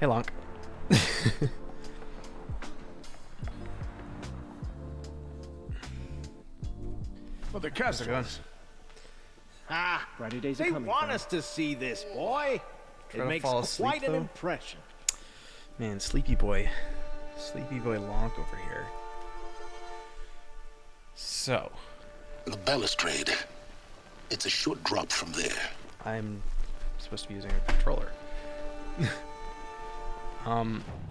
Hey, Lonk. Well, the How's it going? Kestrels. Ah, Brighter days are they coming. want fella. us to see this, boy. Try It to makes fall asleep, quite an though? impression. Man, Sleepy Boy. Sleepy Boy Lonk over here. So, The balustrade. It's a short drop from there. I'm supposed to be using a controller.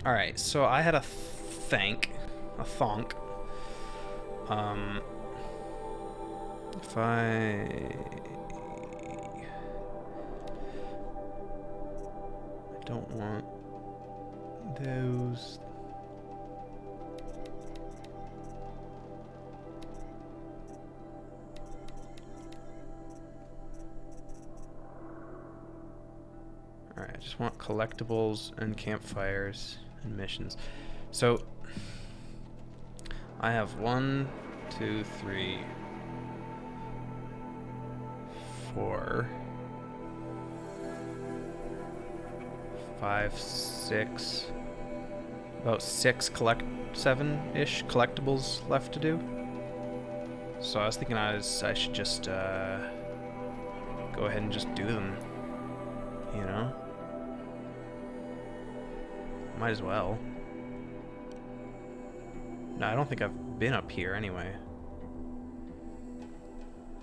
Alright, so I had a thonk. If I don't want those. Alright, I just want collectibles and campfires and missions. So, I have 1, 2, 3, 4, 5, 6, about 7-ish collectibles left to do. So I was thinking I should just go ahead and just do them, you know? Might as well. No, I don't think I've been up here anyway.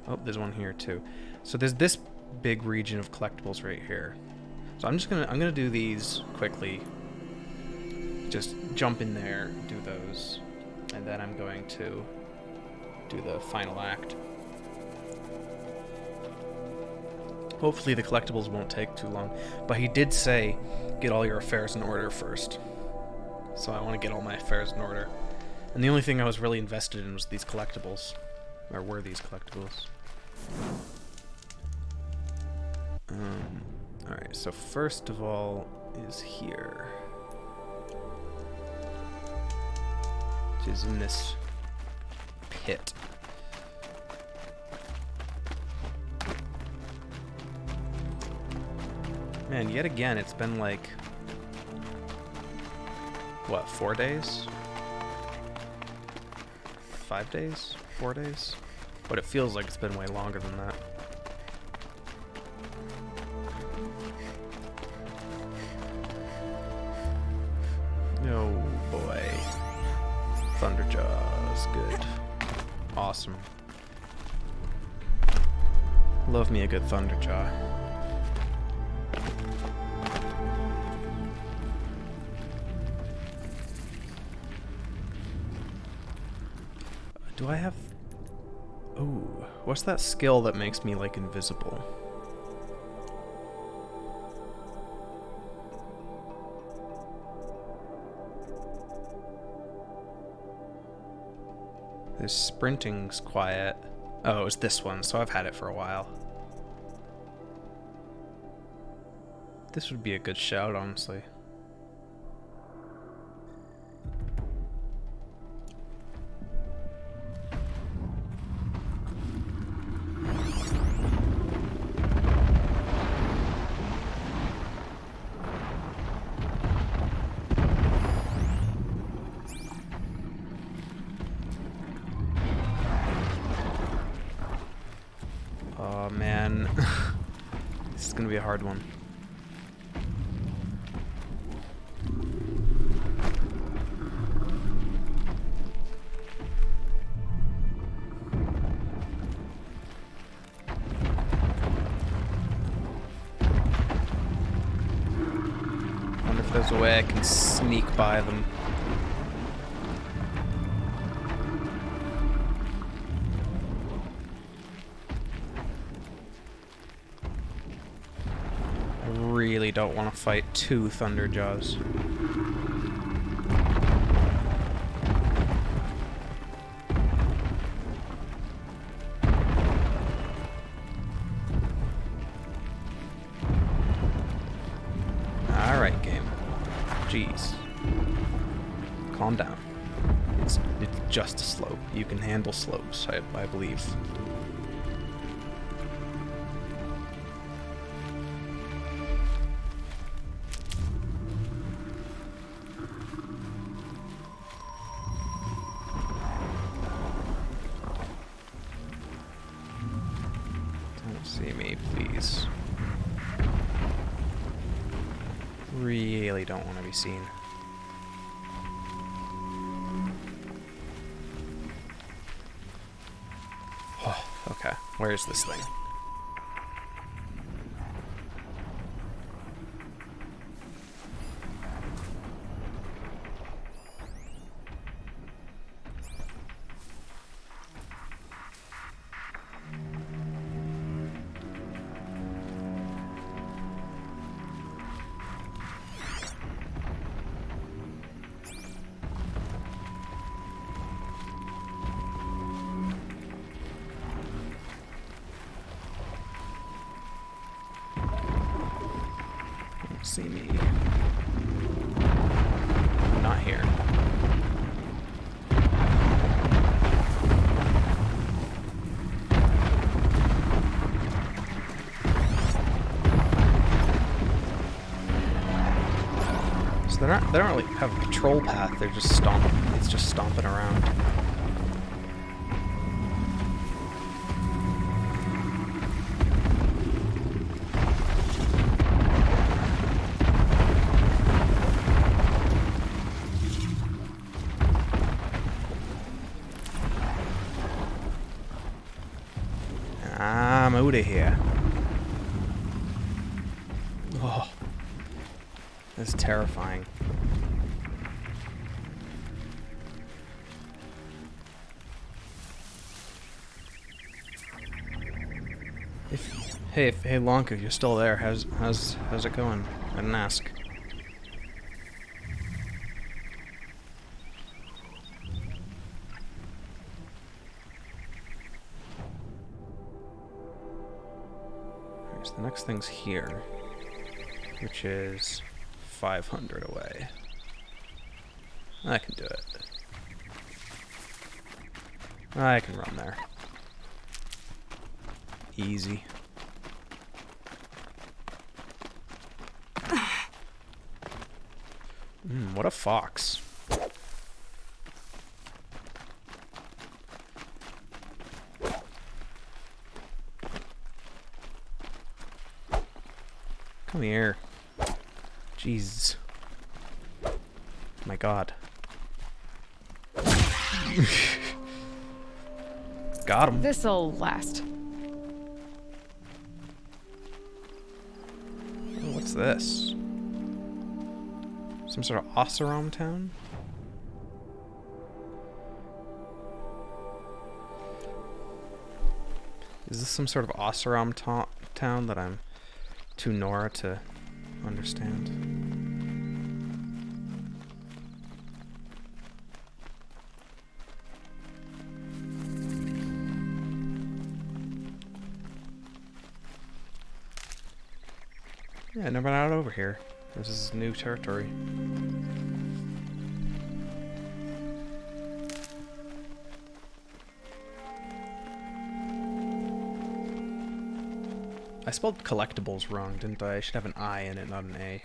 Oh, there's one here too. So there's this big region of collectibles right here. So I'm gonna do these quickly. Just jump in there, do those, and then I'm going to do the final act. Hopefully the collectibles won't take too long. But he did say, get all your affairs in order first. So I want to get all my affairs in order. And the only thing I was really invested in was these collectibles. Or were these collectibles. Alright, so first of all is here. Which is in this pit. Man, yet again, it's been like, what, 4 days? 5 days? 4 days? But it feels like it's been way longer than that. Oh boy. Thunderjaws, good. Awesome. Love me a good Thunderjaw. Do I have... Ooh, what's that skill that makes me, like, invisible? This sprinting's quiet. Oh, it's this one, so I've had it for a while. This would be a good shout, honestly. Oh man, this is gonna be a hard one. Wonder if there's a way I can sneak by them. Really don't want to fight 2 Thunderjaws. Alright, game. Jeez. Calm down. It's just a slope. You can handle slopes, I believe. See me, please. Really don't want to be seen. Oh, okay, where's this thing? See me. Not here. So they don't really have a patrol path, they're just stomping. It's just stomping around. I'm out of here. Oh, that's terrifying. Hey, Lonka, you're still there. How's it going? I didn't ask. So the next thing's here, which is 500 away. I can do it. I can run there. Easy. What a fox. Come here. Jeez. My God. Got him. This'll last. Oh, what's this? Some sort of Oseram town? Is this some sort of Oseram town that I'm too Nora to understand? Yeah, never been out over here. This is new territory. I spelled collectibles wrong, didn't I? I should have an I in it, not an A.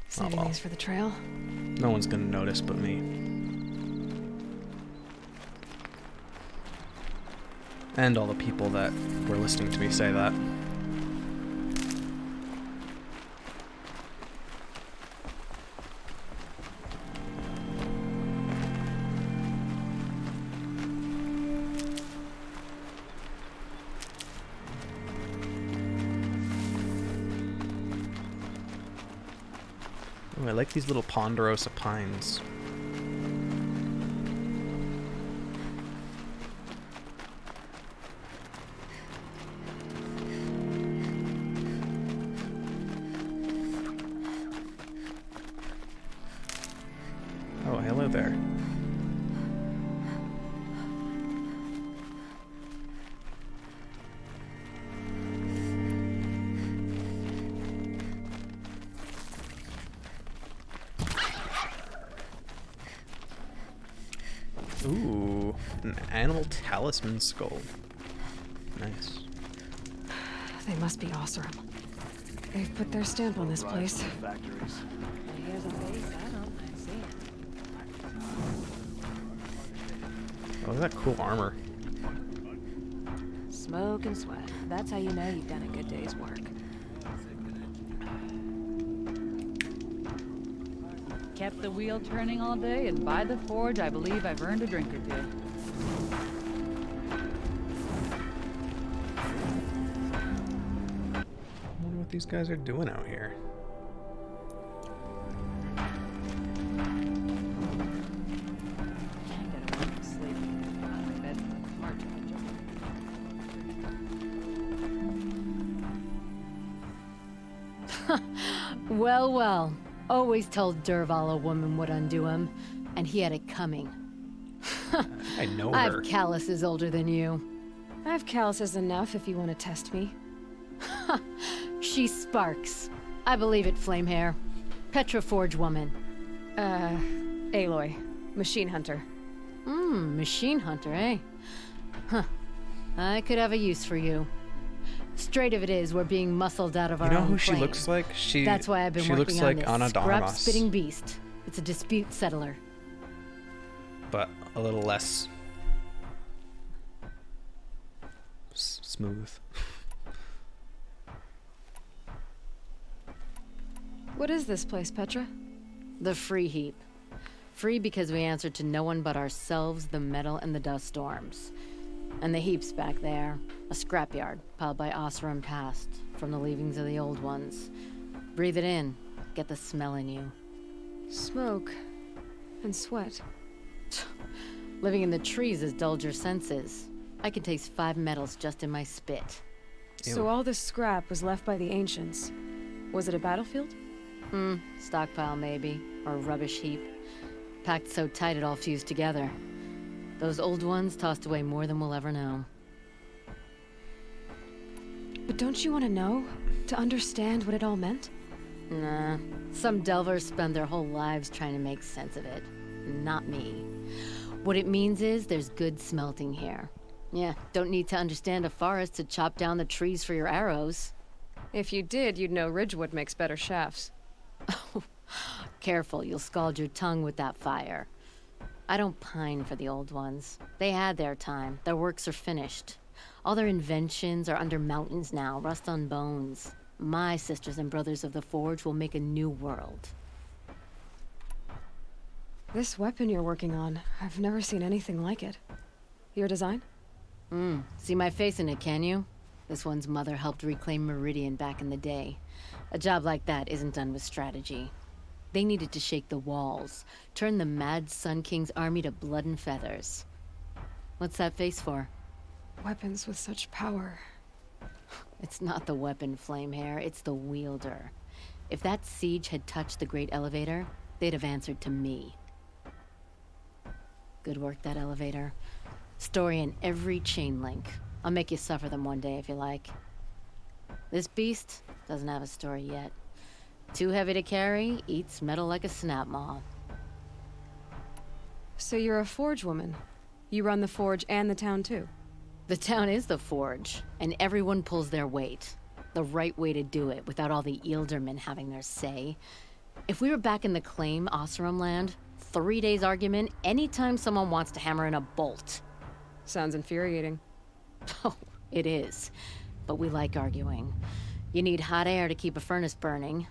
Saving these for the trail. No one's gonna notice but me. And all the people that were listening to me say that. Oh, I like these little ponderosa pines. Oh, hello there. Ooh, an animal talisman skull. Nice. They must be Oseram. They've put their stamp on this place. Factories. Oh, that cool armor. Smoke and sweat. That's how you know you've done a good day's work. Kept the wheel turning all day, and by the forge, I believe I've earned a drink or two. I wonder what these guys are doing out here. Can't get a wink of sleep. Out of my bed. Hard to Well, well. Always told Derval a woman would undo him, and he had it coming. I know her. I've calluses older than you. I have calluses enough if you want to test me. She sparks. I believe it, Flamehair. Petra Forge woman. Aloy. Machine hunter. Machine hunter, eh? Huh. I could have a use for you. Straight of it is, we're being muscled out of our You know own who she plane. looks like? That's why I've been she working looks on like this Ana de Armas, scrap-spitting beast. It's a dispute settler. but a little less smooth. What is this place, Petra? The Free Heap. Free because we answer to no one but ourselves, the metal, and the dust storms. And the heap's back there. A scrapyard, piled by Oseram past, from the leavings of the old ones. Breathe it in. Get the smell in you. Smoke. And sweat. Living in the trees has dulled your senses. I can taste 5 metals just in my spit. So all this scrap was left by the ancients. Was it a battlefield? Stockpile maybe, or a rubbish heap. Packed so tight it all fused together. Those old ones tossed away more than we'll ever know. But don't you want to know? To understand what it all meant? Nah, some delvers spend their whole lives trying to make sense of it. Not me. What it means is there's good smelting here. Yeah, don't need to understand a forest to chop down the trees for your arrows. If you did, you'd know Ridgewood makes better shafts. Careful, you'll scald your tongue with that fire. I don't pine for the old ones. They had their time. Their works are finished. All their inventions are under mountains now, rust on bones. My sisters and brothers of the Forge will make a new world. This weapon you're working on, I've never seen anything like it. Your design? See my face in it, can you? This one's mother helped reclaim Meridian back in the day. A job like that isn't done with strategy. They needed to shake the walls, turn the mad Sun King's army to blood and feathers. What's that face for? Weapons with such power. It's not the weapon, Flamehair, it's the wielder. If that siege had touched the Great Elevator, they'd have answered to me. Good work, that elevator. Story in every chain link. I'll make you suffer them one day if you like. This beast doesn't have a story yet. Too heavy to carry, eats metal like a snap maw. So you're a forge woman. You run the forge and the town too. The town is the Forge, and everyone pulls their weight. The right way to do it, without all the Eildermen having their say. If we were back in the Claim, Oseram land, 3 days argument anytime someone wants to hammer in a bolt. Sounds infuriating. Oh, it is. But we like arguing. You need hot air to keep a furnace burning.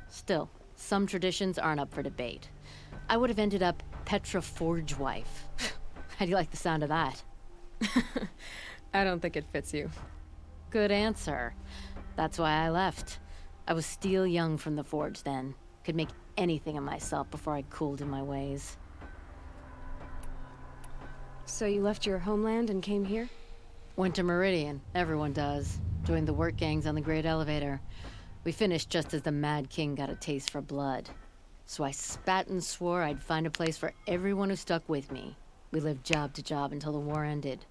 Still, some traditions aren't up for debate. I would have ended up Petra Forge wife. How do you like the sound of that? I don't think it fits you. Good answer. That's why I left. I was steel young from the Forge then. Could make anything of myself before I cooled in my ways. So you left your homeland and came here? Went to Meridian. Everyone does. Joined the work gangs on the Great Elevator. We finished just as the Mad King got a taste for blood. So I spat and swore I'd find a place for everyone who stuck with me. We lived job to job until the war ended.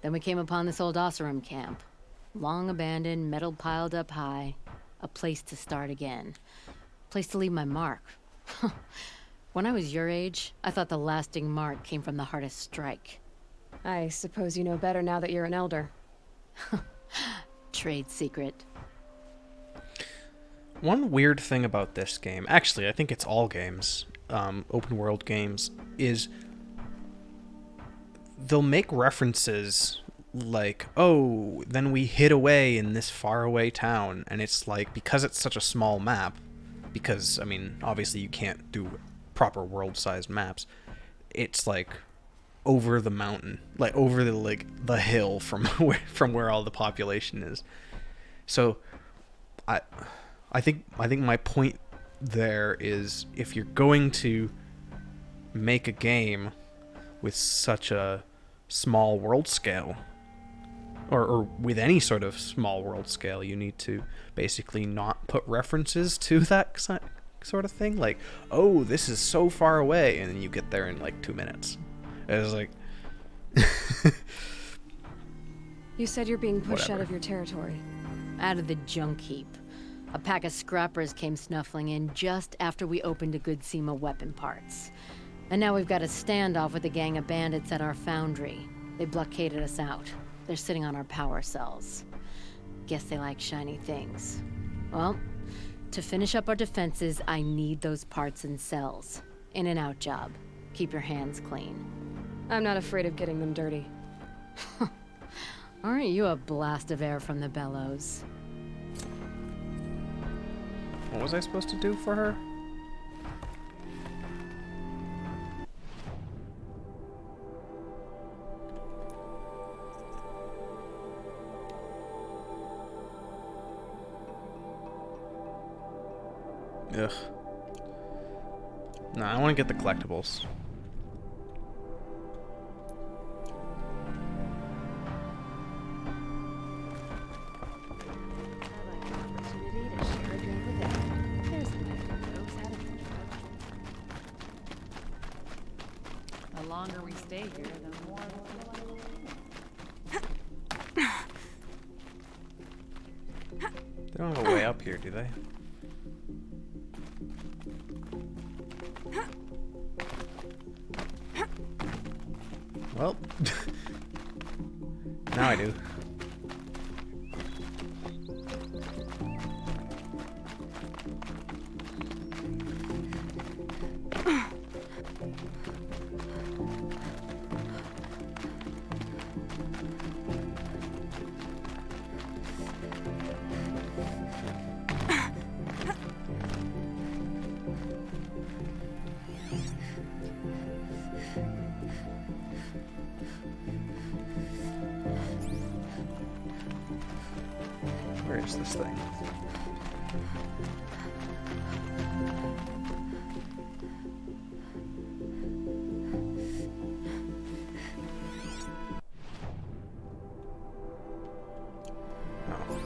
Then we came upon this old Oseram camp. Long abandoned, metal piled up high. A place to start again. A place to leave my mark. When I was your age, I thought the lasting mark came from the hardest strike. I suppose you know better now that you're an elder. Trade secret. One weird thing about this game, actually, I think it's all games, open world games, is they'll make references like, oh, then we hid away in this faraway town, and it's like, because it's such a small map, because, I mean, obviously you can't do proper world-sized maps, it's like over the mountain, like over the the hill from where all the population is. So I think my point there is, if you're going to make a game with such a small world scale, or with any sort of small world scale, you need to basically not put references to that sort of thing. Like, oh, this is so far away, and then you get there in like 2 minutes. It was like You said you're being pushed out Whatever. of your territory. Out of the junk heap. A pack of scrappers came snuffling in just after we opened a good seam of weapon parts. And now we've got a standoff with a gang of bandits at our foundry. They blockaded us out. They're sitting on our power cells. Guess they like shiny things. Well, to finish up our defenses, I need those parts and cells. In and out job. Keep your hands clean. I'm not afraid of getting them dirty. Aren't you a blast of air from the bellows? what was I supposed to do for her? Ugh. No, I want to get the collectibles. The longer we stay here, the more we'll feel like They don't have a way up here, do they? Well, now I do. Where is this thing? Oh.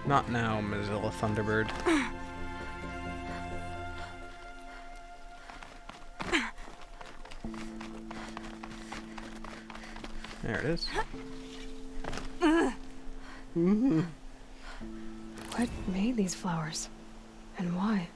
Not now, Mozilla Thunderbird. There it is. What made these flowers? And why?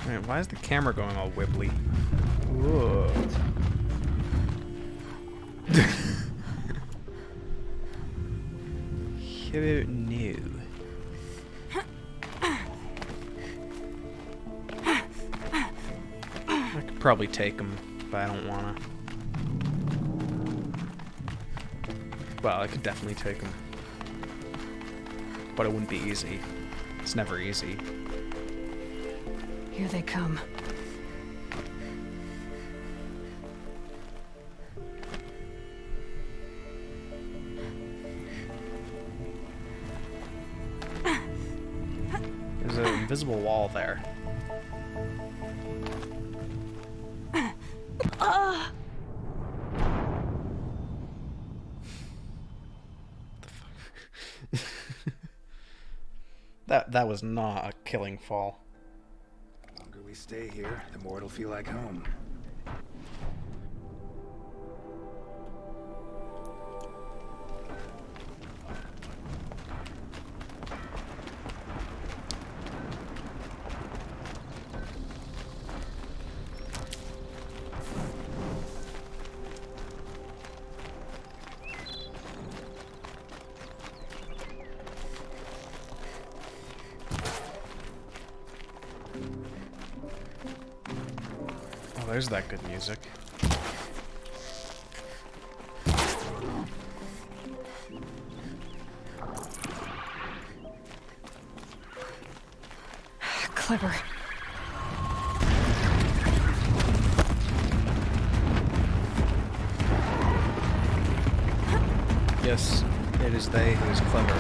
Alright, why is the camera going all wibbly? Whoa. How new? I could probably take them, but I don't wanna. Well, I could definitely take them. But it wouldn't be easy. It's never easy. Here they come. There's an invisible wall there. That was not a killing fall. The longer we stay here, the more it'll feel like home. Oh, there's that good music. Clever. Yes, it is they who is clever.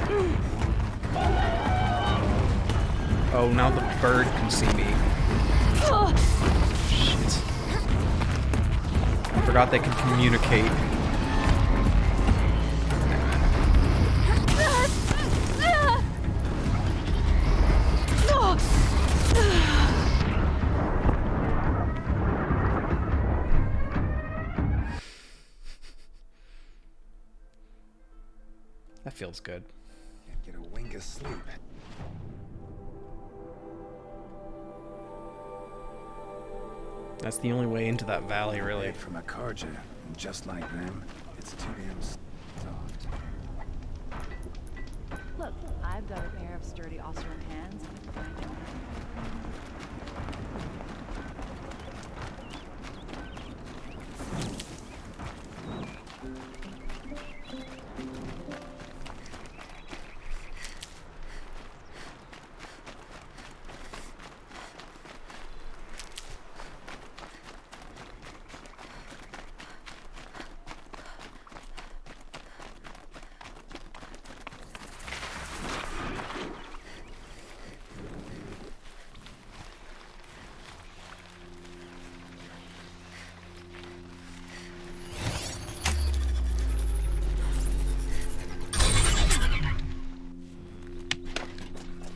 Oh, now the bird can see me. Shit. I forgot they can communicate. That feels good. Can't get a wink of sleep. That's the only way into that valley, really. Made from a Karja, and just like them, it's too damn soft. Look, I've got a pair of sturdy Oseram hands.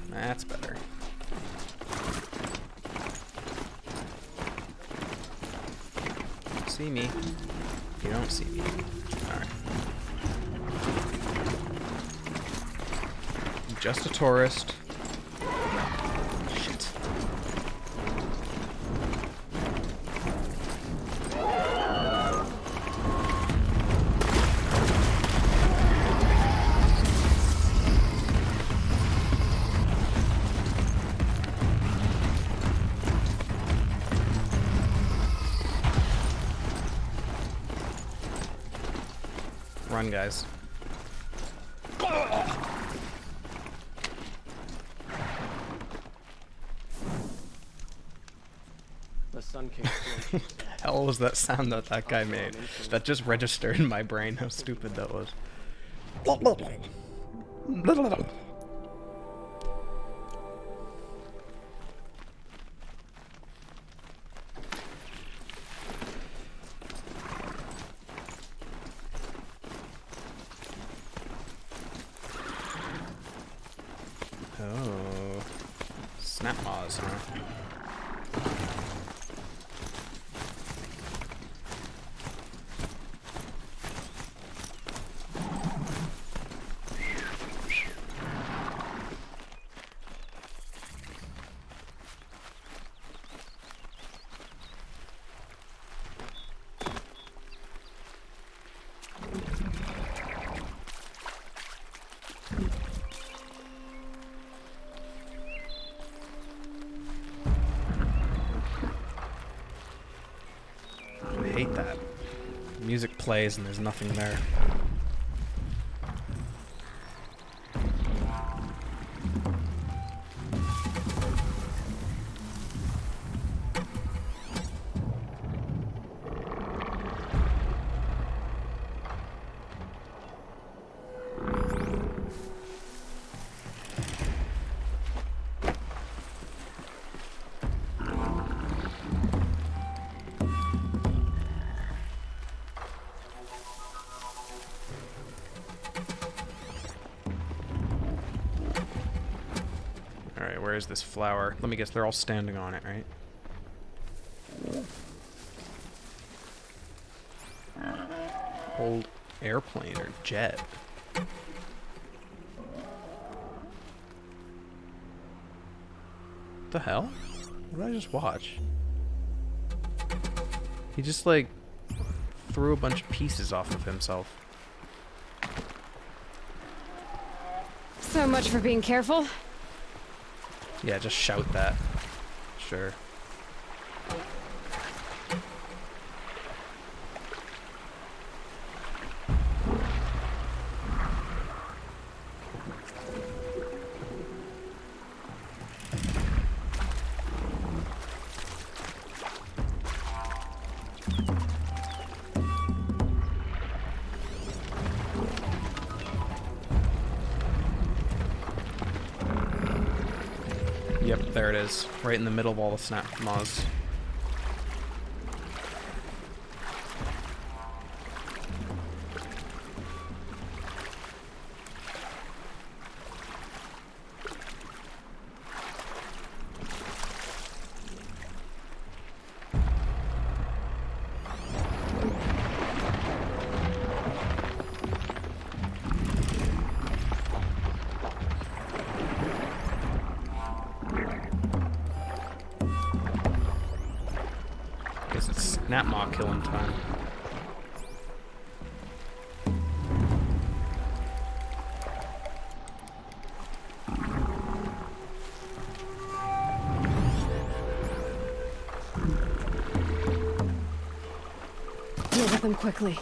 That's better. See me. You don't see me. Alright. I'm just a tourist. Shit. Run, guys. The sun came through. Hell was that sound that that guy made? That just registered in my brain how stupid that was. Oh, snap maws, huh? I hate that. Music plays and there's nothing there. where is this flower? Let me guess, they're all standing on it, right? Old airplane or jet. What the hell? What did I just watch? He just like threw a bunch of pieces off of himself. So much for being careful. Yeah, just shout that. Sure. Yep, there it is. Right in the middle of all the snap moths. Guess it's snap moth killing time. Deal with them quickly.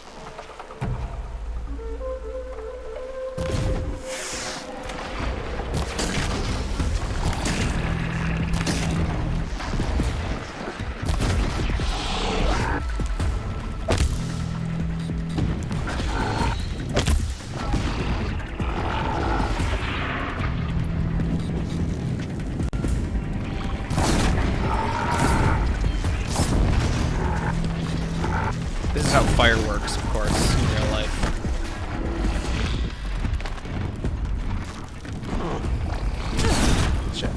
This is how fire works, of course, in real life. Shit.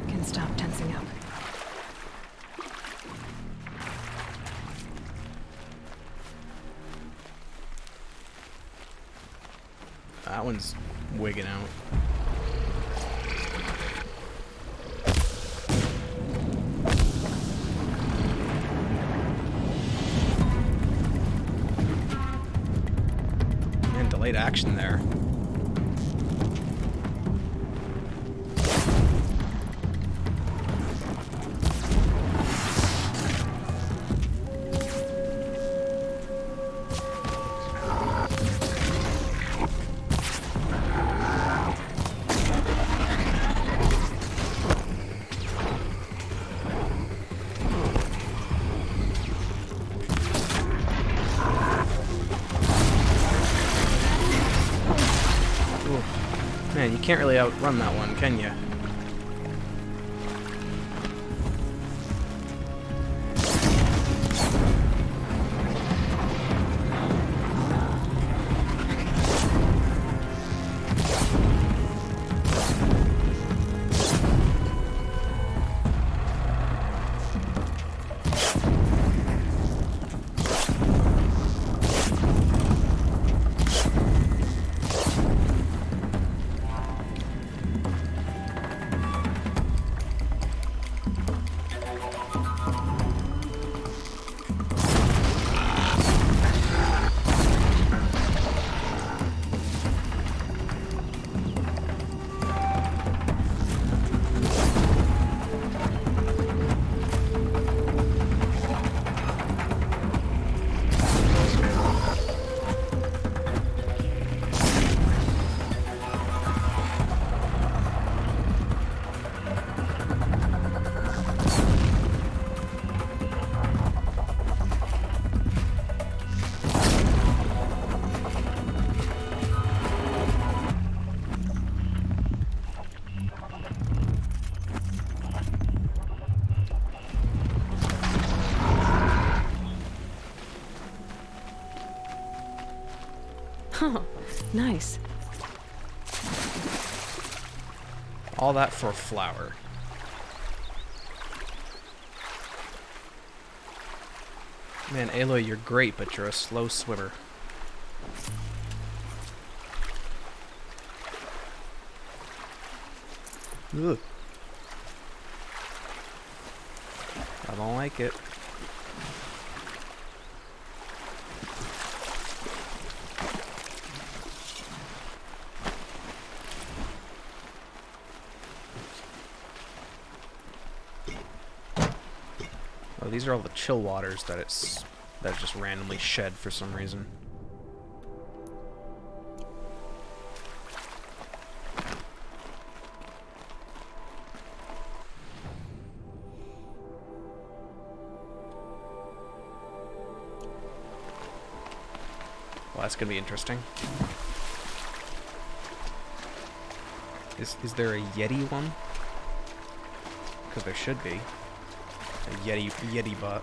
Can stop tensing up. That one's wigging out. Man, delayed action there. can't really outrun that one, can you? Oh, nice. All that for a flower. Man, Aloy, you're great, but you're a slow swimmer. Ugh. I don't like it. Oh, these are all the chill waters that that just randomly shed for some reason. Well, that's gonna be interesting. Is there a Yeti one? Because there should be. A Yeti bot.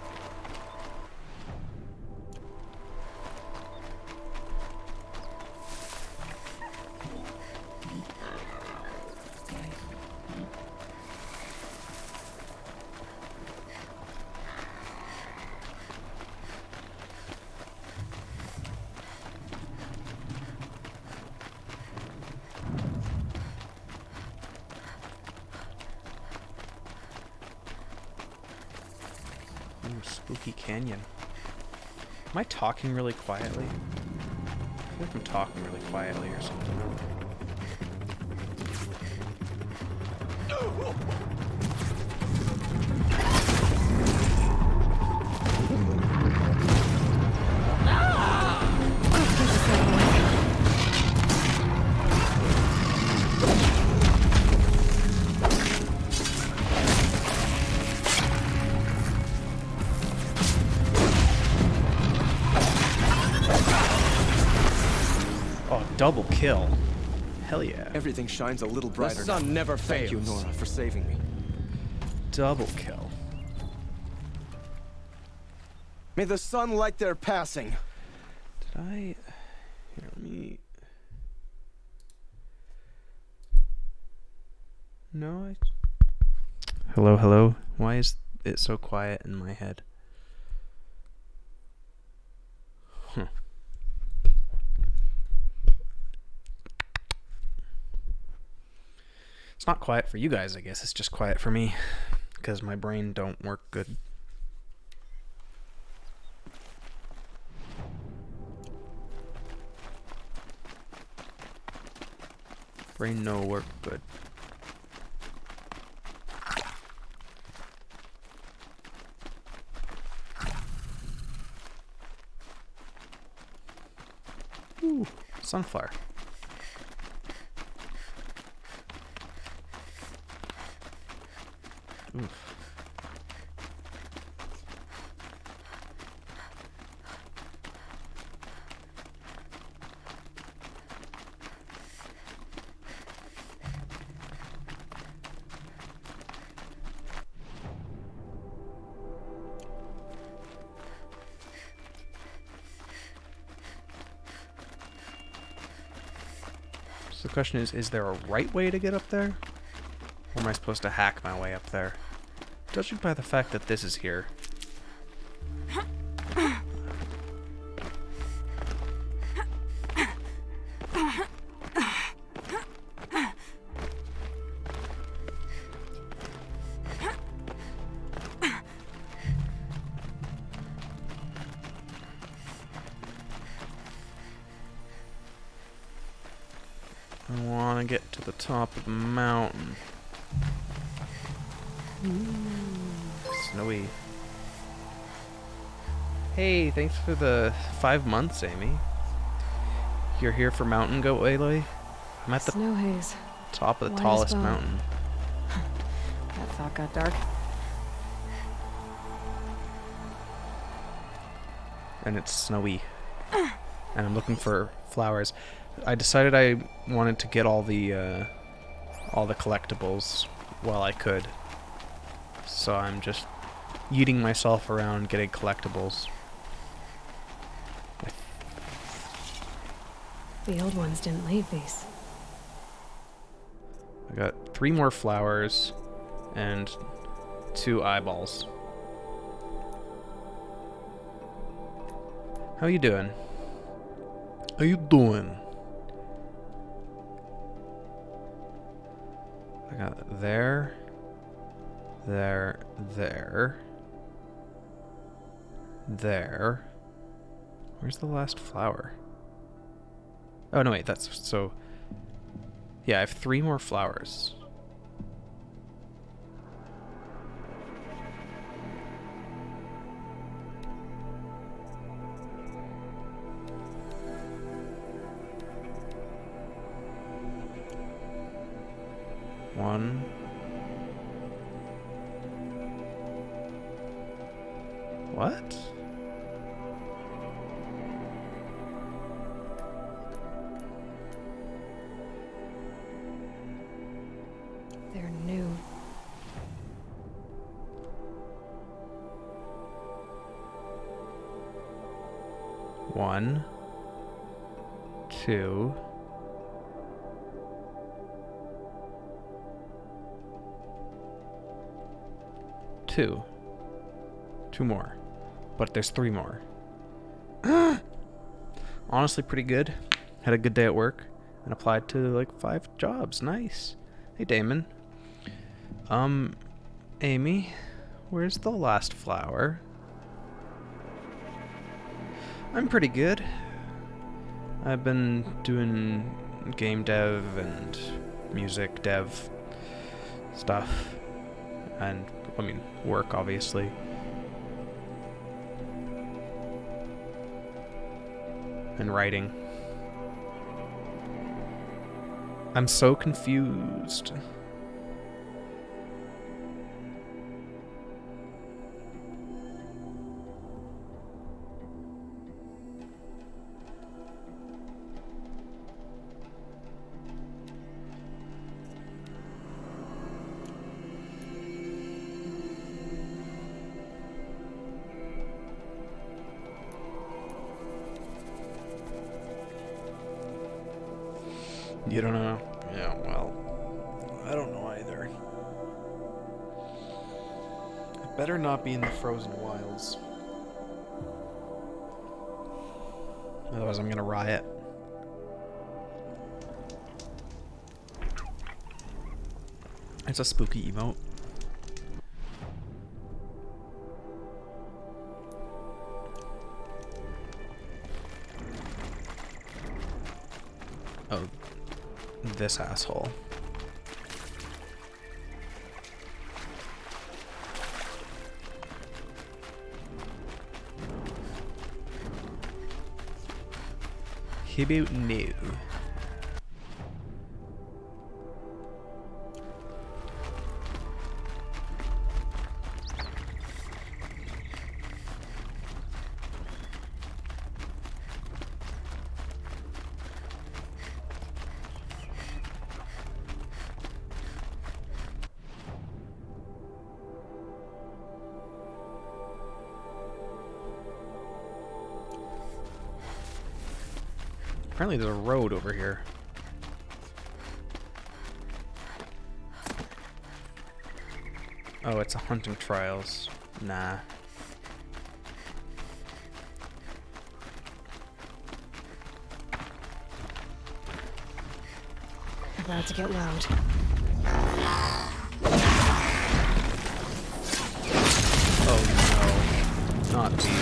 Ooh, Spooky Canyon. Am I talking really quietly? I feel like I'm talking really quietly or something. Double kill. Hell yeah. Everything shines a little brighter. The sun now. never Thank fails. you, Nora, for saving me. Double kill. May the sun light their passing. Did I... Here, let me... No, I... Hello, hello. Why is it so quiet in my head? Huh. It's not quiet for you guys, I guess. It's just quiet for me. Because my brain don't work good. Brain no work good. Ooh, sunflower. Oof. the question is there a right way to get up there? Or am I supposed to hack my way up there? Judging by the fact that this is here. I want to get to the top of the mountain. Snowy. Hey, thanks for the 5 months, Amy. You're here for Mountain Goat Aloy? I'm at the Snow haze. top of the White as tallest bone. mountain. That thought got dark. And it's snowy. And I'm looking for flowers. I decided I wanted to get all the collectibles while I could. So I'm just yeeting myself around getting collectibles. The old ones didn't leave these. I got 3 more flowers and 2 eyeballs. How you doing? How you doing? I got there, there, there. Where's the last flower? Oh, no, wait, that's so... Yeah, I have 3 more flowers. One. What? They're new. One. 2. 2 more. But there's 3 more. Honestly, pretty good. Had a good day at work and applied to like 5 jobs. Nice. Hey, Damon. Amy, where's the last flower? I'm pretty good. I've been doing game dev and music dev stuff. And, I mean, work, obviously. And writing. I'm so confused. You don't know? Yeah, well, I don't know either. It better not be in the frozen wilds. Otherwise I'm gonna riot. It's a spooky emote. Oh, this asshole. He about new. Apparently there's a road over here. Oh, it's a hunting trials. Nah. About to get loud. Oh no. Not these.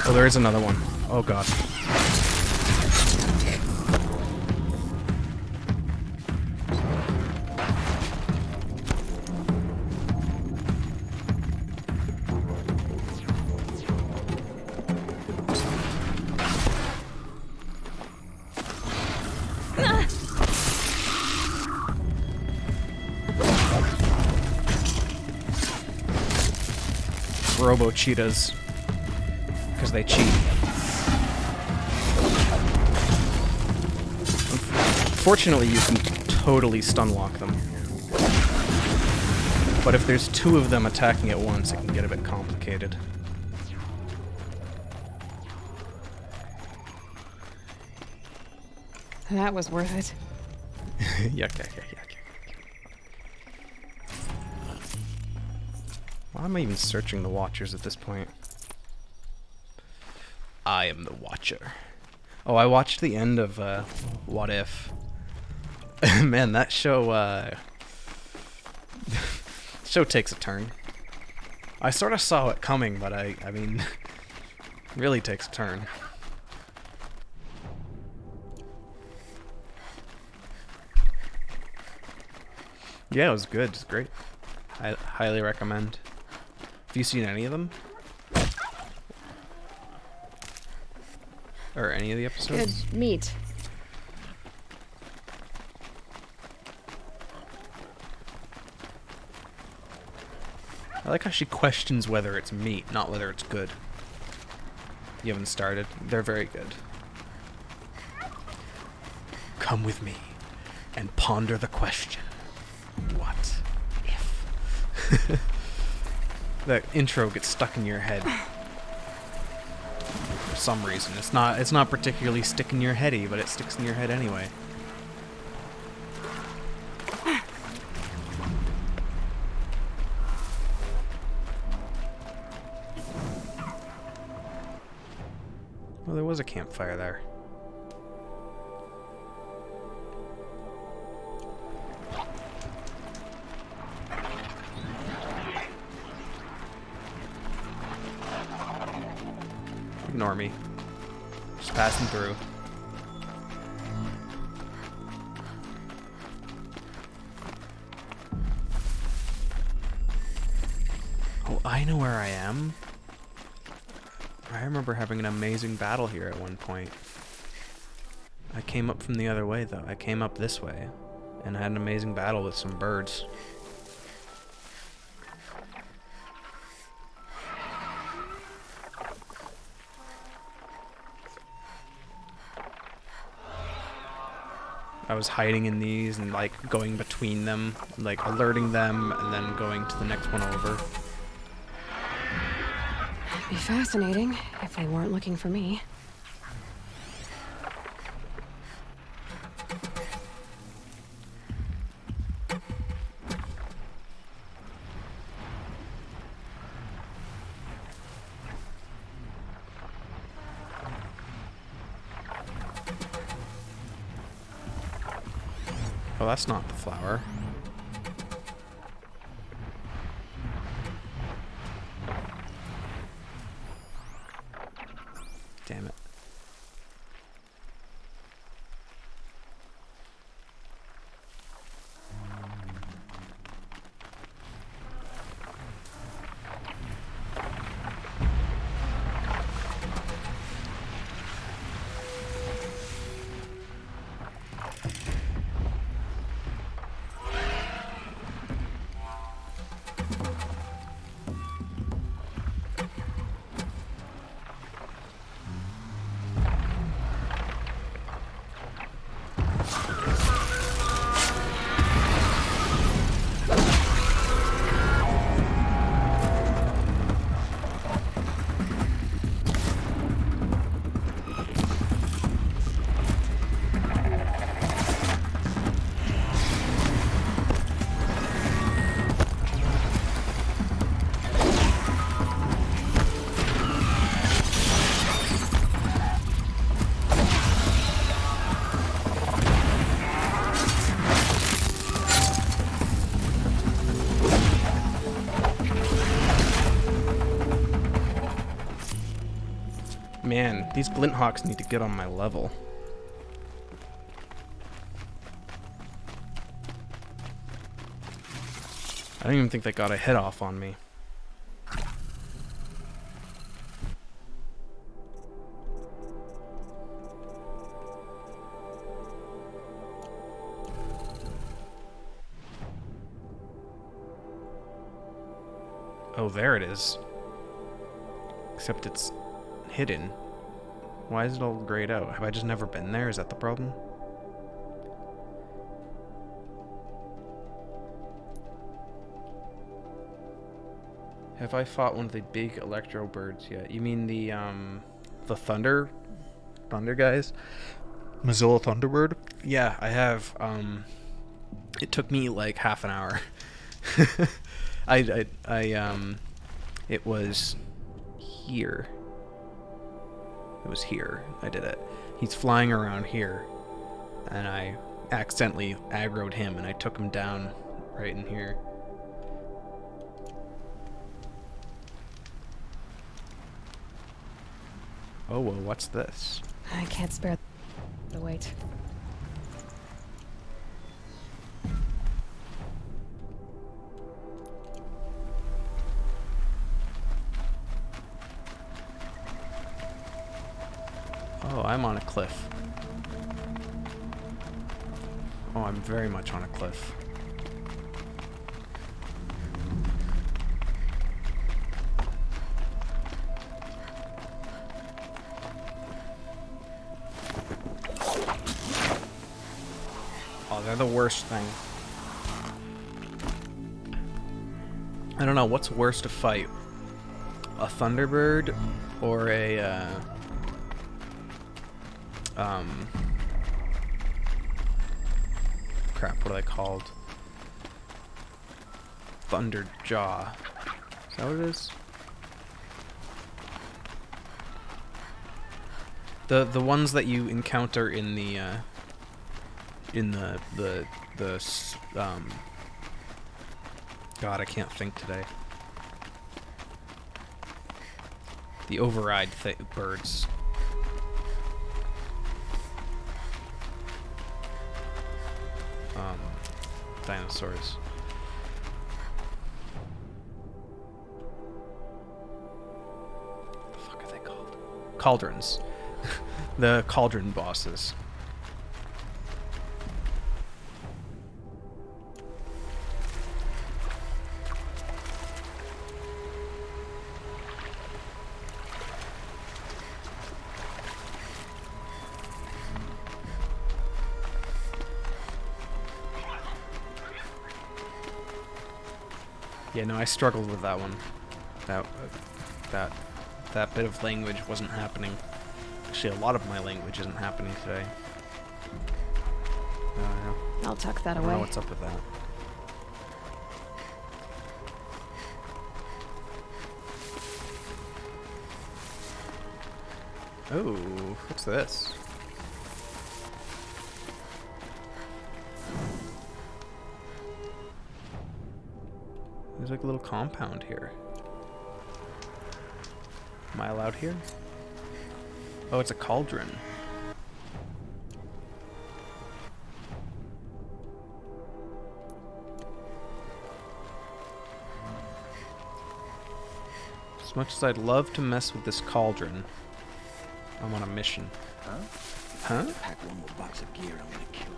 Oh, there is another one. Oh god. Robo cheetahs. Because they cheat. Fortunately, you can totally stun lock them. But if there's two of them attacking at once, it can get a bit complicated. That was worth it. Yuck, yuck, yuck, yuck. Why am I even searching the Watchers at this point? I am the Watcher. Oh, I watched the end of What If. Man, that show show takes a turn. I sort of saw it coming, but I mean, really takes a turn. Yeah, it was good. It's great. I highly recommend. Have you seen any of them? Or any of the episodes? Good meat. I like how she questions whether it's meat, not whether it's good. You haven't started. They're very good. Come with me and ponder the question. What if? That intro gets stuck in your head. For some reason. It's not particularly stick in your heady, but it sticks in your head anyway. Well, there was a campfire there. Ignore me. Just passing through. Oh, I know where I am. I remember having an amazing battle here at one point. I came up from the other way, though. I came up this way, and had an amazing battle with some birds. I was hiding in these and like going between them, like alerting them and then going to the next one over. It'd be fascinating if they weren't looking for me. Oh, that's not the flower. Man, these Glinthawks need to get on my level. I don't even think they got a hit off on me. Oh, there it is. Except it's hidden. Why is it all grayed out? Have I just never been there? Is that the problem? Have I fought one of the big electro birds yet? You mean the thunder guys? Mozilla Thunderbird? Yeah, I have. It took me like half an hour. It was here. It was here. I did it. He's flying around here, and I accidentally aggroed him, and I took him down right in here. Oh, well, what's this? I can't spare the weight. Oh, I'm on a cliff. Oh, I'm very much on a cliff. Oh, they're the worst thing. I don't know, what's worse to fight? A Thunderbird or a, crap, what are they called? Thunderjaw. Is that what it is? The ones that you encounter in the God, I can't think today. The override birds. Dinosaurs. What the fuck are they called? Cauldrons. The cauldron bosses. Yeah, no, I struggled with that one. That bit of language wasn't happening. Actually, a lot of my language isn't happening today. I'll tuck that I don't know away. what's up with that. Oh, what's this? There's like a little compound here. Am I allowed here? Oh, it's a cauldron. As much as I'd love to mess with this cauldron, I'm on a mission. Huh? Pack one more box of gear, I'm gonna kill you.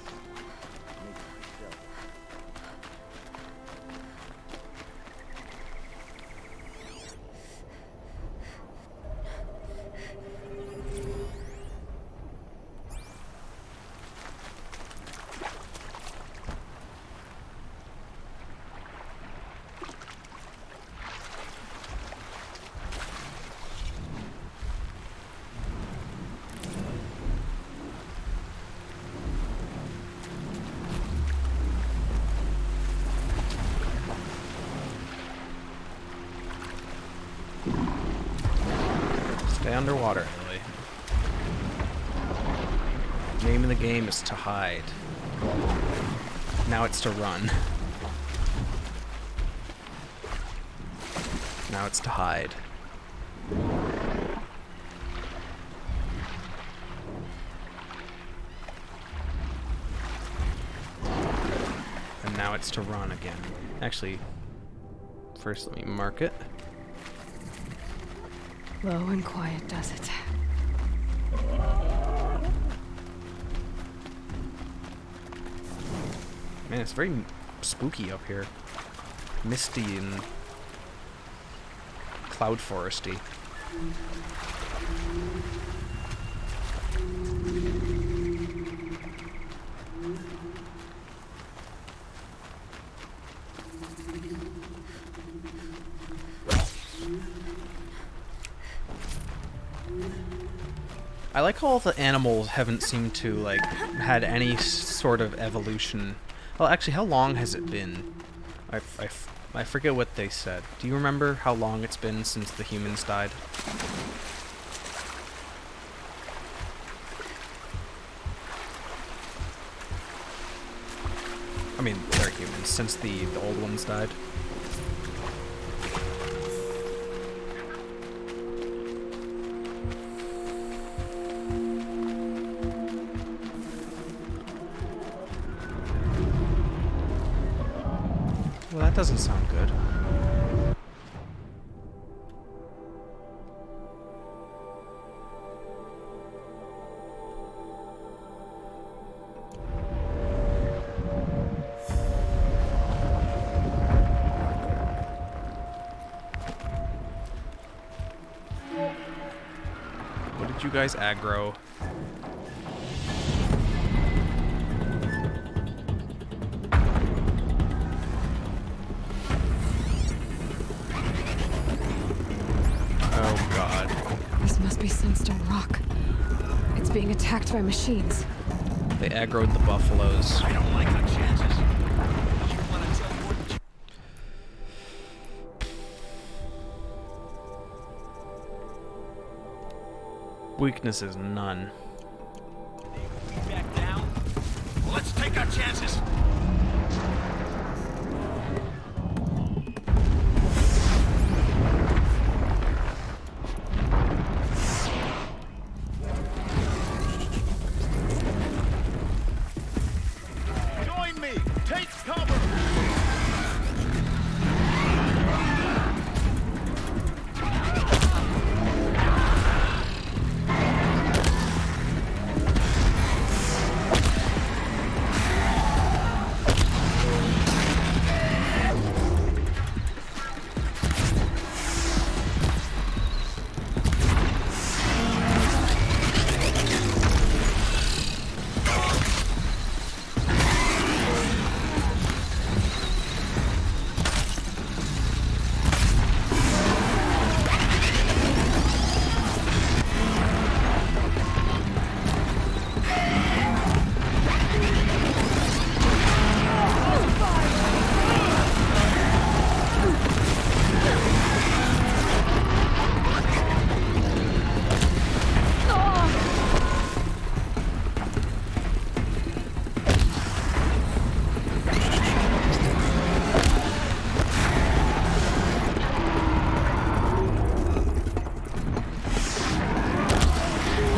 Stay underwater, Lily. Name of the game is to hide. Now it's to run. Now it's to hide. now it's to run again. Actually, first let me mark it. Low and quiet does it. Man, it's very spooky up here. Misty and cloud foresty. I like how all the animals haven't seemed to, like, had any sort of evolution. Well, actually, how long has it been? I forget what they said. Do you remember how long it's been since the humans died? I mean, they're humans, since the old ones died. Well, that doesn't sound good. What did you guys aggro? Oh god. This must be Sunstone Rock. It's being attacked by machines. They aggroed the buffaloes. I don't like our chances. You wanna tell more? Weaknesses, none. Back down. Let's take our chances. Join me. Take cover.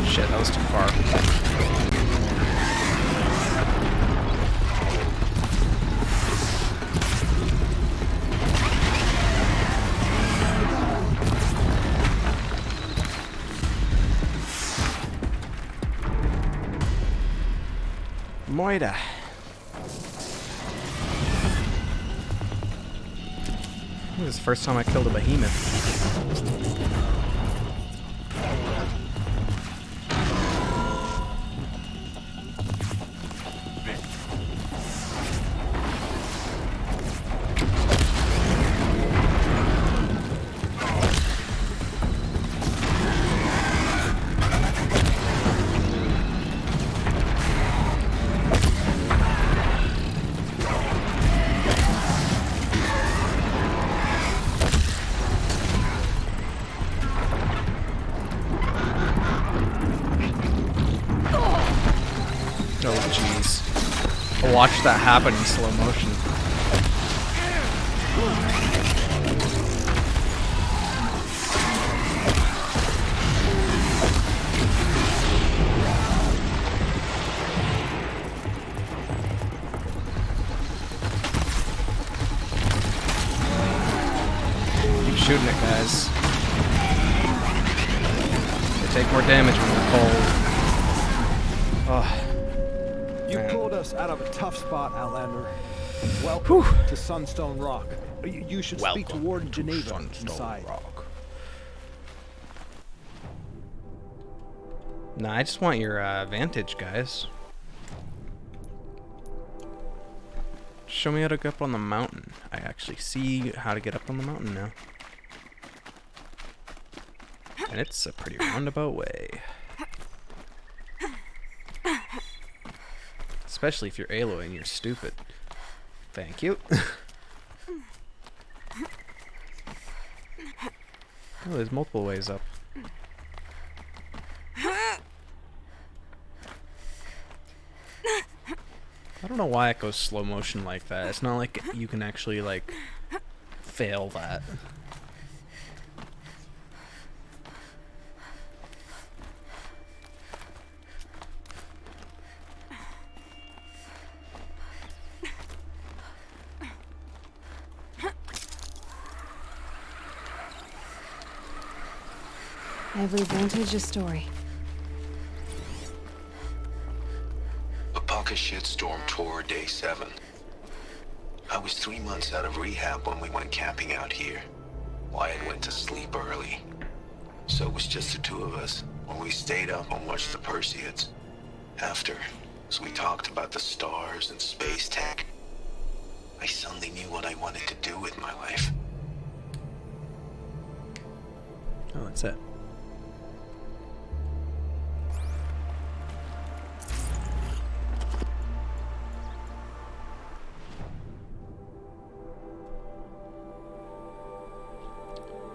Shit, that was too far. Moida. This is the first time I killed a behemoth. Oh jeez. I'll watch that happen in slow motion. damage when we're cold. Oh, You man. pulled us out of a tough spot, Outlander. Welcome to Sunstone Rock. You should speak to Welcome Warden to Geneva Sunstone inside. Rock. Nah, I just want your vantage, guys. Show me how to get up on the mountain. I actually see how to get up on the mountain now. And it's a pretty roundabout way. Especially if you're Aloy and you're stupid. Thank you. Oh, there's multiple ways up. I don't know why it goes slow motion like that. It's not like you can actually, like, fail that. Every vantage a story. Apaka Shitstorm Tour Day 7. I was 3 months out of rehab when we went camping out here. Wyatt went to sleep early. So it was just the two of us when we stayed up and watched the Perseids. After, as we talked about the stars and space tech, I suddenly knew what I wanted to do with my life. Oh, that's it.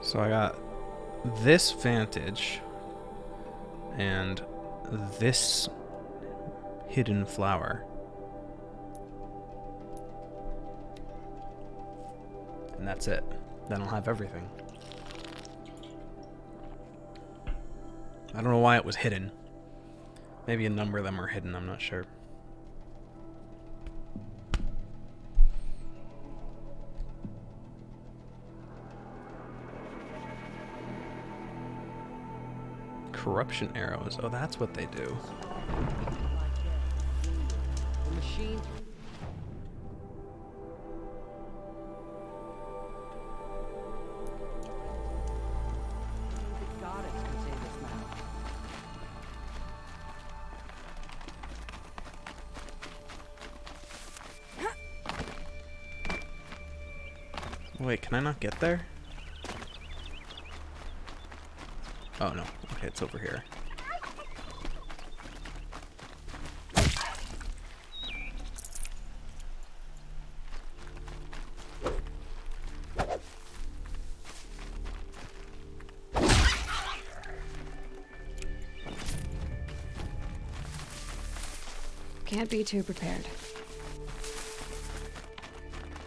So I got this vantage and this hidden flower. And that's it. Then I'll have everything. I don't know why it was hidden. Maybe a number of them are hidden, I'm not sure. Corruption arrows. Oh, that's what they do. The machine. The goddess can save us now. Wait, can I not get there? Oh no. Okay, it's over here. Can't be too prepared.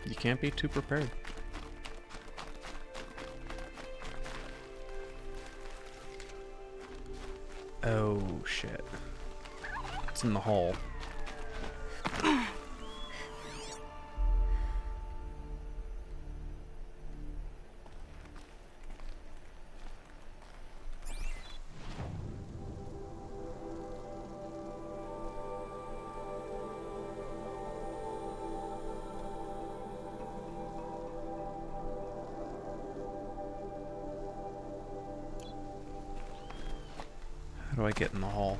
You can't be too prepared. Oh shit. It's in the hole. How do I get in the hall?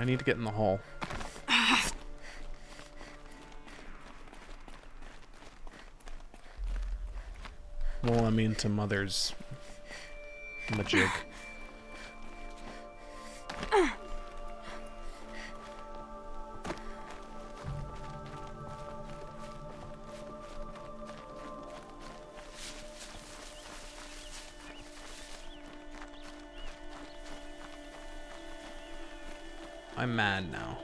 I need to get in the hall. Well, I mean to Mother's majig. I'm mad now.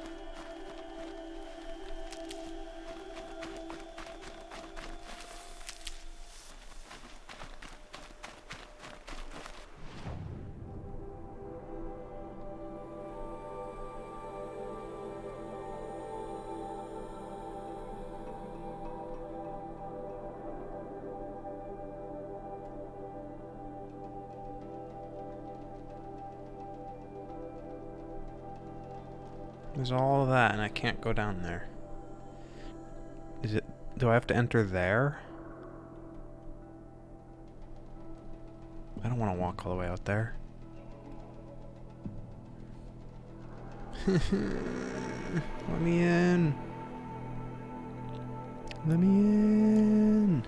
There's all of that, and I can't go down there. Is it... Do I have to enter there? I don't want to walk all the way out there. Let me in. Let me in.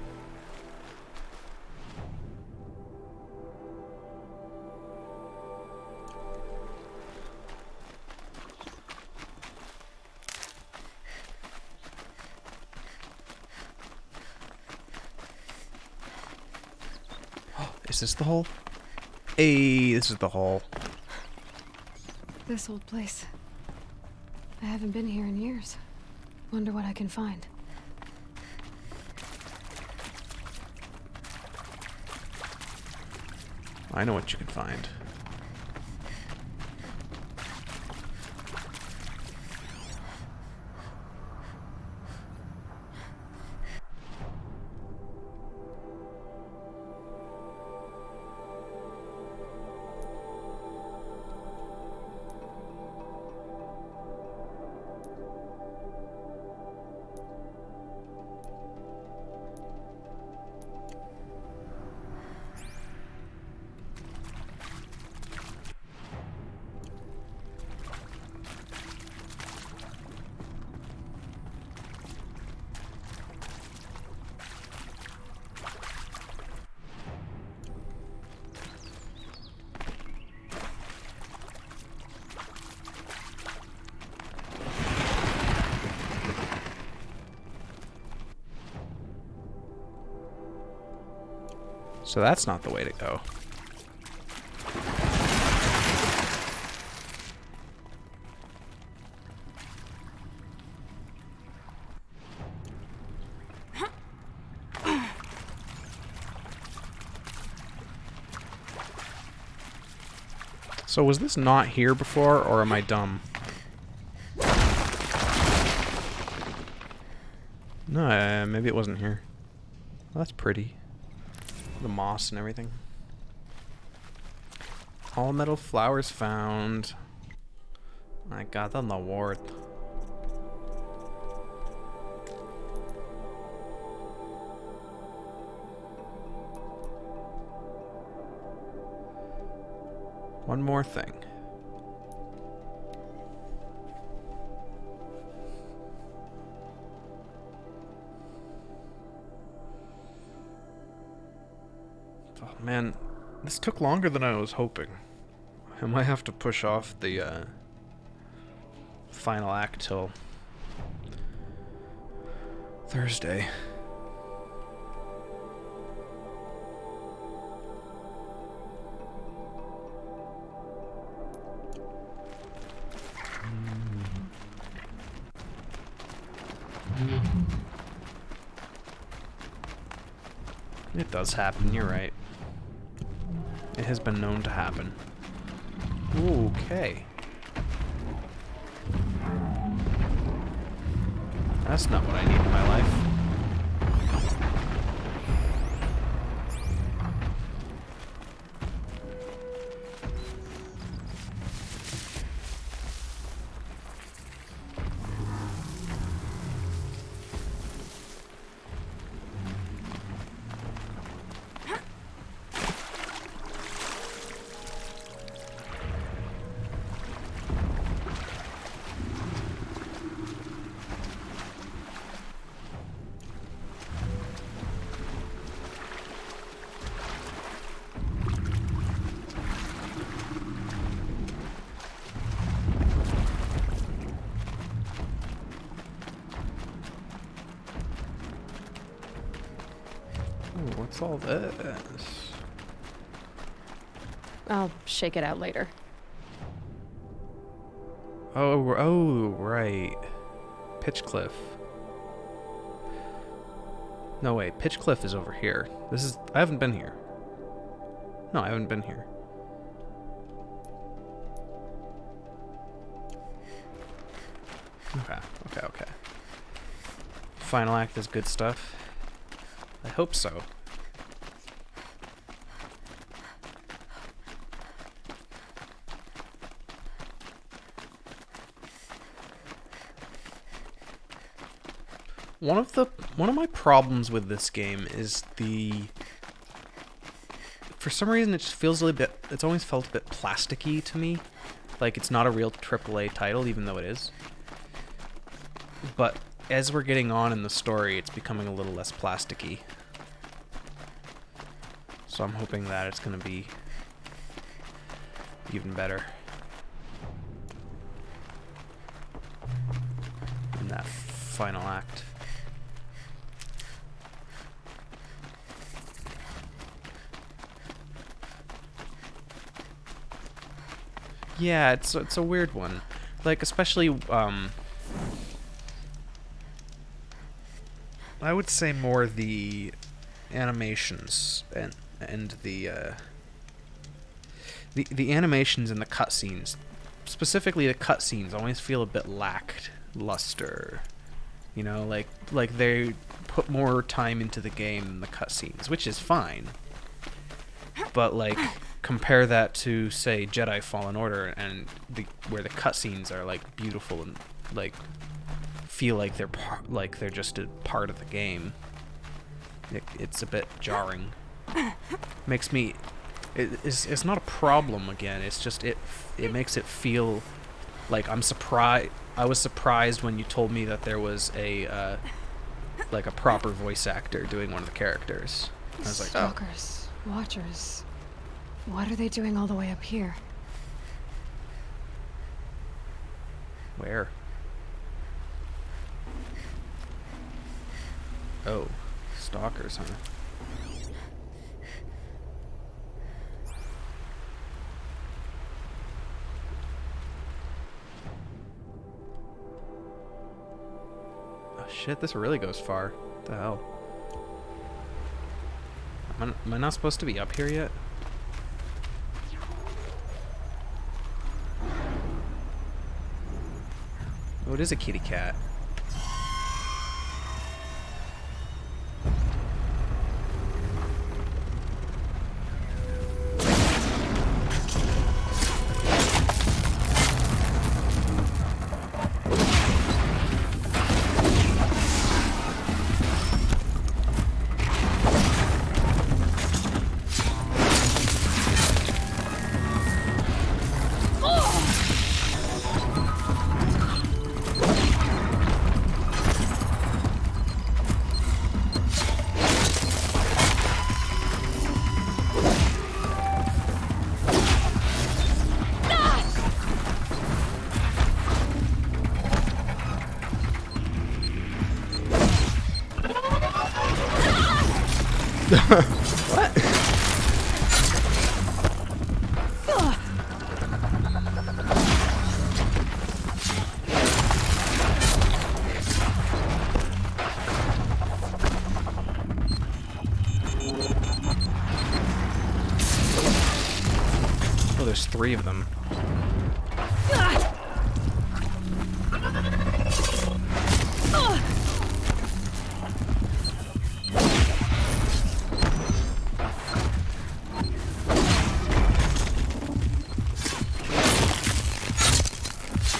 Is this the hole? Hey, this is the hole. This old place. I haven't been here in years. Wonder what I can find. I know what you can find. So that's not the way to go. So was this not here before, or am I dumb? No, maybe it wasn't here. Well, that's pretty. The moss and everything. All metal flowers found. I got an award. One more thing. Oh man, this took longer than I was hoping. I might have to push off the final act till Thursday. It does happen, you're right. It has been known to happen. Okay. That's not what I need in my life. What's all this? I'll shake it out later. Oh, right. Pitchcliff. No, wait. Pitchcliff is over here. I haven't been here. No, I haven't been here. Okay. Final act is good stuff. I hope so. One of my problems with this game is for some reason it just feels it's always felt a bit plasticky to me. Like it's not a real AAA title, even though it is. But as we're getting on in the story, it's becoming a little less plasticky. So I'm hoping that it's going to be even better in that final act. Yeah, it's a weird one. Like, especially, I would say more the animations and the animations and the cutscenes. Specifically, the cutscenes always feel a bit lackluster. You know, like they put more time into the game than the cutscenes, which is fine. But like, compare that to, say, Jedi Fallen Order, and where the cutscenes are like beautiful and like feel like they're just a part of the game. It's a bit jarring. Makes me. It's not a problem again. It's just it makes it feel like I'm surprised. I was surprised when you told me that there was a like a proper voice actor doing one of the characters. I was like, oh. Stalkers, Watchers. What are they doing all the way up here? Where? Oh, stalkers, huh? Oh shit, this really goes far. What the hell? Am I not supposed to be up here yet? Oh, it is a kitty cat. What? Oh, there's 3 of them.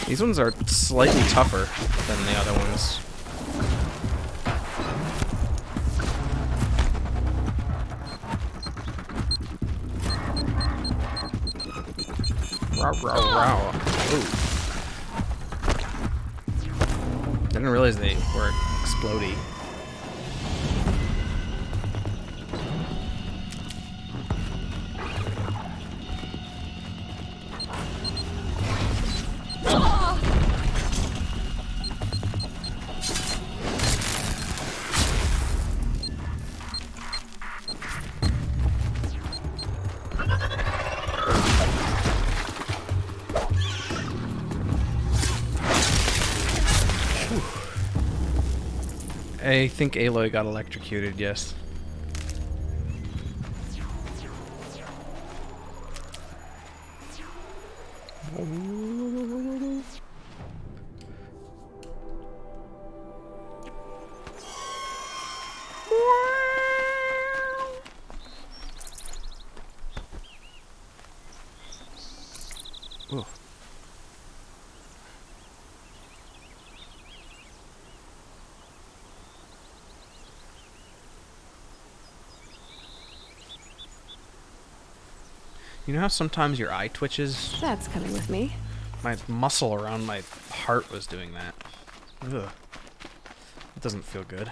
These ones are slightly tougher than the other ones. Row, row, row. Ooh. Didn't realize they were explodey. I think Aloy got electrocuted, yes. Ooh. You know how sometimes your eye twitches? That's coming with me. My muscle around my heart was doing that. Ugh. It doesn't feel good.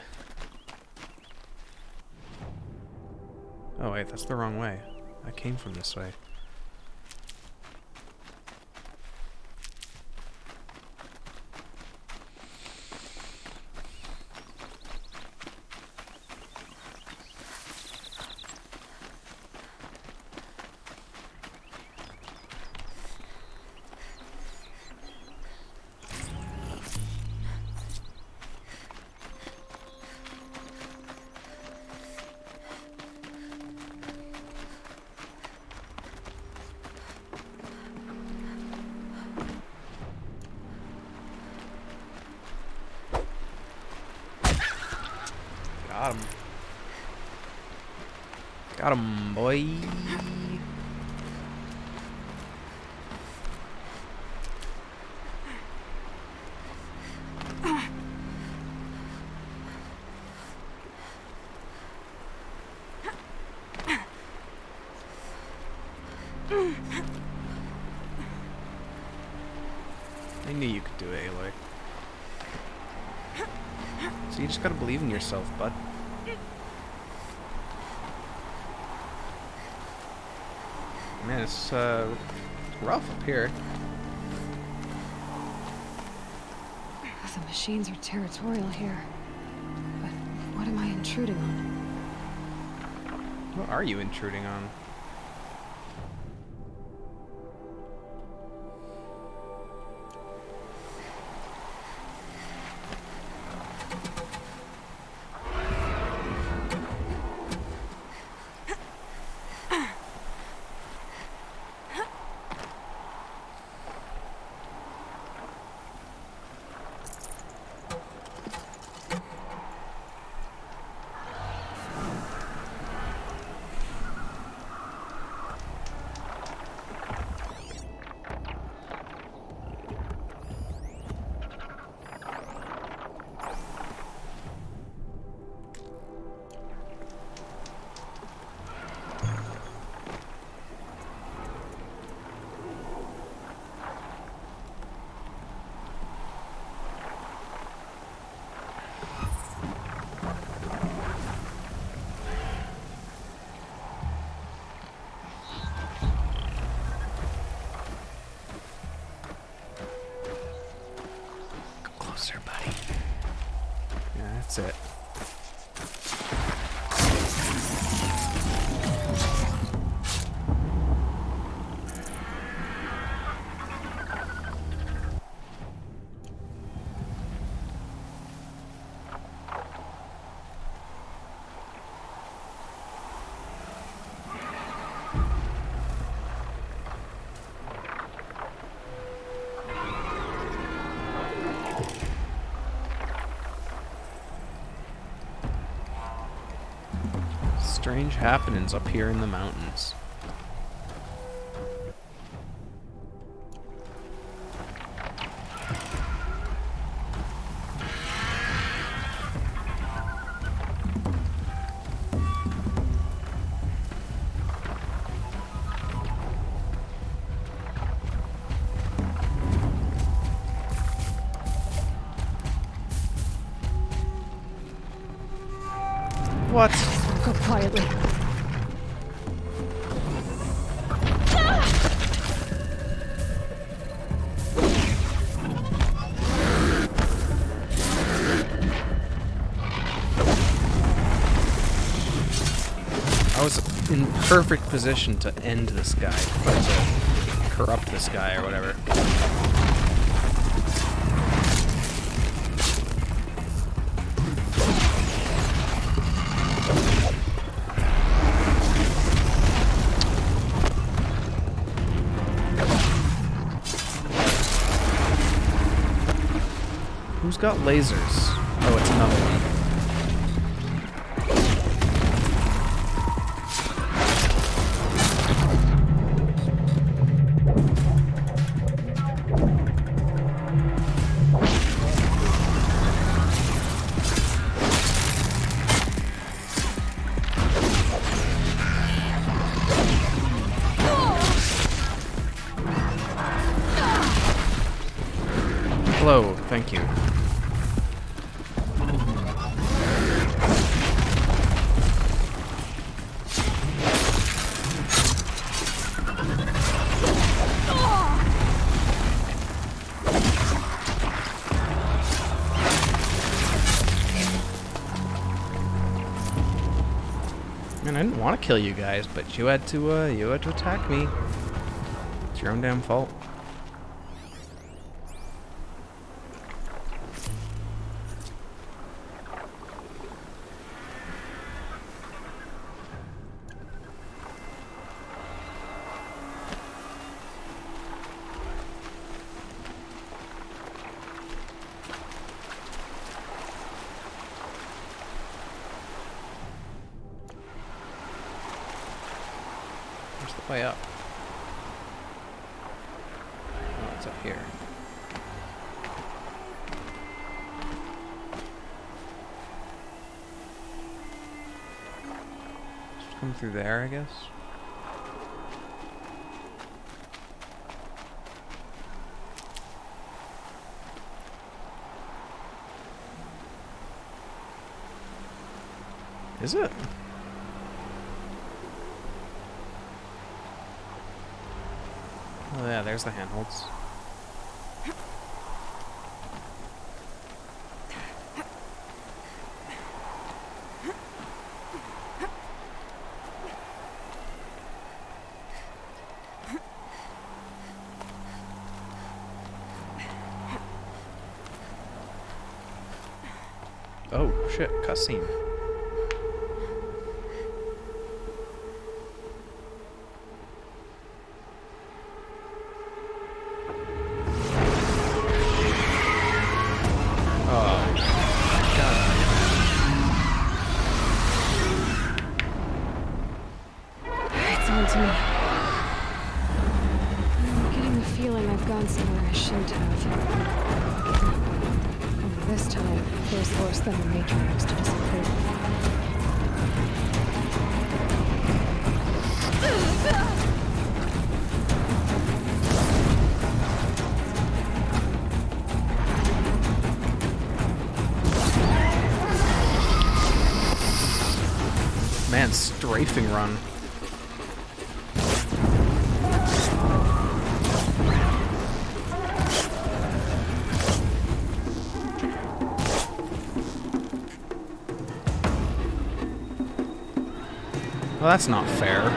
Oh wait, that's the wrong way. I came from this way. Got him. Got him, boy. I knew you could do it, Aloy. So you just gotta believe in yourself, bud. Man, it's rough up here. The machines are territorial here. But what am I intruding on? What are you intruding on? Closer, buddy. Yeah, that's it. Strange happenings up here in the mountains. What? Go quietly. I was in perfect position to end this guy, or to corrupt this guy, or whatever. Who's got lasers? Oh, it's another one. Hello, thank you. Man, I didn't want to kill you guys, but you had to attack me. It's your own damn fault. Where's the way up? Oh, it's up here. Just come through there, I guess. Is it? Oh yeah, there's the handholds. Oh shit, cutscene. It's on to me. I'm getting the feeling I've gone somewhere I shouldn't have. Only this time, there's worse than the Matriarchs to disapprove. Man, strafing run. Well, that's not fair.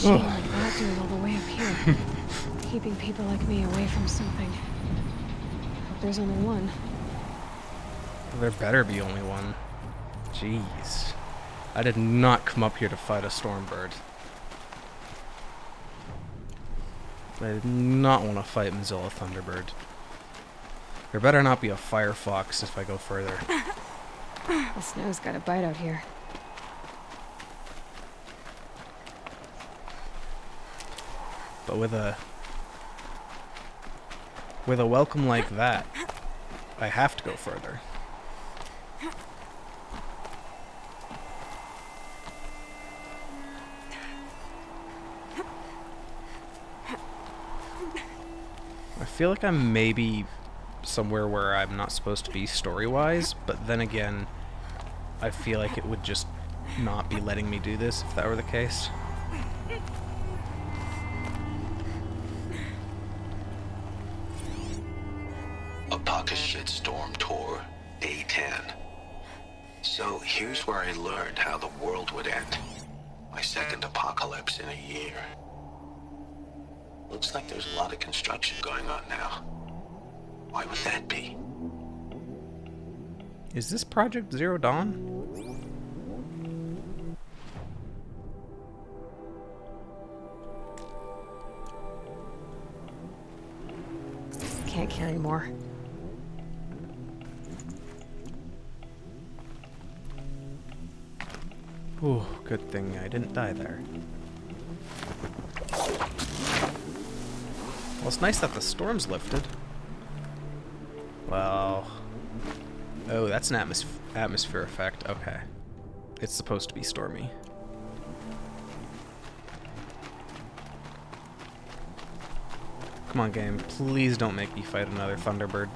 machine like that do it all the way up here? Keeping people like me away from something. Hope there's only one. There better be only one. Jeez. I did not come up here to fight a Stormbird. I did not want to fight Mozilla Thunderbird. There better not be a Firefox if I go further. The snow's got a bite out here. But with a welcome like that, I have to go further. I feel like I'm maybe somewhere where I'm not supposed to be story-wise, but then again, I feel like it would just not be letting me do this if that were the case. Apocalypse Shitstorm Tour, Day 10. So here's where I learned how the world would end. My second apocalypse in a year. Looks like there's a lot of construction going on now. Why would that be? Is this Project Zero Dawn? Can't carry more. Ooh, good thing I didn't die there. Well, it's nice that the storm's lifted. Well... Oh, that's an atmosphere effect. Okay. It's supposed to be stormy. Come on, game. Please don't make me fight another Thunderbird.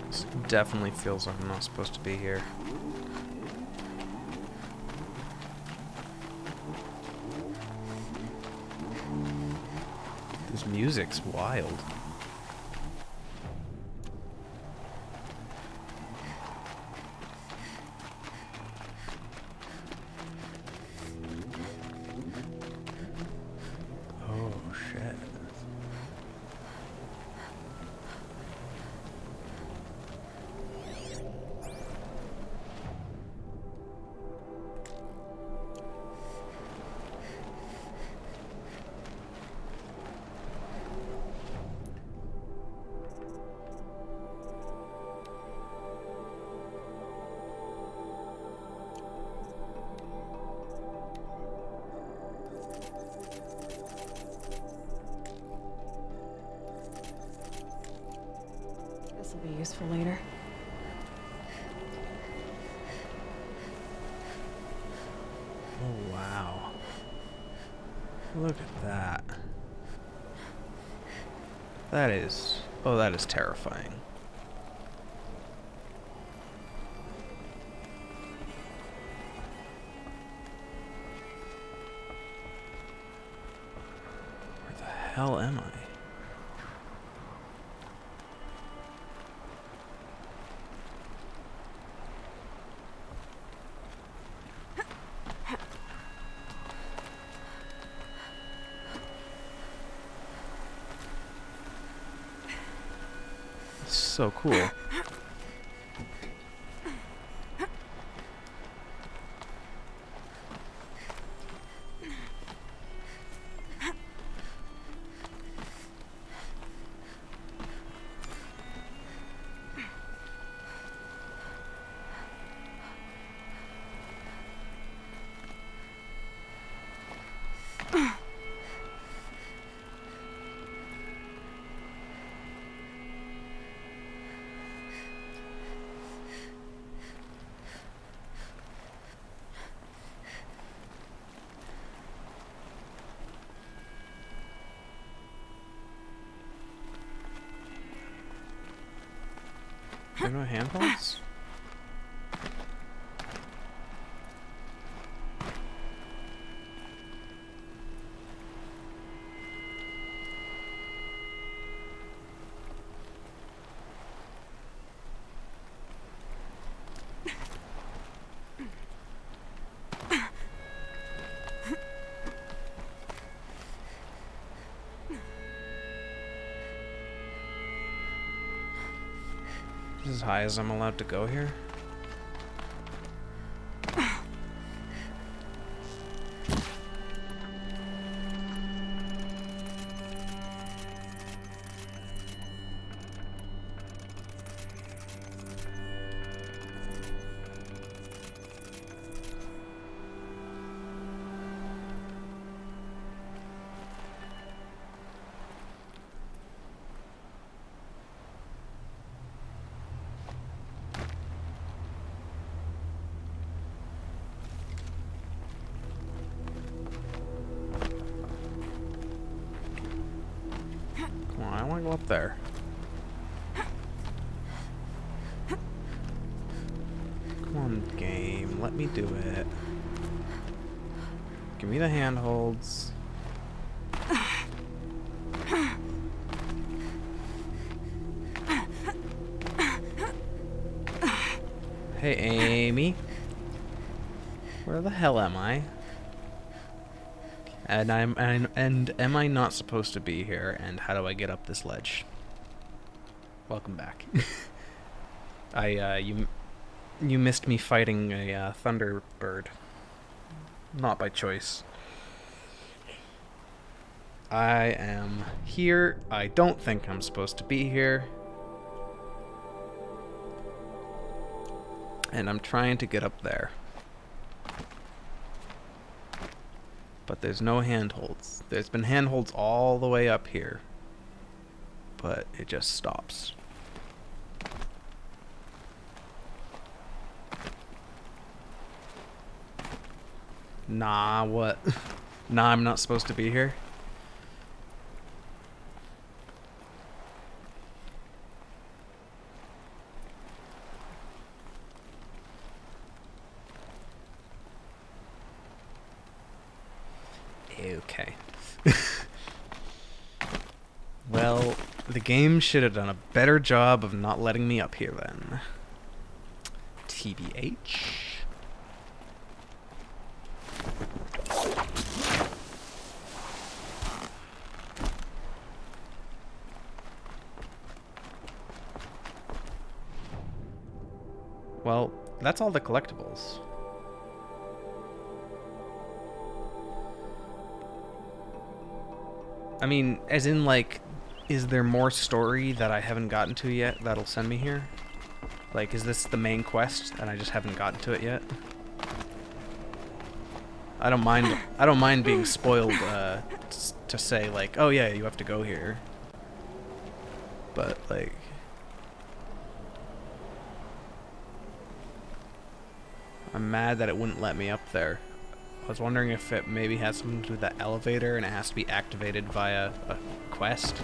This definitely feels like I'm not supposed to be here. This music's wild. Oh, shit. This will be useful later. Oh, wow. Look at that. That is... Oh, that is terrifying. Where the hell am I? So cool. There are no handholds? This is as high as I'm allowed to go here. Come on, I want to go up there. Come on, game. Let me do it. Give me the handholds. Hey, Amy. Where the hell am I? And am I not supposed to be here? And how do I get up this ledge? Welcome back. You missed me fighting a Thunderbird. Not by choice. I am here. I don't think I'm supposed to be here. And I'm trying to get up there. But there's no handholds. There's been handholds all the way up here. But it just stops. Nah, what? Nah, I'm not supposed to be here. Okay. Well, the game should have done a better job of not letting me up here then. TBH. Well, that's all the collectibles. I mean, as in, like, is there more story that I haven't gotten to yet that'll send me here? Like, is this the main quest and I just haven't gotten to it yet? I don't mind being spoiled to say, like, oh yeah, you have to go here. But, like... I'm mad that it wouldn't let me up there. I was wondering if it maybe has something to do with the elevator and it has to be activated via a quest.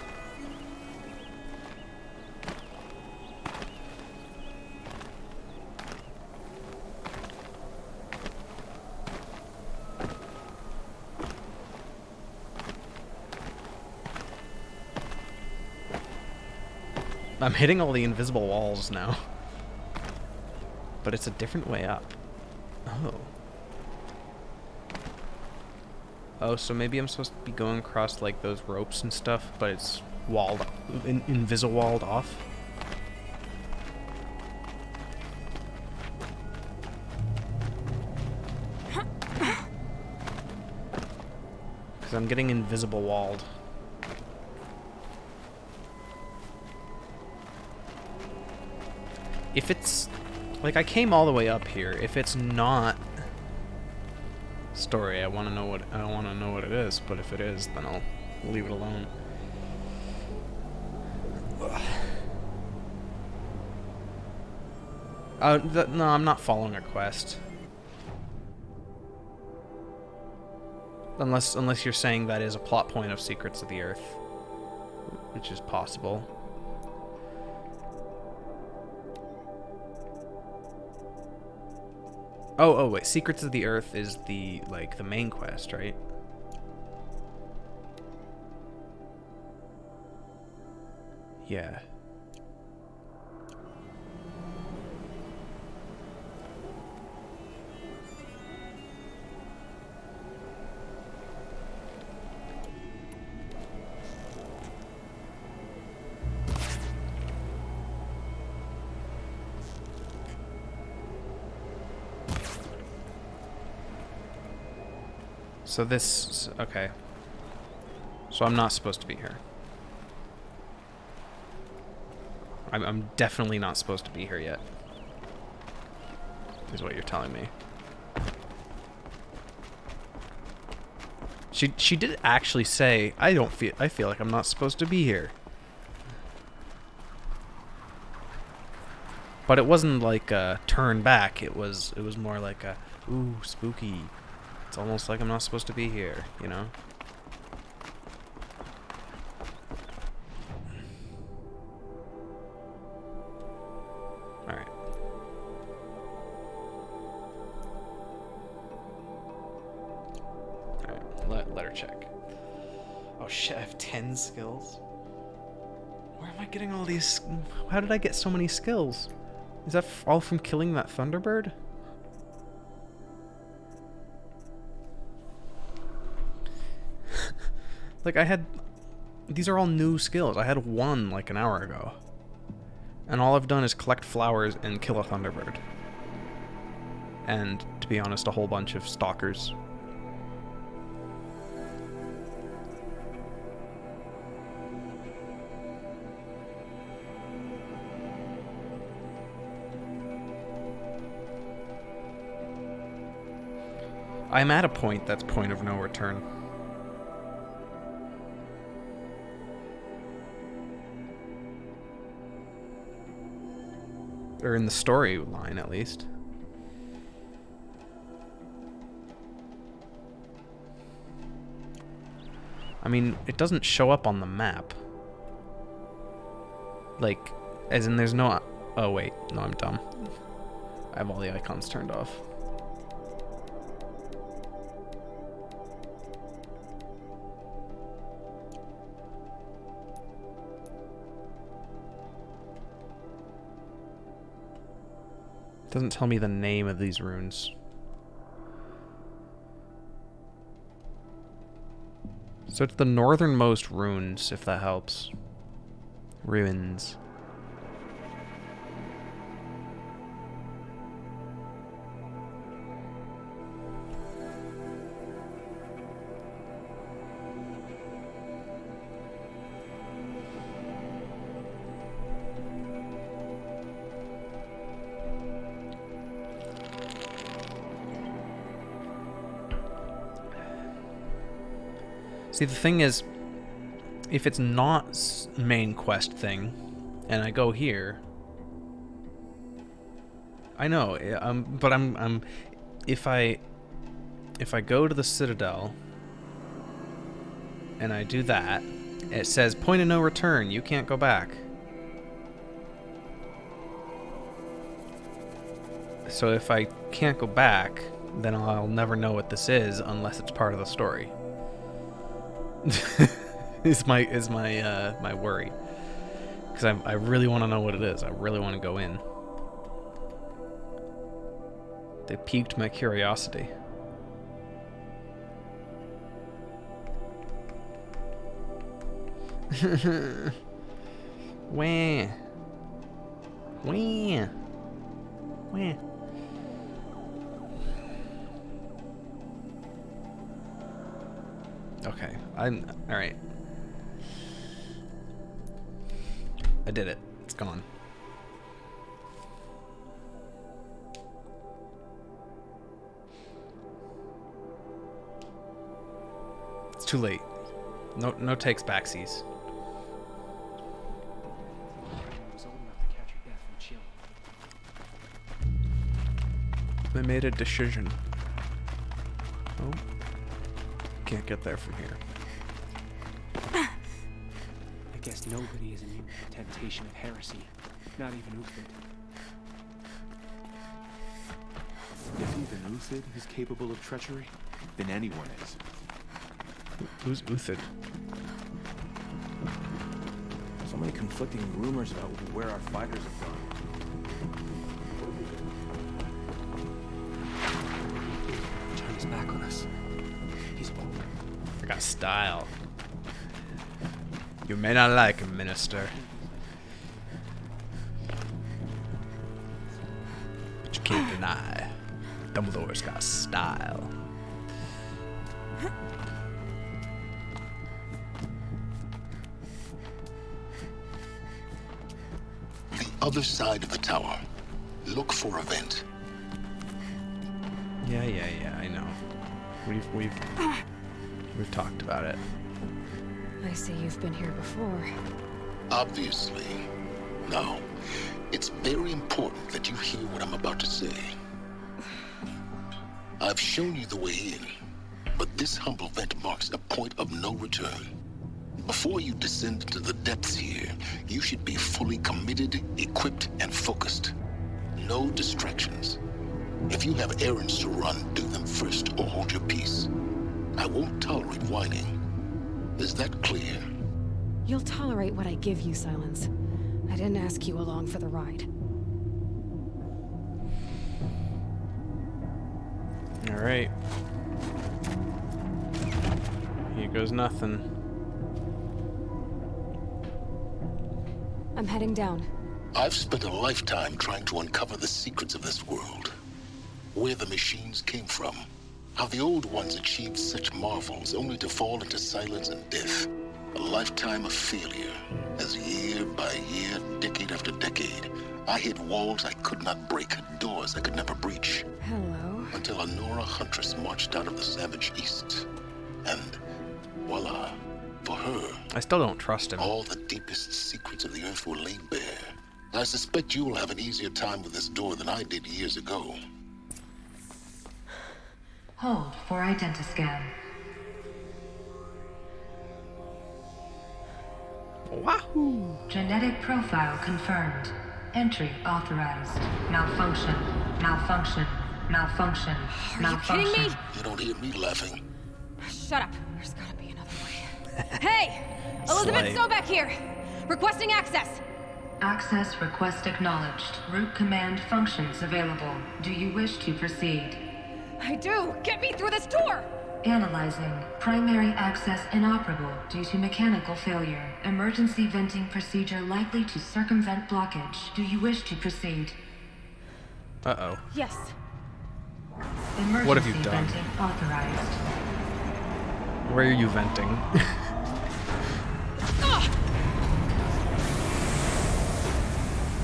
I'm hitting all the invisible walls now. But it's a different way up. Oh. Oh, so maybe I'm supposed to be going across, like, those ropes and stuff, but it's walled, invisi-walled off. Because I'm getting invisible walled. If it's... Like, I came all the way up here. If it's not... story, I want to know what it is, but if it is, then I'll leave it alone. No, I'm not following a quest. Unless you're saying that is a plot point of Secrets of the Earth, which is possible. Oh, wait. Secrets of the Earth is the, like, the main quest, right? Yeah. So this, okay. So I'm not supposed to be here. I'm definitely not supposed to be here yet. Is what you're telling me. She did actually say, I feel like I'm not supposed to be here. But it wasn't like a turn back, it was more like a, ooh, spooky. It's almost like I'm not supposed to be here, you know? Alright. Alright, let her check. Oh shit, I have 10 skills? Where am I getting all these? How did I get so many skills? Is that all from killing that Thunderbird? Like, I had... These are all new skills. I had one, like, an hour ago. And all I've done is collect flowers and kill a Thunderbird. And, to be honest, a whole bunch of stalkers. I'm at a point that's point of no return. Or in the storyline, at least. I mean, it doesn't show up on the map. Like, as in there's no... Oh, wait. No, I'm dumb. I have all the icons turned off. It doesn't tell me the name of these runes. So it's the northernmost runes, if that helps. Ruins. See, the thing is, if it's not main quest thing, and I go here, I know, but if I go to the Citadel, and I do that, it says point of no return, you can't go back. So if I can't go back, then I'll never know what this is unless it's part of the story. is my worry, because I really want to know what it is. I really want to go in. They piqued my curiosity. Wah. Wah. Wah. Okay, alright. I did it. It's gone. It's too late. No takes backsies. I made a decision. Oh. Can't get there from here. I guess nobody is immune to the temptation of heresy. Not even Uthid. If than Uthid is capable of treachery, then anyone is. Who's Uthid? So many conflicting rumors about where our fighters have gone. Turn his back on us. He's I got style. You may not like him, Minister. But you can't deny. Dumbledore's got style. The other side of the tower. Look for a vent. Yeah, I know. We've talked about it. I see you've been here before. Obviously. Now, it's very important that you hear what I'm about to say. I've shown you the way in, but this humble vent marks a point of no return. Before you descend into the depths here, you should be fully committed, equipped, and focused. No distractions. If you have errands to run, do them first or hold your peace. I won't tolerate whining. Is that clear? You'll tolerate what I give you, Silence. I didn't ask you along for the ride. Alright. Here goes nothing. I'm heading down. I've spent a lifetime trying to uncover the secrets of this world. Where the machines came from. How the old ones achieved such marvels only to fall into silence and death. A lifetime of failure, as year by year, decade after decade, I hit walls I could not break, doors I could never breach. Hello. Until a Nora huntress marched out of the savage east. And, voila, for her, I still don't trust him. all the deepest secrets of the earth were laid bare. I suspect you will have an easier time with this door than I did years ago. Hold for identiscan. Wahoo! Genetic profile confirmed. Entry authorized. Malfunction. Malfunction. Malfunction. Are Malfunction. you kidding me? You don't hear me laughing. Shut up. There's gotta be another way. Hey! Elizabeth Slay. Sobeck here! Requesting access! Access request acknowledged. Root command functions available. Do you wish to proceed? I do! Get me through this door! Analyzing. Primary access inoperable due to mechanical failure. Emergency venting procedure likely to circumvent blockage. Do you wish to proceed? Uh-oh. Yes. Emergency What have you done? venting authorized. Where are you venting?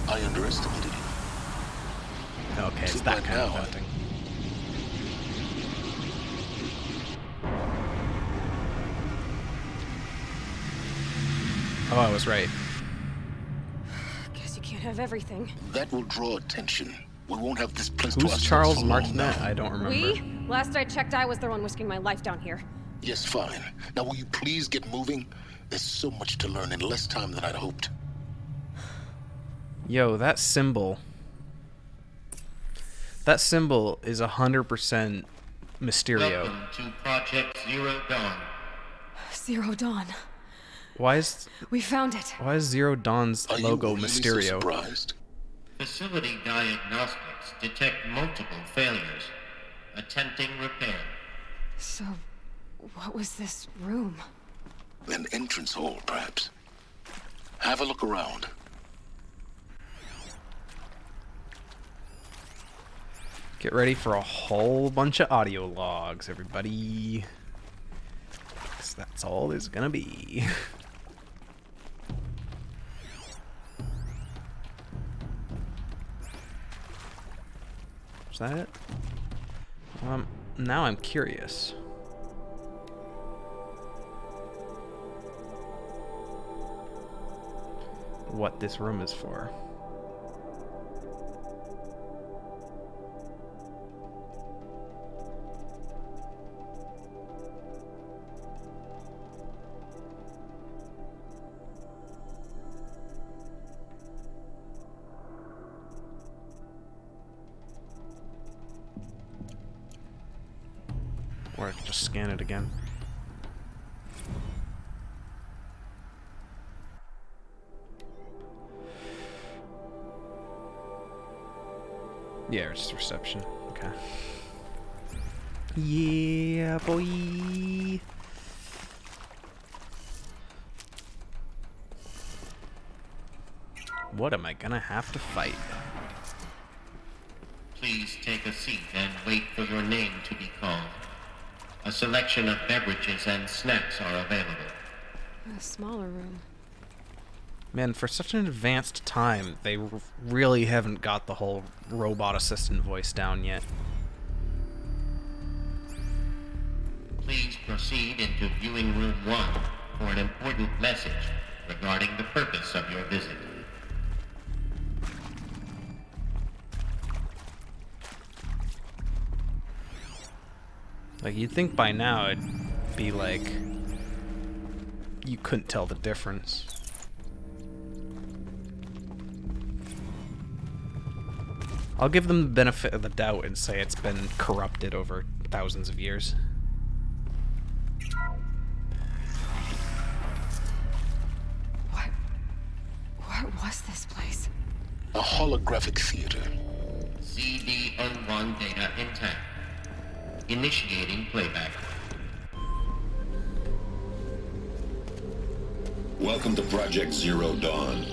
I underestimated you. Okay, it's See, that by kind of now, venting. Oh, I was right. Guess you can't have everything. That will draw attention. We won't have this place to Who's ourselves Charles for long Martinet? now. I don't remember. We? Last I checked, I was the one risking my life down here. Yes, fine. Now will you please get moving? There's so much to learn in less time than I'd hoped. Yo, that symbol. That symbol is 100% Mysterio. Welcome to Project Zero Dawn. Zero Dawn. Why is We found it. Zero Dawn's Are logo you really so Mysterio? surprised? Facility diagnostics detect multiple failures. Attempting repair. So, what was this room? An entrance hall, perhaps. Have a look around. Get ready for a whole bunch of audio logs, everybody. 'Cause that's all there's gonna be. Is that it? Now I'm curious. What this room is for. I could just scan it again. Yeah, it's just reception. Okay. Yeah, boy. What am I gonna have to fight? Please take a seat and wait for your name to be called. A selection of beverages and snacks are available. A smaller room. Man, for such an advanced time, they really haven't got the whole robot assistant voice down yet. Please proceed into viewing room 1 for an important message regarding the purpose of your visit. Like, you'd think by now it'd be like you couldn't tell the difference. I'll give them the benefit of the doubt and say it's been corrupted over thousands of years. What was this place? A holographic theater. CD01 data intact. Initiating playback. Welcome to Project Zero Dawn.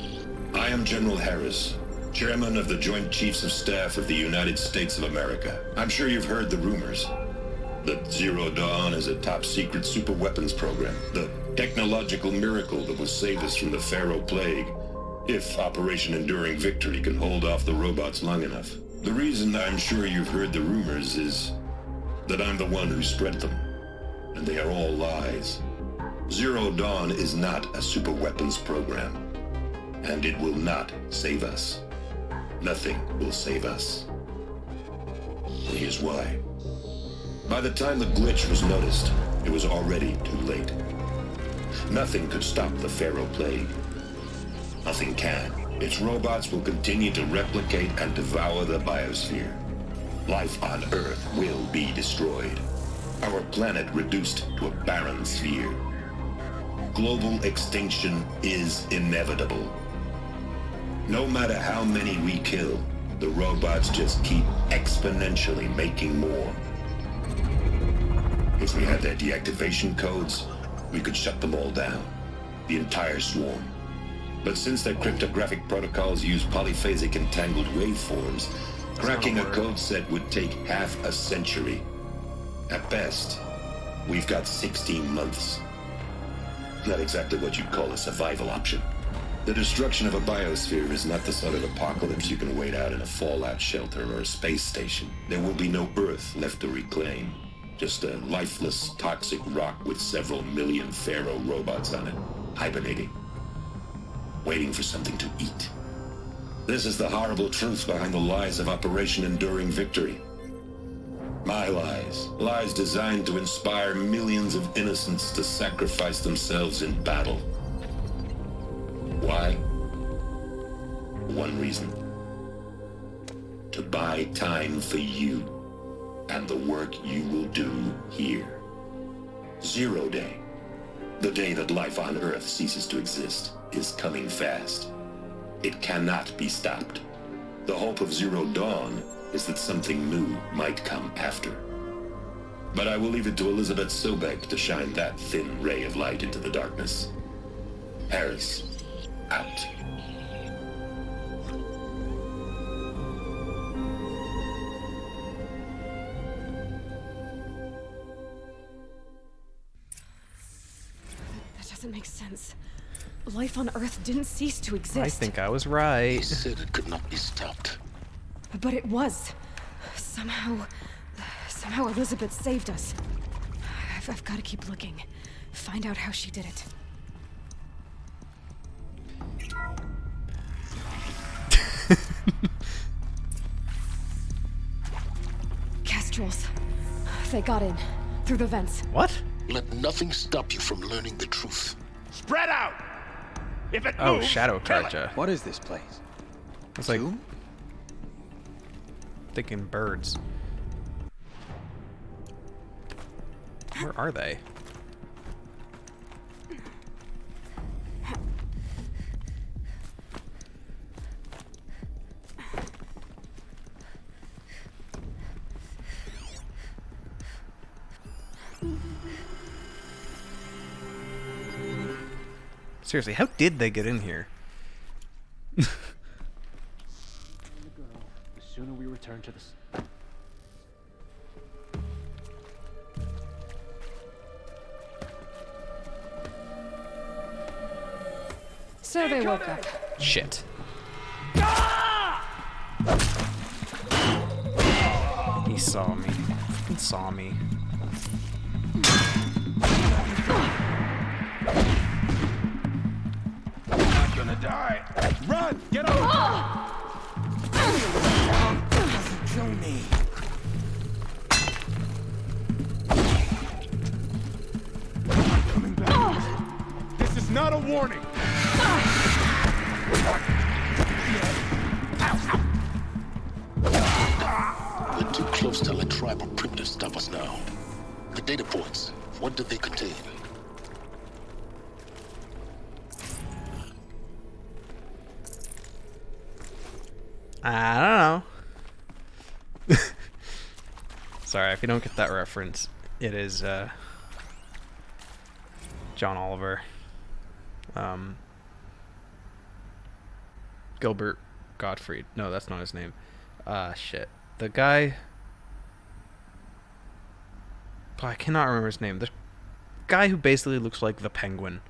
I am General Harris, Chairman of the Joint Chiefs of Staff of the United States of America. I'm sure you've heard the rumors that Zero Dawn is a top-secret superweapons program, the technological miracle that will save us from the Pharaoh Plague, if Operation Enduring Victory can hold off the robots long enough. The reason I'm sure you've heard the rumors is that I'm the one who spread them, and they are all lies. Zero Dawn is not a superweapons program, and it will not save us. Nothing will save us. And here's why. By the time the glitch was noticed, it was already too late. Nothing could stop the Pharaoh Plague. Nothing can. Its robots will continue to replicate and devour the biosphere. Life on Earth will be destroyed. Our planet reduced to a barren sphere. Global extinction is inevitable. No matter how many we kill, the robots just keep exponentially making more. If we had their deactivation codes, we could shut them all down. The entire swarm. But since their cryptographic protocols use polyphasic entangled waveforms, cracking a code set would take half a century. At best, we've got 16 months. Not exactly what you'd call a survival option. The destruction of a biosphere is not the sort of apocalypse you can wait out in a fallout shelter or a space station. There will be no Earth left to reclaim. Just a lifeless, toxic rock with several million Pharaoh robots on it, hibernating. Waiting for something to eat. This is the horrible truth behind the lies of Operation Enduring Victory. My lies. Lies designed to inspire millions of innocents to sacrifice themselves in battle. Why? One reason. To buy time for you and the work you will do here. Zero Day. The day that life on Earth ceases to exist is coming fast. It cannot be stopped. The hope of Zero Dawn is that something new might come after. But I will leave it to Elizabeth Sobek to shine that thin ray of light into the darkness. Harris, out. That doesn't make sense. Life on Earth didn't cease to exist. I think I was right. He said it could not be stopped. But it was. Somehow Elizabeth saved us. I've got to keep looking. Find out how she did it. Kestrels. They got in. Through the vents. What? Let nothing stop you from learning the truth. Spread out! If it Oh, moves, Shadow kill it. Carja. What is this place? It's like thinking birds. Where are they? Seriously, how did they get in here? The sooner we return to the... So they woke up. Shit. He saw me. He saw me. Not gonna die. Run! Get over! Doesn't kill me. Coming back. This is not a warning. We're too close to let tribal primitives stop us now. The data points, what do they contain? I don't know. Sorry, if you don't get that reference, it is John Oliver. Gilbert Gottfried. No, that's not his name. Shit. The guy... Oh, I cannot remember his name. The guy who basically looks like the Penguin.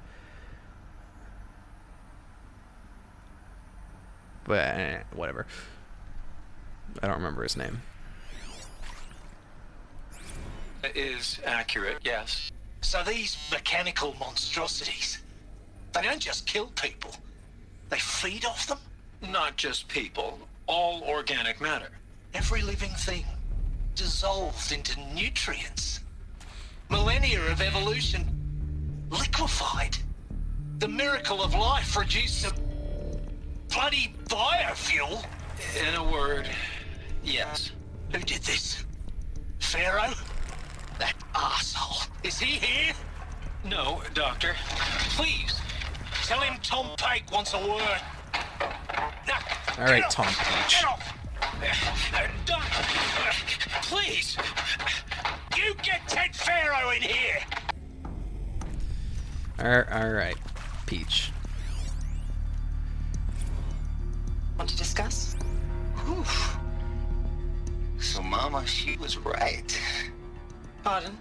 But, whatever. I don't remember his name. It is accurate, yes. So these mechanical monstrosities, they don't just kill people. They feed off them? Not just people. All organic matter. Every living thing dissolved into nutrients. Millennia of evolution liquefied. The miracle of life reduced to bloody biofuel. In a word, yes. Who did this? Pharaoh? That arsehole. Is he here? No, Doctor. Please, tell him Tom Pike wants a word. Now, alright, Tom Peach. Get off! Doctor, please! You get Ted Pharaoh in here! Alright, Peach. Want to discuss? Whew. So Mama, she was right. Pardon?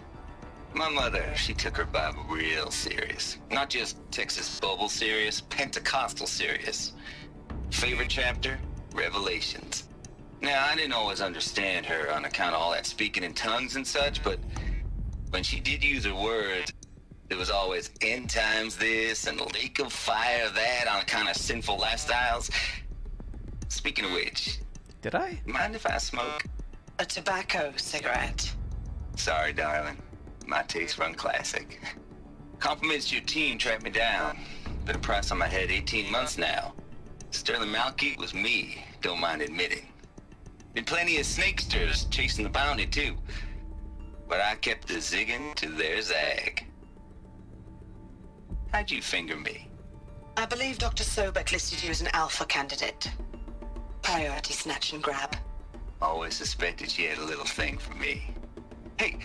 My mother, she took her Bible real serious. Not just Texas Bible serious, Pentecostal serious. Favorite chapter? Revelations. Now, I didn't always understand her on account of all that speaking in tongues and such, but when she did use her words, there was always end times this and lake of fire that on account of sinful lifestyles. Speaking of which... Did I? Mind if I smoke? A tobacco cigarette. Sorry, darling. My taste run classic. Compliments to your team tracked me down. Been a price on my head 18 months now. Sterling Malkeet was me, don't mind admitting. Been plenty of snakesters chasing the bounty, too. But I kept the zigging to their zag. How'd you finger me? I believe Dr. Sobek listed you as an alpha candidate. Priority snatch and grab. Always suspected she had a little thing for me. Hey,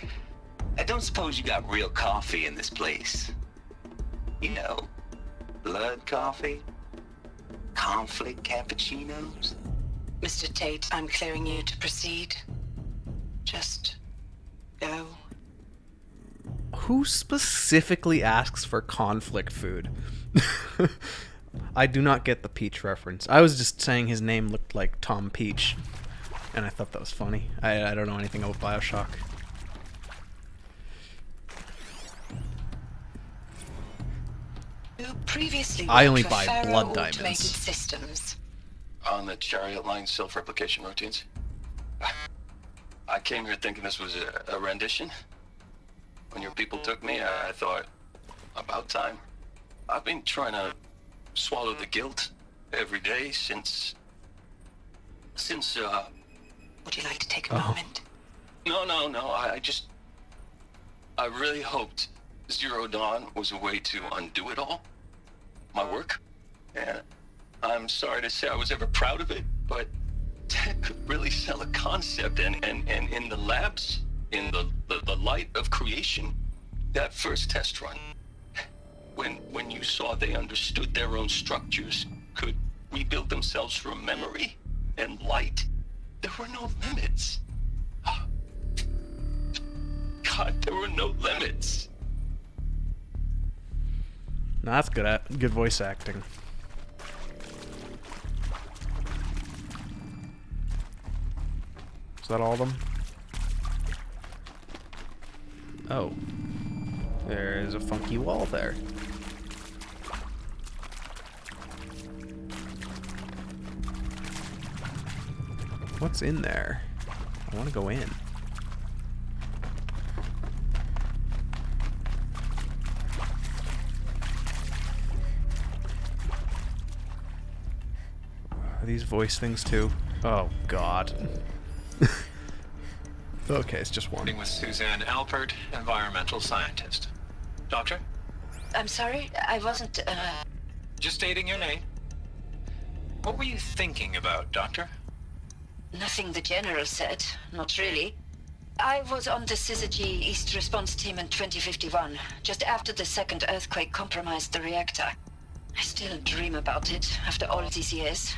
I don't suppose you got real coffee in this place. You know, blood coffee? Conflict cappuccinos? Mr. Tate, I'm clearing you to proceed. Just go. Who specifically asks for conflict food? I do not get the Peach reference. I was just saying his name looked like Tom Peach, and I thought that was funny. I don't know anything about BioShock. You previously I only worked for buy Faro blood Automated diamonds. Systems. On the Chariot Line self-replication routines? I came here thinking this was a rendition. When your people took me, I thought, about time. I've been trying to swallow the guilt every day since... Would you like to take a moment? No, I just... I really hoped Zero Dawn was a way to undo it all. My work. And I'm sorry to say I was ever proud of it, but Ted could really sell a concept, and in the labs, in the light of creation, that first test run, when you saw they understood their own structures, could rebuild themselves from memory and light, there were no limits. God, there were no limits. No, that's good voice acting. Is that all of them? Oh. There's a funky wall there. What's in there? I want to go in. Are these voice things too? Oh God. Okay, it's just one. With Suzanne Alpert, environmental scientist. Doctor? I'm sorry, I wasn't, Just stating your name. What were you thinking about, Doctor? Nothing the General said, not really. I was on the Syzygy East Response Team in 2051, just after the second earthquake compromised the reactor. I still dream about it after all these years.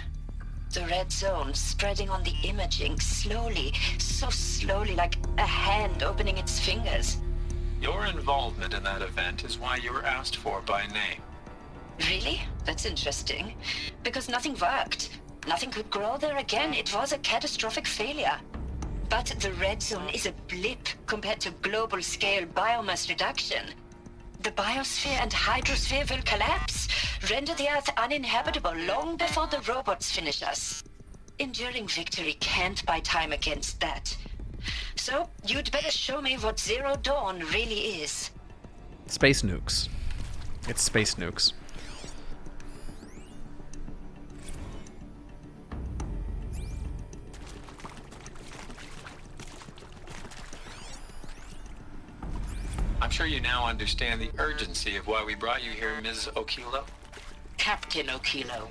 The red zone spreading on the imaging slowly, so slowly, like a hand opening its fingers. Your involvement in that event is why you were asked for by name. Really? That's interesting. Because nothing worked. Nothing could grow there again. It was a catastrophic failure. But the red zone is a blip compared to global-scale biomass reduction. The biosphere and hydrosphere will collapse, render the Earth uninhabitable long before the robots finish us. Enduring victory can't buy time against that. So, you'd better show me what Zero Dawn really is. Space nukes. It's space nukes. I'm sure you now understand the urgency of why we brought you here, Ms. Okilo. Captain Okilo,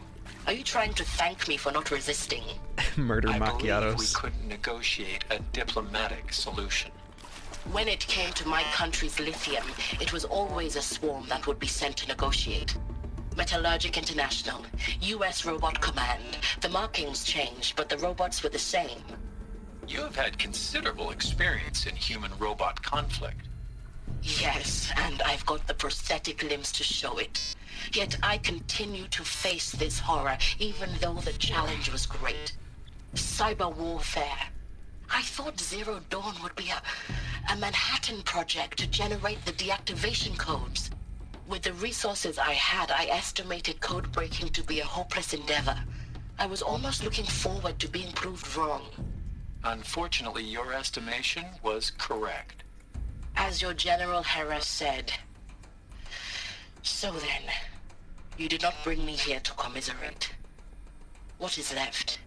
are you trying to thank me for not resisting? Murder I believe we macchiatos. couldn't negotiate a diplomatic solution. When it came to my country's lithium, it was always a swarm that would be sent to negotiate. Metallurgic International, U.S. Robot Command. The markings changed, but the robots were the same. You have had considerable experience in human-robot conflict. Yes, and I've got the prosthetic limbs to show it. Yet I continue to face this horror, even though the challenge was great. Cyber warfare. I thought Zero Dawn would be a Manhattan project to generate the deactivation codes. With the resources I had, I estimated code breaking to be a hopeless endeavor. I was almost looking forward to being proved wrong. Unfortunately, your estimation was correct. As your General Harris said. So then, you did not bring me here to commiserate. What is left?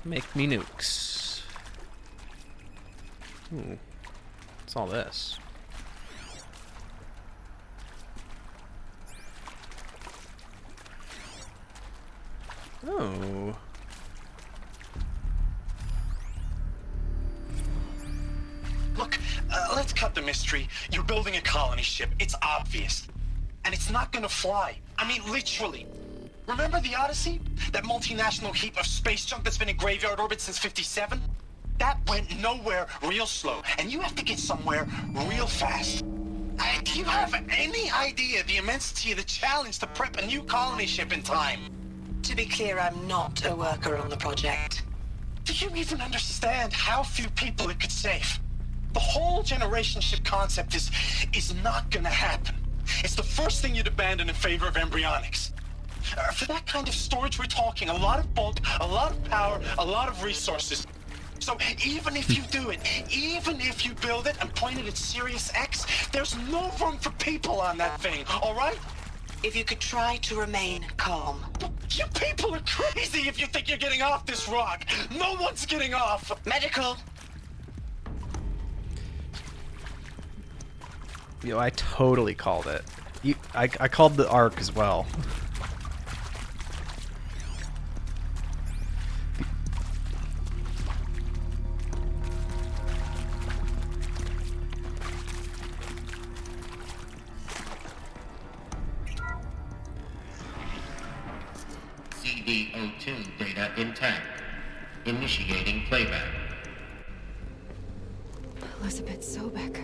Make me nukes. Ooh. What's all this? Oh. Look, let's cut the mystery. You're building a colony ship. It's obvious. And it's not gonna fly. I mean, literally. Remember the Odyssey? That multinational heap of space junk that's been in graveyard orbit since 57? That went nowhere real slow. And you have to get somewhere real fast. Do you have any idea the immensity of the challenge to prep a new colony ship in time? To be clear, I'm not a worker on the project. Do you even understand how few people it could save? The whole generation ship concept is not gonna happen. It's the first thing you'd abandon in favor of embryonics. For that kind of storage, we're talking a lot of bulk, a lot of power, a lot of resources. So even if you do it, even if you build it and point it at Sirius X, there's no room for people on that thing, all right? If you could try to remain calm. You people are crazy if you think you're getting off this rock. No one's getting off. Medical. Yo, I totally called it. I called the arc as well. CD02 data intact. Initiating playback. Elizabeth Sobek.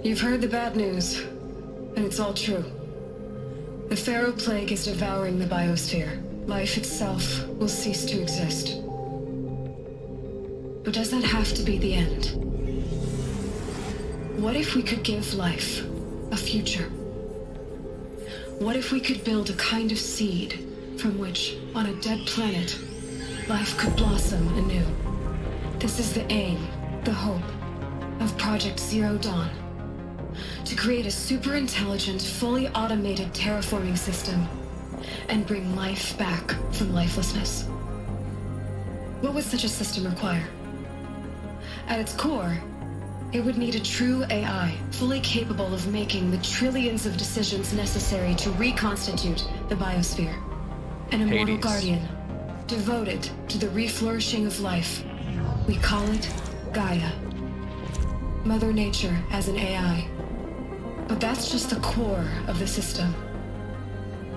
You've heard the bad news, and it's all true. The Pharaoh Plague is devouring the biosphere. Life itself will cease to exist. But does that have to be the end? What if we could give life a future? What if we could build a kind of seed from which, on a dead planet, life could blossom anew? This is the aim, the hope, of Project Zero Dawn. To create a super-intelligent, fully automated terraforming system and bring life back from lifelessness. What would such a system require? At its core, it would need a true AI, fully capable of making the trillions of decisions necessary to reconstitute the biosphere. An immortal Hades. guardian, devoted to the reflourishing of life. We call it Gaia. Mother Nature as an AI. But that's just the core of the system.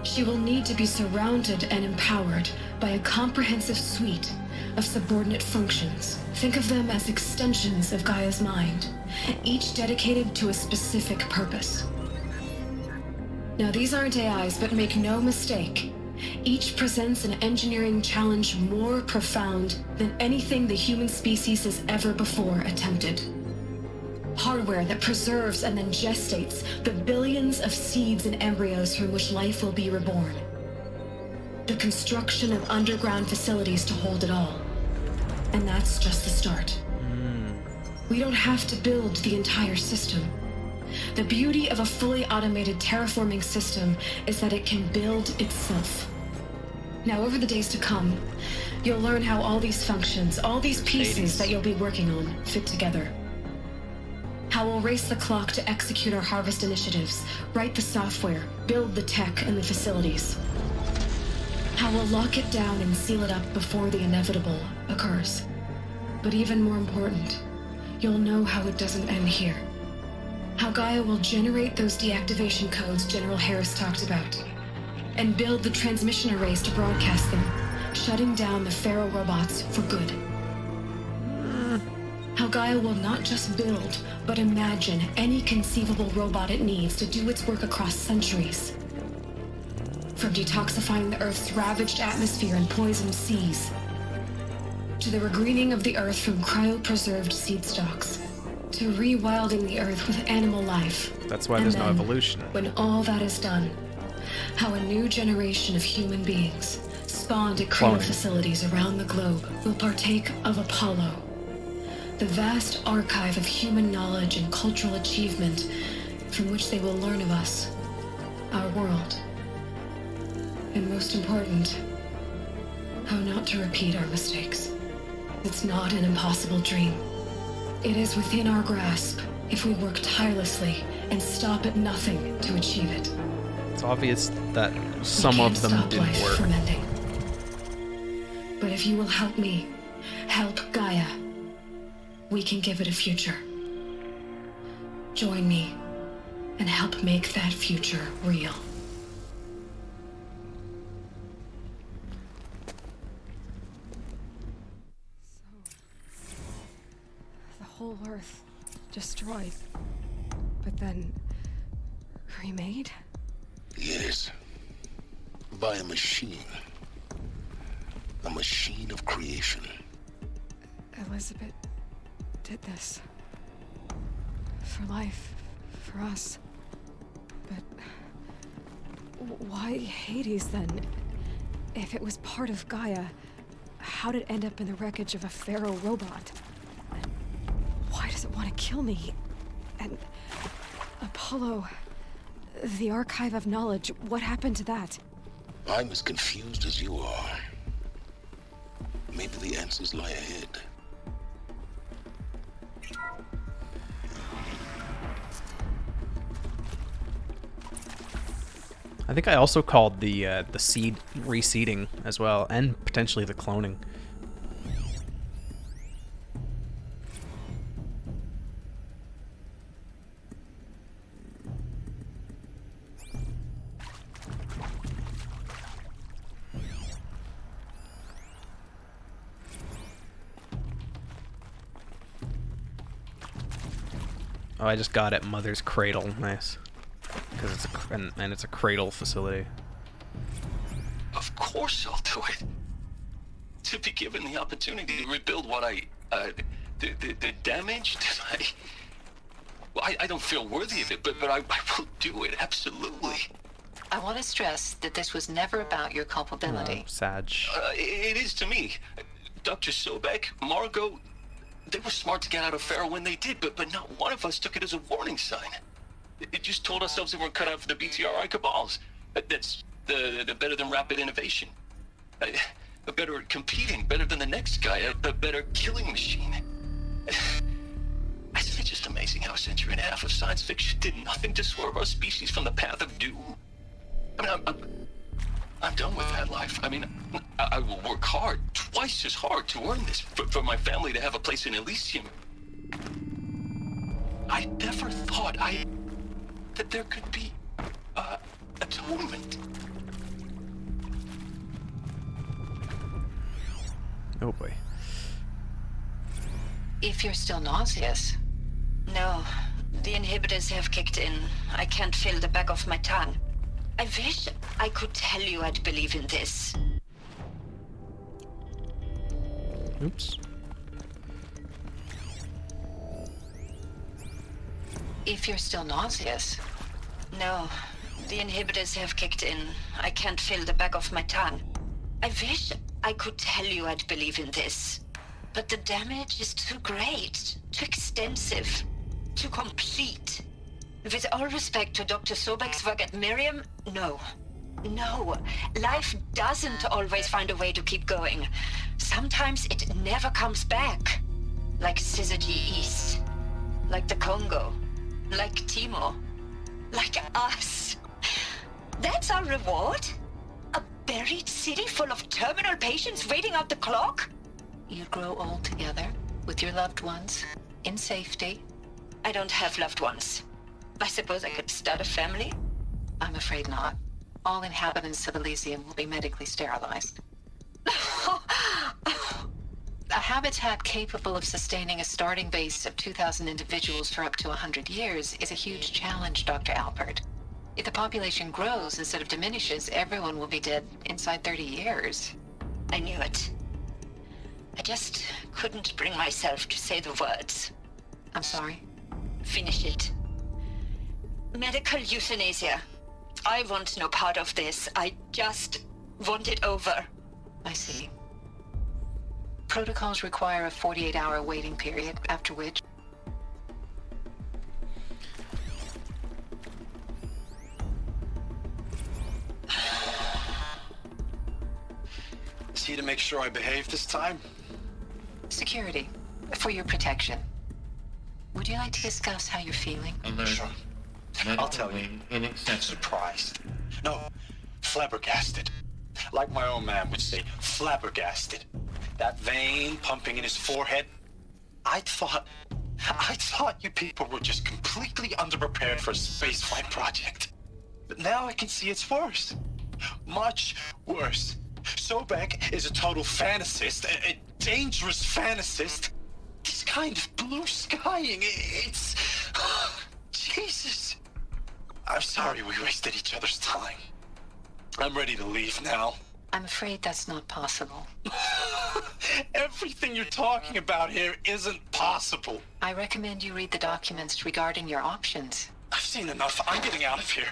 She will need to be surrounded and empowered by a comprehensive suite of subordinate functions. Think of them as extensions of Gaia's mind, each dedicated to a specific purpose. Now, these aren't AIs, but make no mistake, each presents an engineering challenge more profound than anything the human species has ever before attempted. Hardware that preserves and then gestates the billions of seeds and embryos from which life will be reborn. The construction of underground facilities to hold it all. And that's just the start. We don't have to build the entire system. The beauty of a fully automated terraforming system is that it can build itself. Now, over the days to come, you'll learn how all these functions, all these pieces that you'll be working on, fit together. How we'll race the clock to execute our harvest initiatives, write the software, build the tech and the facilities. How we'll lock it down and seal it up before the inevitable occurs. But even more important, you'll know how it doesn't end here. How Gaia will generate those deactivation codes General Harris talked about, and build the transmission arrays to broadcast them, shutting down the Pharaoh robots for good. How Gaia will not just build, but imagine any conceivable robot it needs to do its work across centuries. From detoxifying the Earth's ravaged atmosphere and poisoned seas, to the regreening of the Earth from cryopreserved seed stalks, to rewilding the Earth with animal life. That's why And there's no then, evolution. When all that is done, how a new generation of human beings, spawned at cradle Cloning. facilities around the globe, will partake of Apollo, the vast archive of human knowledge and cultural achievement from which they will learn of us, our world. And most important, how not to repeat our mistakes. It's not an impossible dream. It is within our grasp if we work tirelessly and stop at nothing to achieve it. It's obvious that We some can't of them stop didn't life work. from ending. But if you will help me, help Gaia, we can give it a future. Join me and help make that future real. The whole Earth destroyed, but then remade? Yes. By a machine. A machine of creation. Elizabeth did this. For life, for us. But why Hades then? If it was part of Gaia, how did it end up in the wreckage of a Pharaoh robot? And why does it want to kill me? And Apollo, the Archive of Knowledge, what happened to that? I'm as confused as you are. Maybe the answers lie ahead. I think I also called the seed reseeding as well, and potentially the cloning. Oh, I just got it. Mother's Cradle. Nice. Because it's and it's a cradle facility. Of course I'll do it. To be given the opportunity to rebuild what the damage that I don't feel worthy of it, but I will do it, absolutely. I want to stress that this was never about your culpability. Sag. It is to me. Dr. Sobek, Margot, they were smart to get out of Pharaoh when they did, but not one of us took it as a warning sign. It just told ourselves they weren't cut out for the BTRI cabals. That's the better than rapid innovation. A better at competing, better than the next guy, a better killing machine. Isn't it just amazing how a century and a half of science fiction did nothing to swerve our species from the path of doom? I mean, I'm done with that life. I mean, I will work hard, twice as hard, to earn this, for my family to have a place in Elysium. I never thought that there could be atonement. Oh boy. If you're still nauseous. No, the inhibitors have kicked in. I can't feel the back of my tongue. I wish I could tell you I'd believe in this. Oops. If you're still nauseous. No, the inhibitors have kicked in. I can't feel the back of my tongue. I wish I could tell you I'd believe in this. But the damage is too great, too extensive, too complete. With all respect to Dr. Sobek's work at Miriam, no. No, life doesn't always find a way to keep going. Sometimes it never comes back. Like Syzygy East. Like the Congo. Like Timo. Like us. That's our reward? A buried city full of terminal patients waiting out the clock? You grow old together, with your loved ones, in safety. I don't have loved ones. I suppose I could start a family? I'm afraid not. All inhabitants of Elysium will be medically sterilized. A habitat capable of sustaining a starting base of 2,000 individuals for up to 100 years is a huge challenge, Dr. Alpert. If the population grows instead of diminishes, everyone will be dead inside 30 years. I knew it. I just couldn't bring myself to say the words. I'm sorry? Finish it. Medical euthanasia. I want no part of this. I just want it over. I see. Protocols require a 48-hour waiting period, after which... Is he to make sure I behave this time? Security. For your protection. Would you like to discuss how you're feeling? Sure. I'll tell you. Surprised. No, flabbergasted. Like my own man would say, flabbergasted. That vein pumping in his forehead. I thought you people were just completely underprepared for a spaceflight project. But now I can see it's worse. Much worse. Sobek is a total fantasist, a dangerous fantasist. This kind of blue skying, it's... Jesus. I'm sorry we wasted each other's time. I'm ready to leave now. I'm afraid that's not possible. Everything you're talking about here isn't possible. I recommend you read the documents regarding your options. I've seen enough. I'm getting out of here.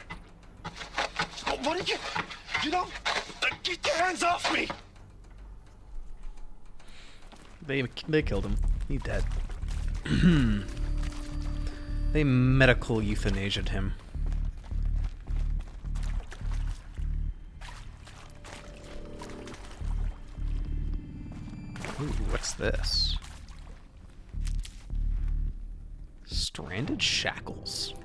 What are you... You don't... Get your hands off me! They killed him. He's dead. They medical euthanasia'd him. Ooh, what's this? Stranded shackles.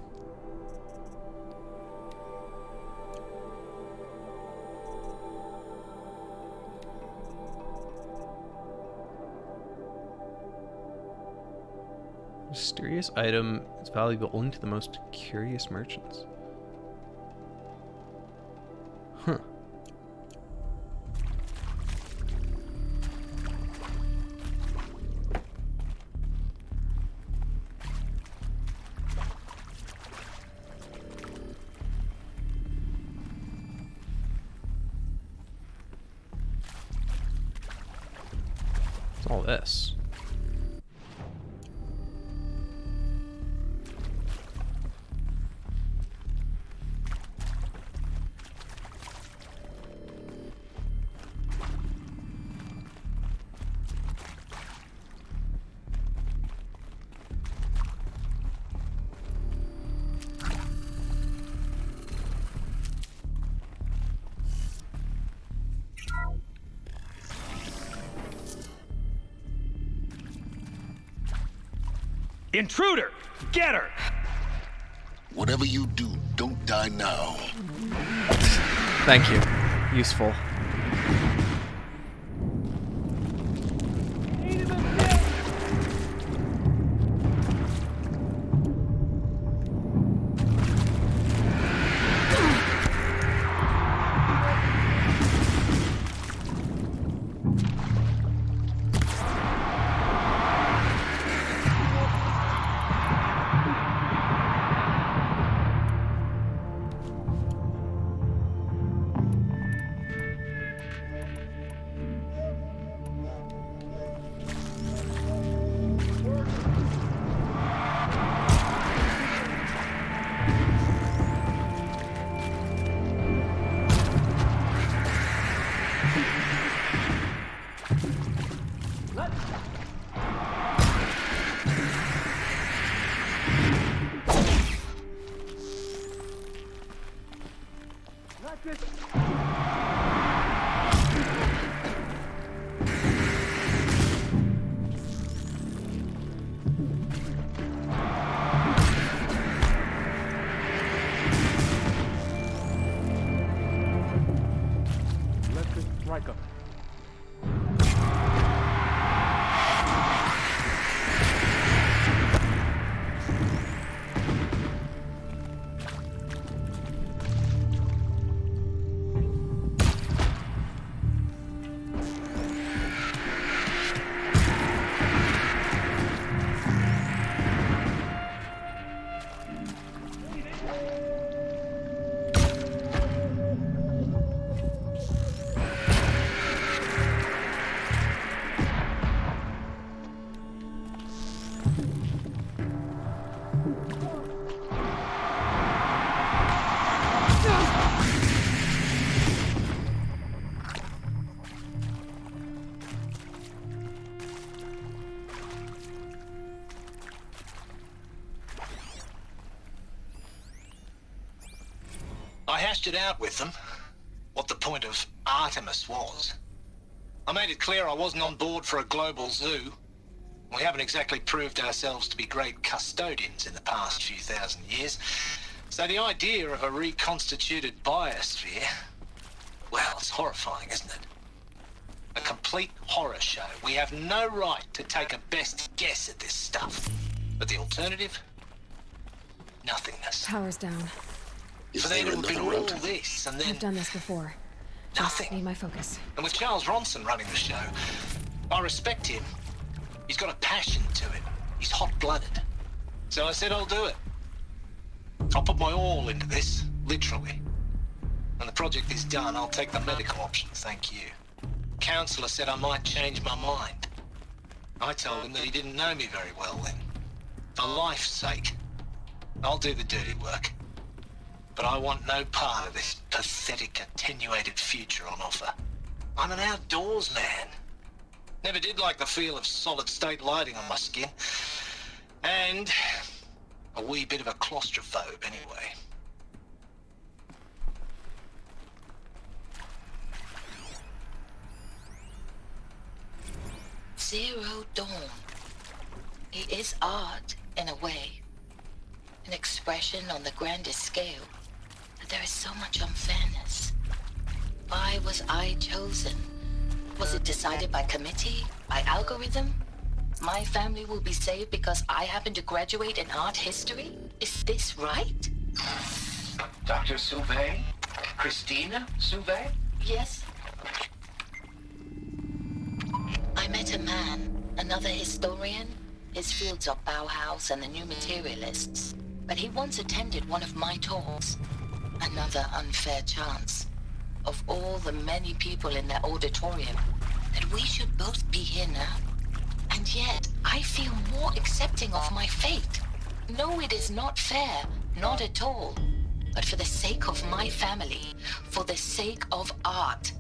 Mysterious item is valuable only to the most curious merchants. Huh. What's all this? Intruder! Get her! Whatever you do, don't die now. Thank you. Useful. I hashed it out with them, what the point of Artemis was. I made it clear I wasn't on board for a global zoo. We haven't exactly proved ourselves to be great custodians in the past few thousand years. So the idea of a reconstituted biosphere, well, it's horrifying, isn't it? A complete horror show. We have no right to take a best guess at this stuff. But the alternative? Nothingness. Power's down. So then it would be all this, and then I've done this before. nothing. Just need my focus. And with Charles Ronson running the show, I respect him. He's got a passion to it. He's hot-blooded. So I said I'll do it. I'll put my all into this, literally. When the project is done, I'll take the medical option, thank you. Counselor said I might change my mind. I told him that he didn't know me very well then. For life's sake, I'll do the dirty work. But I want no part of this pathetic, attenuated future on offer. I'm an outdoors man. Never did like the feel of solid-state lighting on my skin. And a wee bit of a claustrophobe, anyway. Zero Dawn. It is art, in a way. An expression on the grandest scale. But there is so much unfairness. Why was I chosen? Was it decided by committee? By algorithm? My family will be saved because I happen to graduate in art history? Is this right? Dr. Sauvé? Christina Sauvé? Yes. I met a man, another historian. His fields are Bauhaus and the New Materialists. But he once attended one of my talks. Another unfair chance. Of all the many people in that auditorium, that we should both be here now. And yet, I feel more accepting of my fate. No, it is not fair. Not at all. But for the sake of my family, for the sake of art.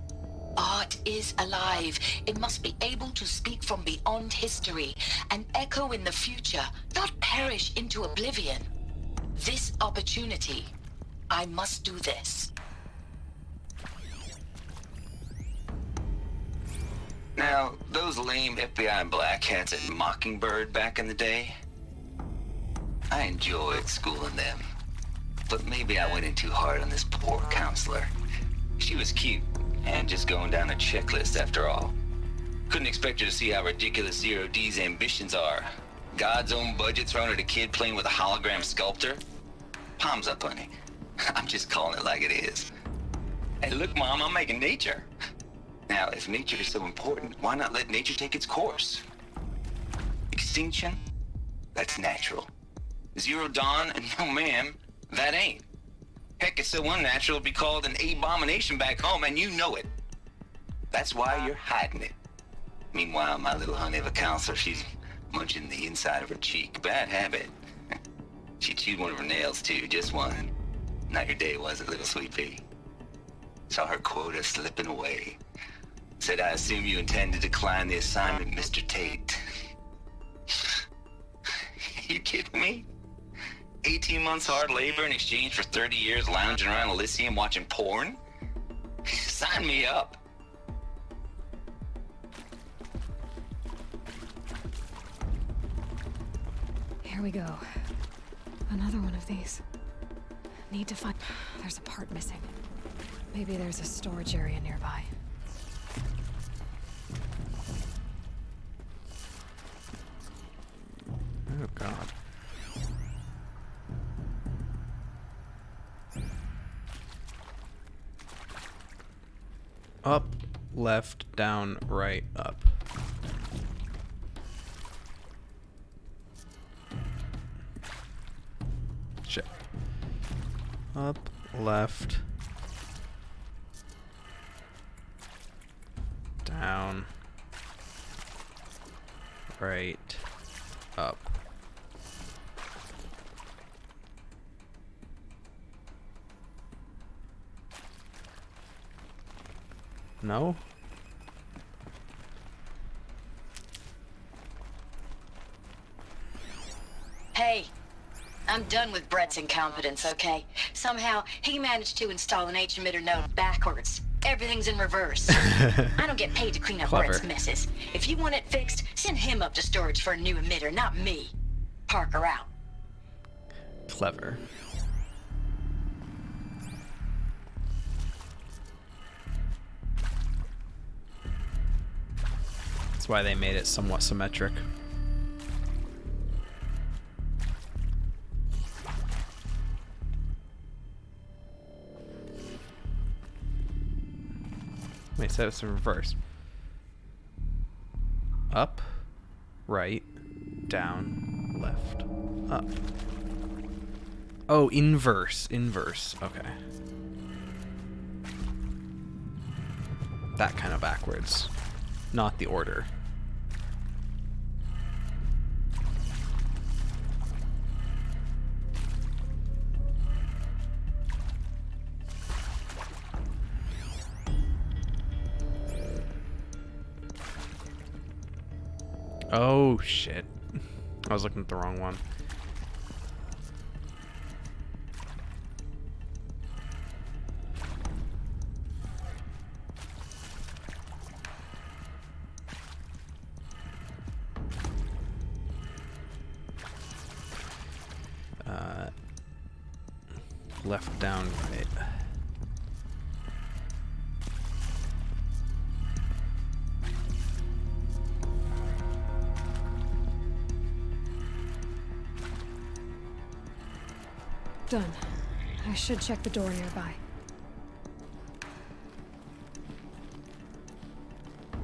Art is alive. It must be able to speak from beyond history and echo in the future, not perish into oblivion. This opportunity, I must do this. Now, those lame FBI black hats at Mockingbird back in the day, I enjoyed schooling them. But maybe I went in too hard on this poor counselor. She was cute, and just going down a checklist after all. Couldn't expect her to see how ridiculous Zero D's ambitions are. God's own budget thrown at a kid playing with a hologram sculptor? Palms up, honey. I'm just calling it like it is. Hey, look, Mom, I'm making nature. Now, if nature is so important, why not let nature take its course? Extinction? That's natural. Zero Dawn? No, ma'am, that ain't. Heck, it's so unnatural it'd be called an abomination back home, and you know it. That's why you're hiding it. Meanwhile, my little honey of a counselor, she's munching the inside of her cheek. Bad habit. She chewed one of her nails, too, just one. Not your day, was it, little sweet pea? Saw her quota slipping away. Said, I assume you intend to decline the assignment, Mr. Tate. You kidding me? 18 months hard labor in exchange for 30 years lounging around Elysium watching porn? Sign me up. Here we go. Another one of these. Need to find... There's a part missing. Maybe there's a storage area nearby. Oh, God. Up, left, down, right, up. Shit. Up, left, down, right, up. No? Hey, I'm done with Brett's incompetence, okay? Somehow, he managed to install an H-emitter node backwards. Everything's in reverse. I don't get paid to clean up Clever. Brett's messes. If you want it fixed, send him up to storage for a new emitter, not me. Parker out. Clever. That's why they made it somewhat symmetric. Wait, so it's the reverse. Up, right, down, left, up. Oh, inverse. Inverse. Okay. That kind of backwards. Not the order. Oh, shit. I was looking at the wrong one. Left, down, right. Done. I should check the door nearby.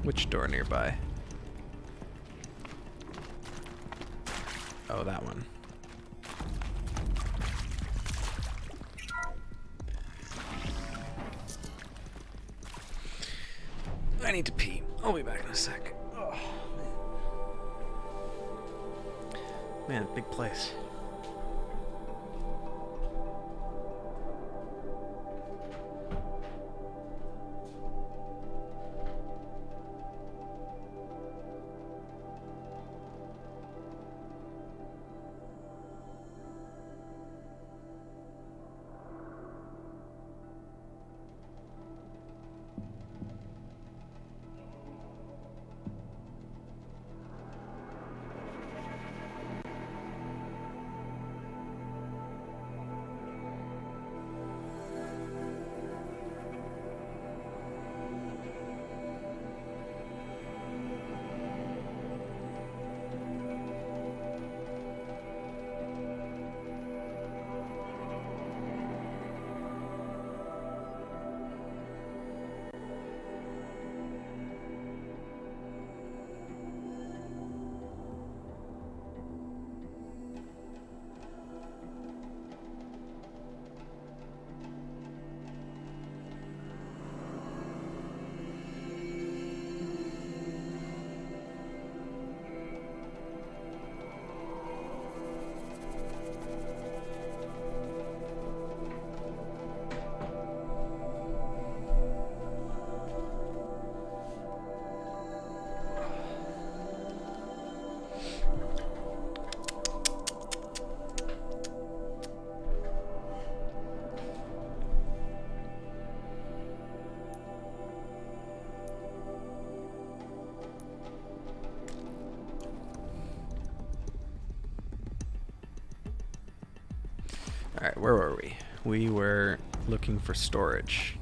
Which door nearby? Oh, that one. I need to pee. I'll be back in a sec. Oh, man, big place. Alright, where were we? We were looking for storage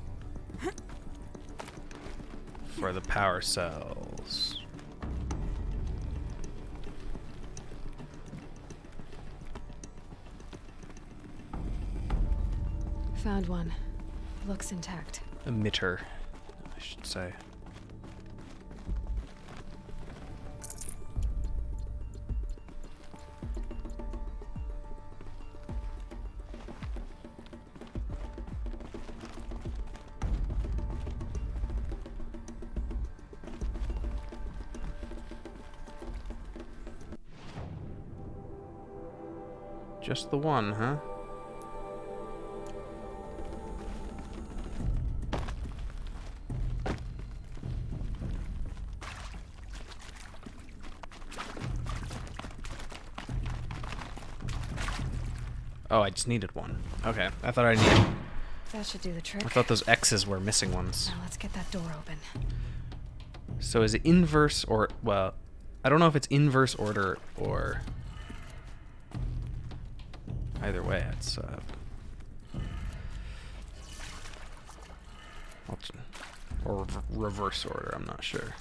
for the power cells. Found one. Looks intact. Emitter, I should say. Just the one, huh? Oh, I just needed one. Okay, I thought I needed... That should do the trick. I thought those X's were missing ones. Now let's get that door open. So is it inverse or... Well, I don't know if it's inverse order or... Either way, it's or reverse order. I'm not sure.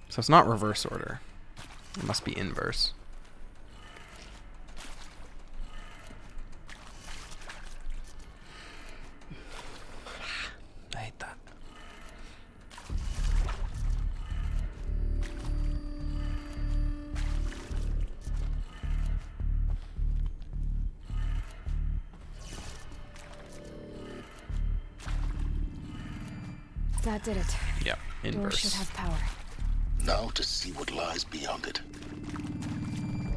So it's not reverse order. It must be inverse. I hate that. That did it. Yeah, Door inverse. should have power. Now to see what lies beyond it.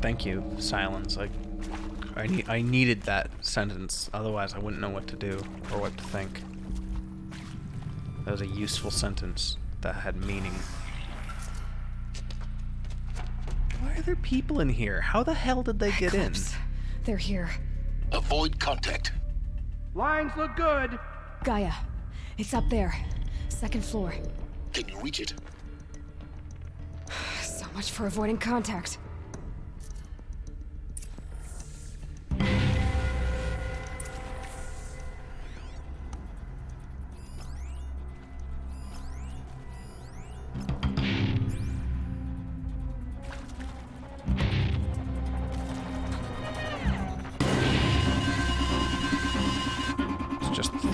Thank you, silence. I needed that sentence, otherwise I wouldn't know what to do or what to think. That was a useful sentence that had meaning. Why are there people in here? How the hell did they get in? They're here. Avoid contact. Lines look good. Gaia. It's up there. Second floor. Can you reach it? So much for avoiding contact.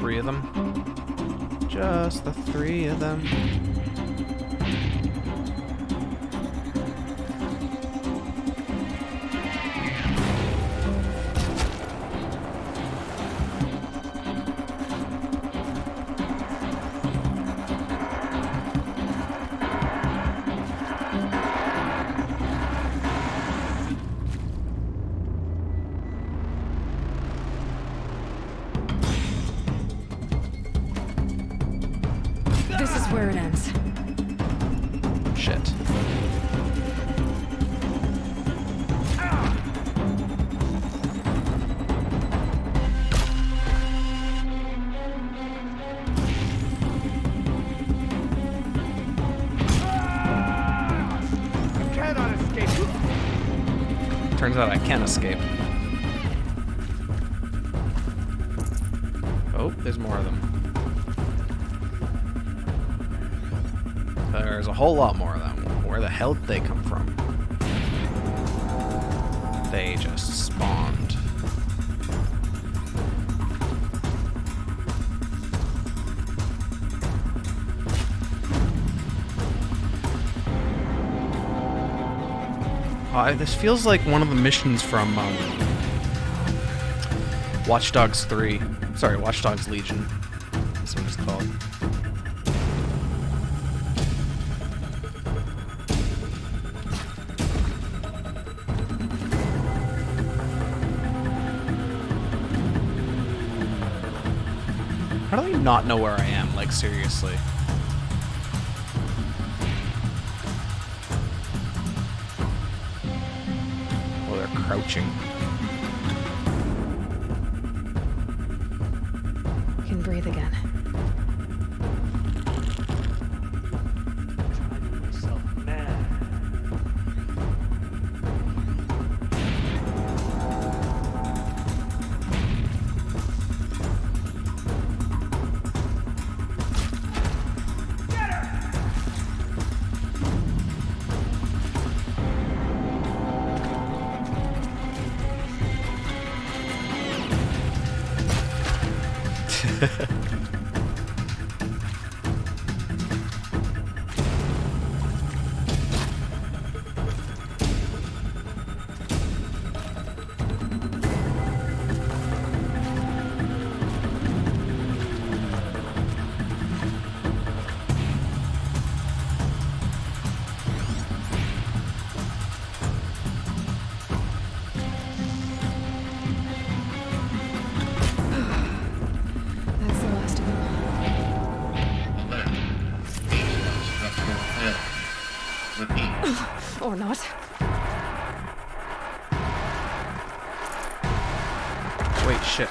3 of them. Just the 3 of them. This is where it ends. Shit. Cannot escape. Turns out I can escape. Oh, there's more of them. There's a whole lot more of them. Where the hell did they come from? They just spawned. This feels like one of the missions from Watch Dogs 3. Sorry, Watch Dogs Legion. That's what it's called. How do they not know where I am? Like, seriously. Oh, they're crouching. You can breathe again. That's the last of them. Or not. Wait, shit.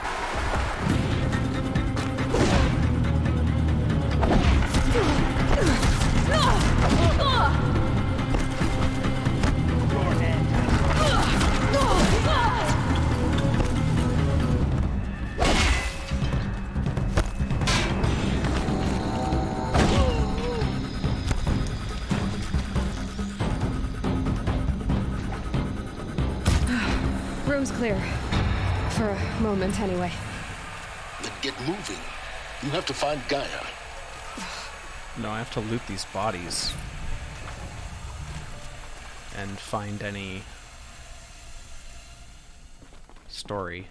Room's clear. For a moment, anyway. Then get moving. You have to find Gaia. No, I have to loot these bodies. And find any story.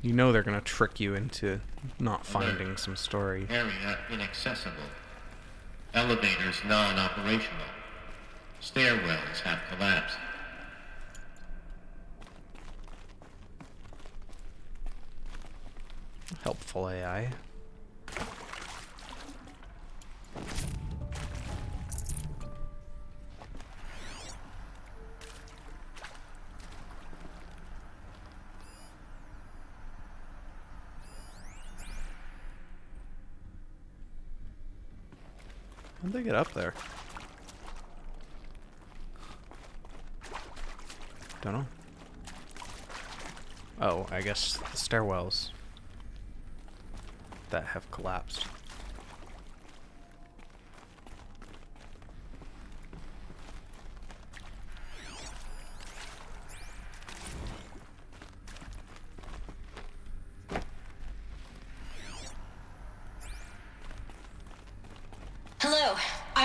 You know they're gonna trick you into not finding some story. Area inaccessible. Elevators non-operational. Stairwells have collapsed. Helpful AI. How'd they get up there? Don't know. Oh, I guess the stairwells that have collapsed.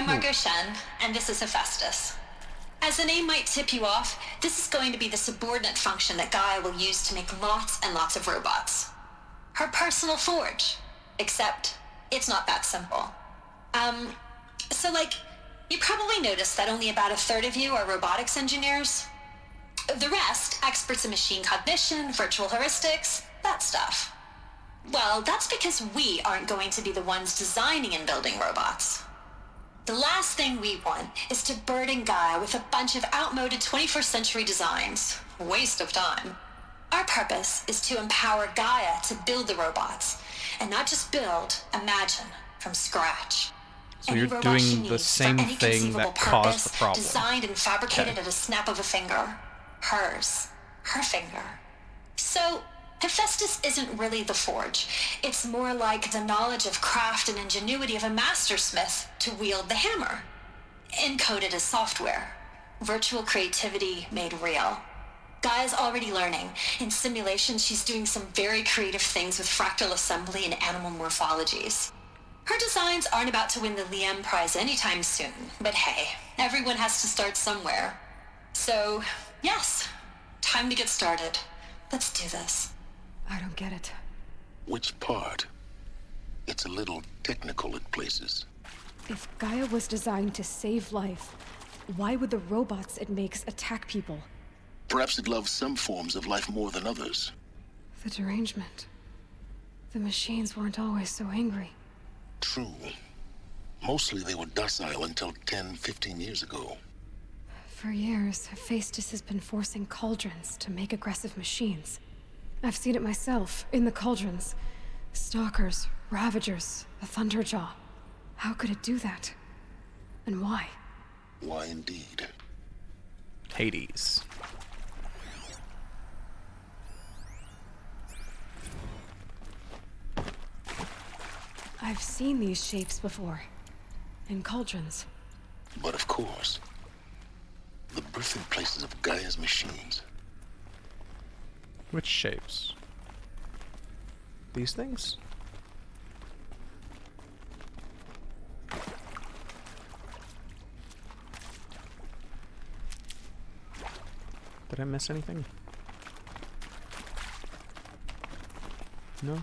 I'm Margot Shen, and this is Hephaestus. As the name might tip you off, this is going to be the subordinate function that Gaia will use to make lots and lots of robots. Her personal forge. Except, it's not that simple. So you probably noticed that only about a third of you are robotics engineers. The rest, experts in machine cognition, virtual heuristics, that stuff. Well, that's because we aren't going to be the ones designing and building robots. The last thing we want is to burden Gaia with a bunch of outmoded 21st century designs. Waste of time. Our purpose is to empower Gaia to build the robots, and not just build, imagine, from scratch. So you're doing the same thing that caused the problem. Designed and fabricated at a snap of a finger. Hers. Her finger. So, Hephaestus isn't really the forge. It's more like the knowledge of craft and ingenuity of a mastersmith to wield the hammer. Encoded as software. Virtual creativity made real. Gaia's already learning. In simulations, she's doing some very creative things with fractal assembly and animal morphologies. Her designs aren't about to win the Liam Prize anytime soon, but hey, everyone has to start somewhere. So, yes, time to get started. Let's do this. I don't get it. Which part? It's a little technical at places. If Gaia was designed to save life, why would the robots it makes attack people? Perhaps it loves some forms of life more than others. The derangement. The machines weren't always so angry. True. Mostly they were docile until 10, 15 years ago. For years, Hephaestus has been forcing cauldrons to make aggressive machines. I've seen it myself, in the cauldrons. Stalkers, Ravagers, the Thunderjaw. How could it do that? And why? Why indeed? Hades. I've seen these shapes before. In cauldrons. But of course, the birthing places of Gaia's machines. Which shapes? These things? Did I miss anything? No?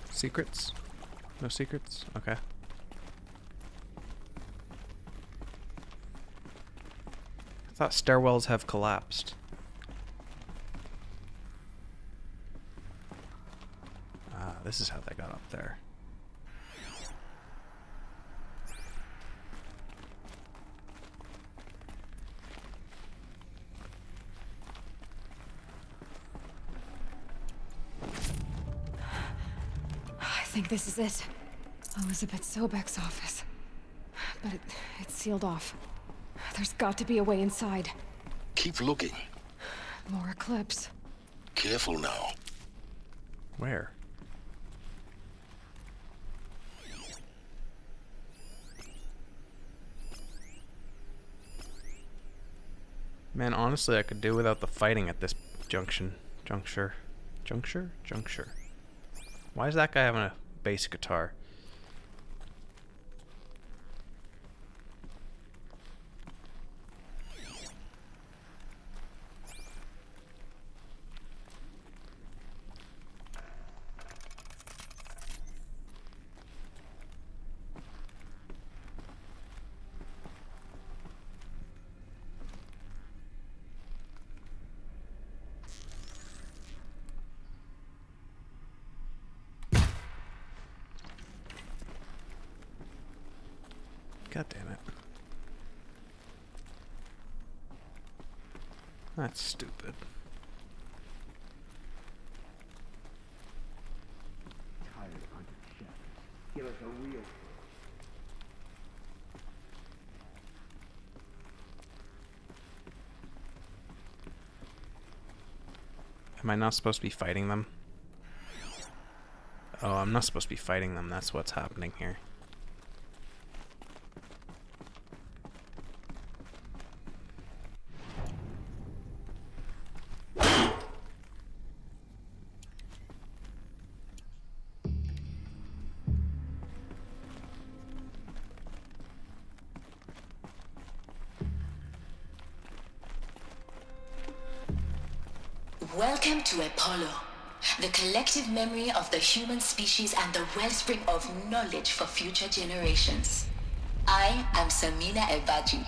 Secrets? No secrets? Okay. I thought stairwells have collapsed. Ah, this is how they got up there. I think this is it. Elizabeth Sobek's office. But it's sealed off. There's got to be a way inside. Keep looking. More Eclipse. Careful now. Where? Man, honestly, I could do without the fighting at this juncture. Why is that guy having a bass guitar? God damn it. That's stupid. Tired hunter chef. Give us a real. Am I not supposed to be fighting them? Oh, I'm not supposed to be fighting them. That's what's happening here. Welcome to Apollo, the collective memory of the human species and the wellspring of knowledge for future generations. I am Samina Ebaji.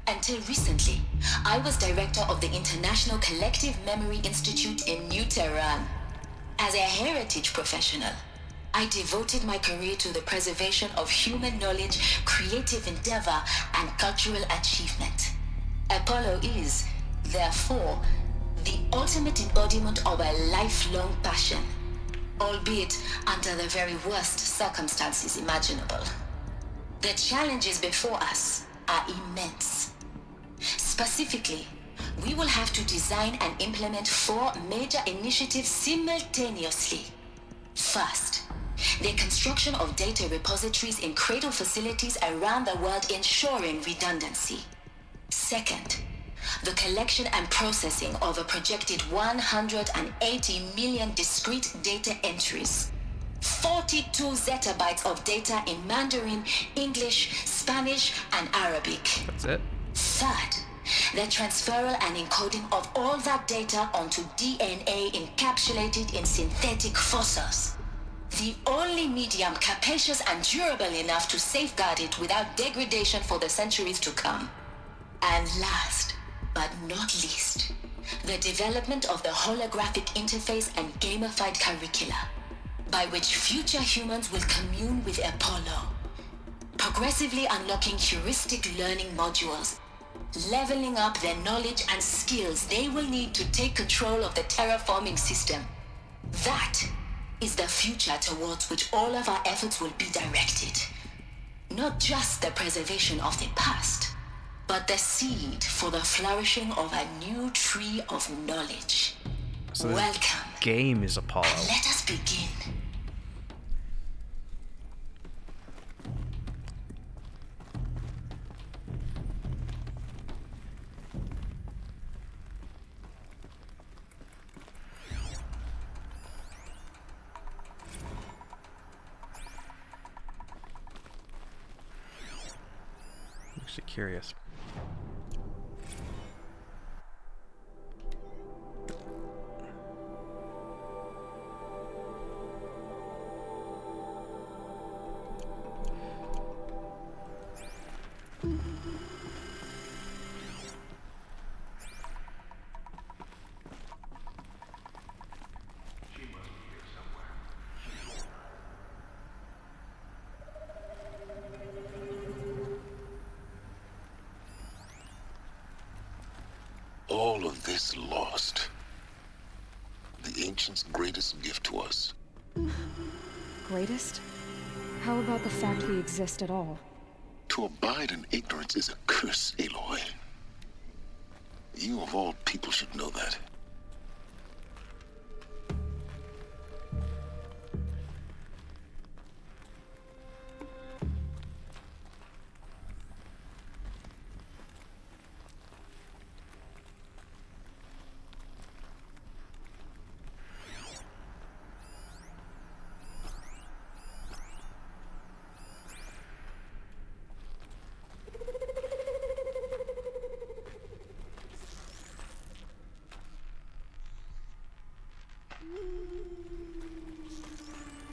Until recently, I was director of the International Collective Memory Institute in New Tehran. As a heritage professional, I devoted my career to the preservation of human knowledge, creative endeavor, and cultural achievement. Apollo is, therefore, the ultimate embodiment of a lifelong passion, albeit under the very worst circumstances imaginable. The challenges before us are immense. Specifically, we will have to design and implement 4 major initiatives simultaneously. First, the construction of data repositories in cradle facilities around the world, ensuring redundancy. Second, the collection and processing of a projected 180 million discrete data entries. 42 zettabytes of data in Mandarin, English, Spanish, and Arabic. That's it. Third, the transferal and encoding of all that data onto DNA encapsulated in synthetic fossils. The only medium capacious and durable enough to safeguard it without degradation for the centuries to come. And last, but not least, the development of the holographic interface and gamified curricula, by which future humans will commune with Apollo, progressively unlocking heuristic learning modules, leveling up their knowledge and skills they will need to take control of the terraforming system. That is the future towards which all of our efforts will be directed. Not just the preservation of the past, but the seed for the flourishing of a new tree of knowledge. So this Welcome. game is Apollo. And let us begin. I'm actually curious. All of this lost. The ancients' greatest gift to us. Greatest? How about the fact we exist at all? To abide in ignorance is a curse, Aloy. You of all people should know that.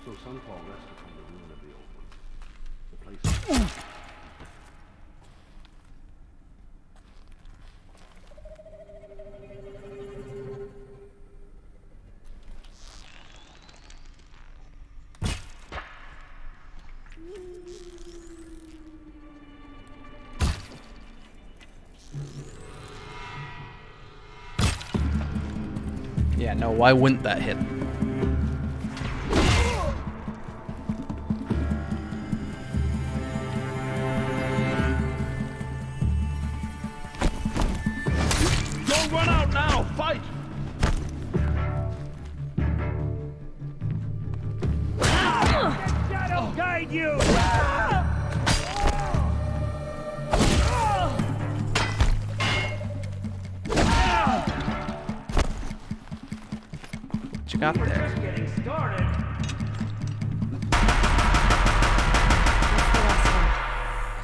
So Sunfall rested from the ruin of the old one. The place. Yeah, no, why wouldn't that hit? Don't run out now! Fight! Shadow guide you! What you got there? Getting started.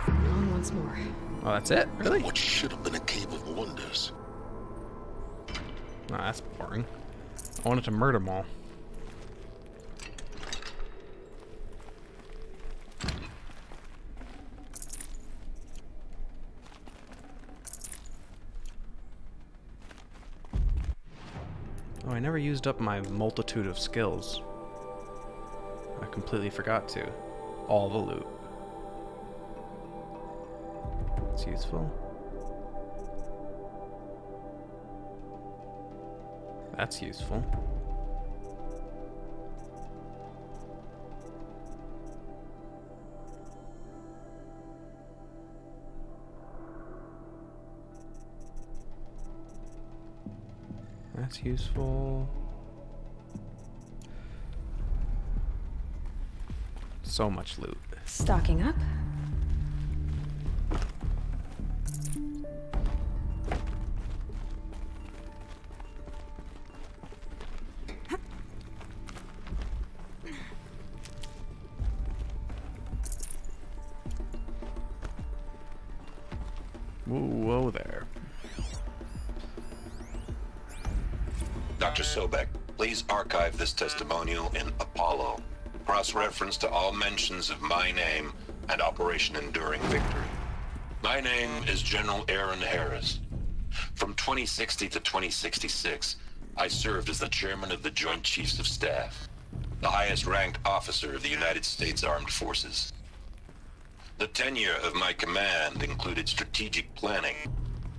On once more. Oh, that's it? Really? What should have been a cave of wonders Nah, that's boring. I wanted to murder them all. Oh, I never used up my multitude of skills. I completely forgot to. All the loot. It's useful. That's useful. That's useful. So much loot. Stocking up. Whoa there. Dr. Sobek, please archive this testimonial in Apollo. Cross-reference to all mentions of my name and Operation Enduring Victory. My name is General Aaron Harris. From 2060 to 2066, I served as the chairman of the Joint Chiefs of Staff, the highest-ranked officer of the United States Armed Forces. The tenure of my command included strategic planning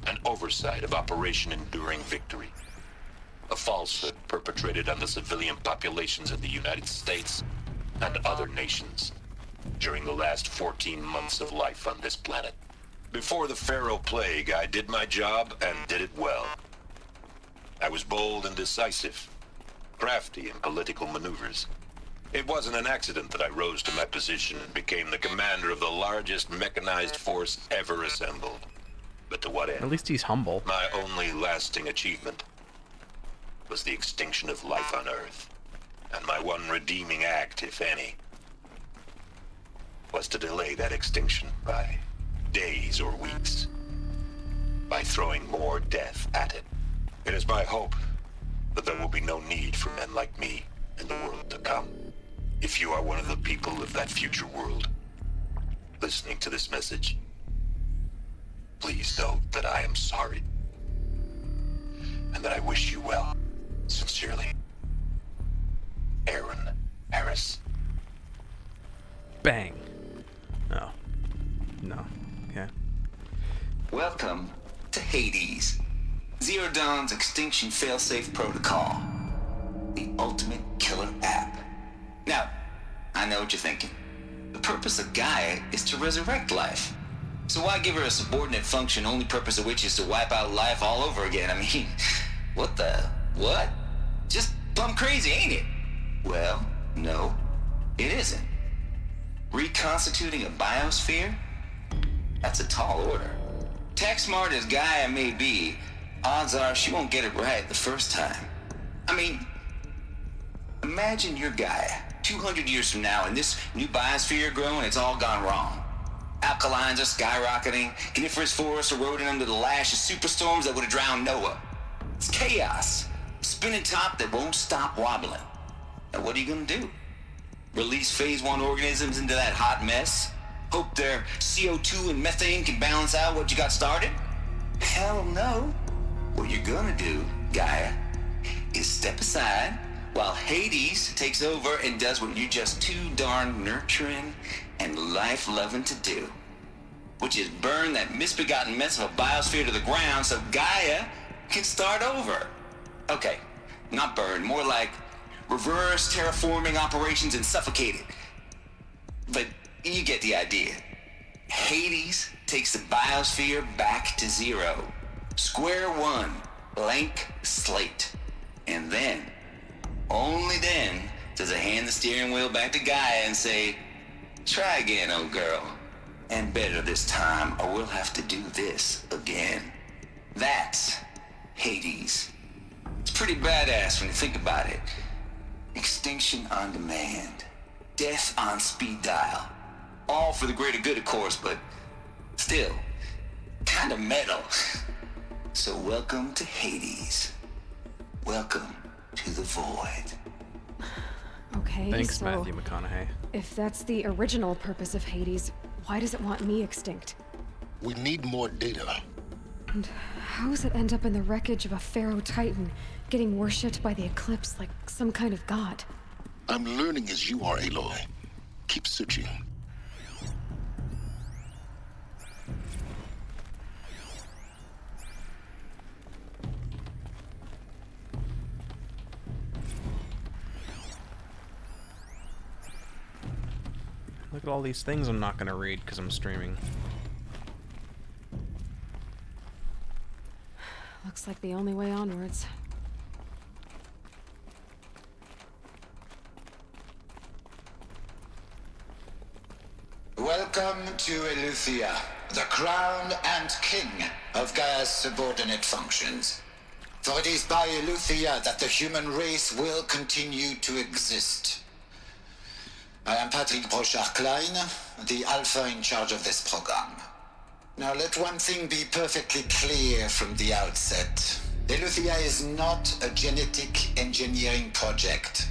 and oversight of Operation Enduring Victory, a falsehood perpetrated on the civilian populations of the United States and other nations during the last 14 months of life on this planet. Before the Pharaoh Plague, I did my job and did it well. I was bold and decisive, crafty in political maneuvers. It wasn't an accident that I rose to my position and became the commander of the largest mechanized force ever assembled. But to what end? At least he's humble. My only lasting achievement was the extinction of life on Earth. And my one redeeming act, if any, was to delay that extinction by days or weeks, by throwing more death at it. It is my hope that there will be no need for men like me in the world to come. If you are one of the people of that future world listening to this message, please know that I am sorry and that I wish you well. Sincerely, Aaron Harris. Bang. Oh. No. Okay. Welcome to Hades, Zero Dawn's extinction failsafe protocol, the ultimate killer app. Now, I know what you're thinking. The purpose of Gaia is to resurrect life. So why give her a subordinate function, only purpose of which is to wipe out life all over again? I mean, what? Just plumb crazy, ain't it? Well, no, it isn't. Reconstituting a biosphere? That's a tall order. Tech smart as Gaia may be, odds are she won't get it right the first time. I mean, imagine you're Gaia, 200 years from now, and this new biosphere you're growing, it's all gone wrong. Alkalines are skyrocketing, coniferous forests eroding under the lash of superstorms that would have drowned Noah. It's chaos, a spinning top that won't stop wobbling. Now what are you gonna do? Release phase 1 organisms into that hot mess? Hope their CO2 and methane can balance out what you got started? Hell no. What you're gonna do, Gaia, is step aside while Hades takes over and does what you're just too darn nurturing and life-loving to do, which is burn that misbegotten mess of a biosphere to the ground so Gaia can start over. Okay, not burn, more like reverse terraforming operations and suffocate it. But you get the idea. Hades takes the biosphere back to zero. Square one, blank slate. And then, only then, does it hand the steering wheel back to Gaia and say, try again, old girl. And better this time, or we'll have to do this again. That's Hades. It's pretty badass when you think about it. Extinction on demand. Death on speed dial. All for the greater good, of course, but still, kind of metal. So welcome to Hades. Welcome to the Void. Okay, Thanks, so Matthew McConaughey. if that's the original purpose of Hades, why does it want me extinct? We need more data. And how does it end up in the wreckage of a Pharaoh Titan, getting worshipped by the Eclipse like some kind of god? I'm learning as you are, Aloy. Keep searching. Look at all these things I'm not gonna read because I'm streaming. Looks like the only way onwards. Welcome to Eleuthia, the crown and king of Gaia's subordinate functions. For it is by Eleuthia that the human race will continue to exist. I am Patrick Brochard-Klein, the Alpha in charge of this program. Now let one thing be perfectly clear from the outset. Eleuthia is not a genetic engineering project.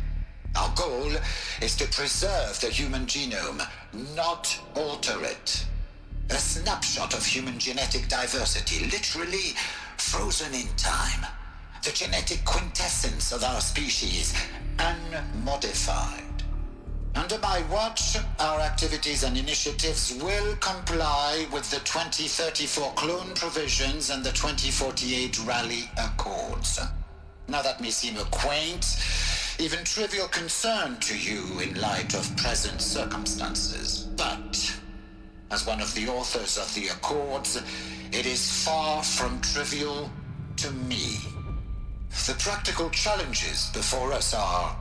Our goal is to preserve the human genome, not alter it. A snapshot of human genetic diversity, literally frozen in time. The genetic quintessence of our species, unmodified. Under my watch, our activities and initiatives will comply with the 2034 clone provisions and the 2048 Raleigh Accords. Now that may seem a quaint, even trivial concern to you in light of present circumstances, but as one of the authors of the Accords, it is far from trivial to me. The practical challenges before us are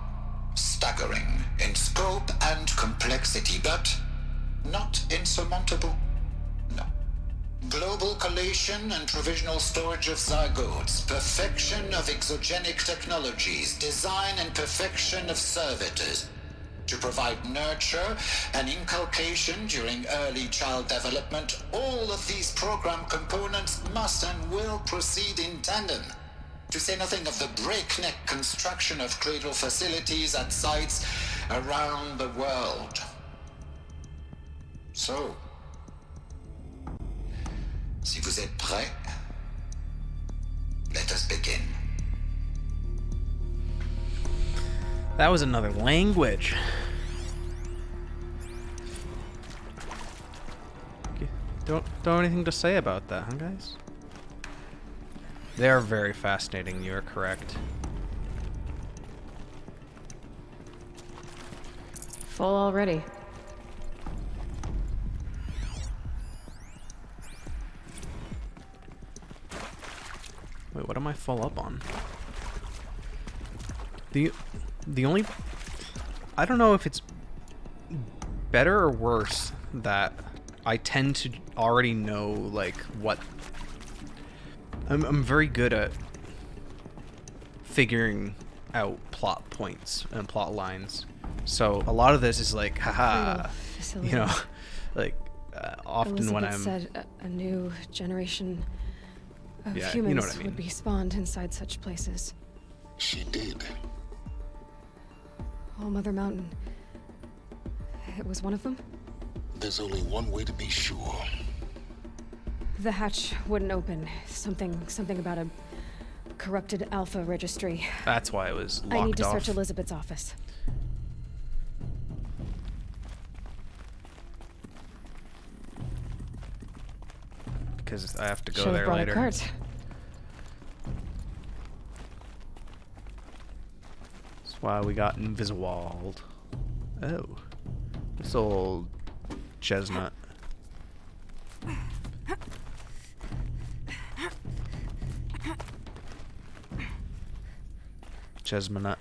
staggering in scope and complexity, but not insurmountable. No. Global collation and provisional storage of zygotes, perfection of exogenic technologies, design and perfection of servitors, to provide nurture and inculcation during early child development. All of these program components must and will proceed in tandem. To say nothing of the breakneck construction of cradle facilities at sites around the world. So, si vous êtes prêts, let us begin. That was another language. Okay. Don't have anything to say about that, huh, guys? They are very fascinating, you are correct. Full already. Wait, what am I full up on? The only... I don't know if it's better or worse that I tend to already know, like, what... I'm very good at figuring out plot points and plot lines. So a lot of this is like, haha, you know, like often Elizabeth when I'm... said a new generation of Yeah, humans you know what I mean. would be spawned inside such places. She did. All Mother Mountain. It was one of them? There's only one way to be sure. The hatch wouldn't open. Something about a corrupted Alpha registry. That's why it was locked off. I need to search Elizabeth's office. Because I have to go Should've there brought later. a cart. That's why we got Inviswald. Oh. This old chestnut. Chestnut.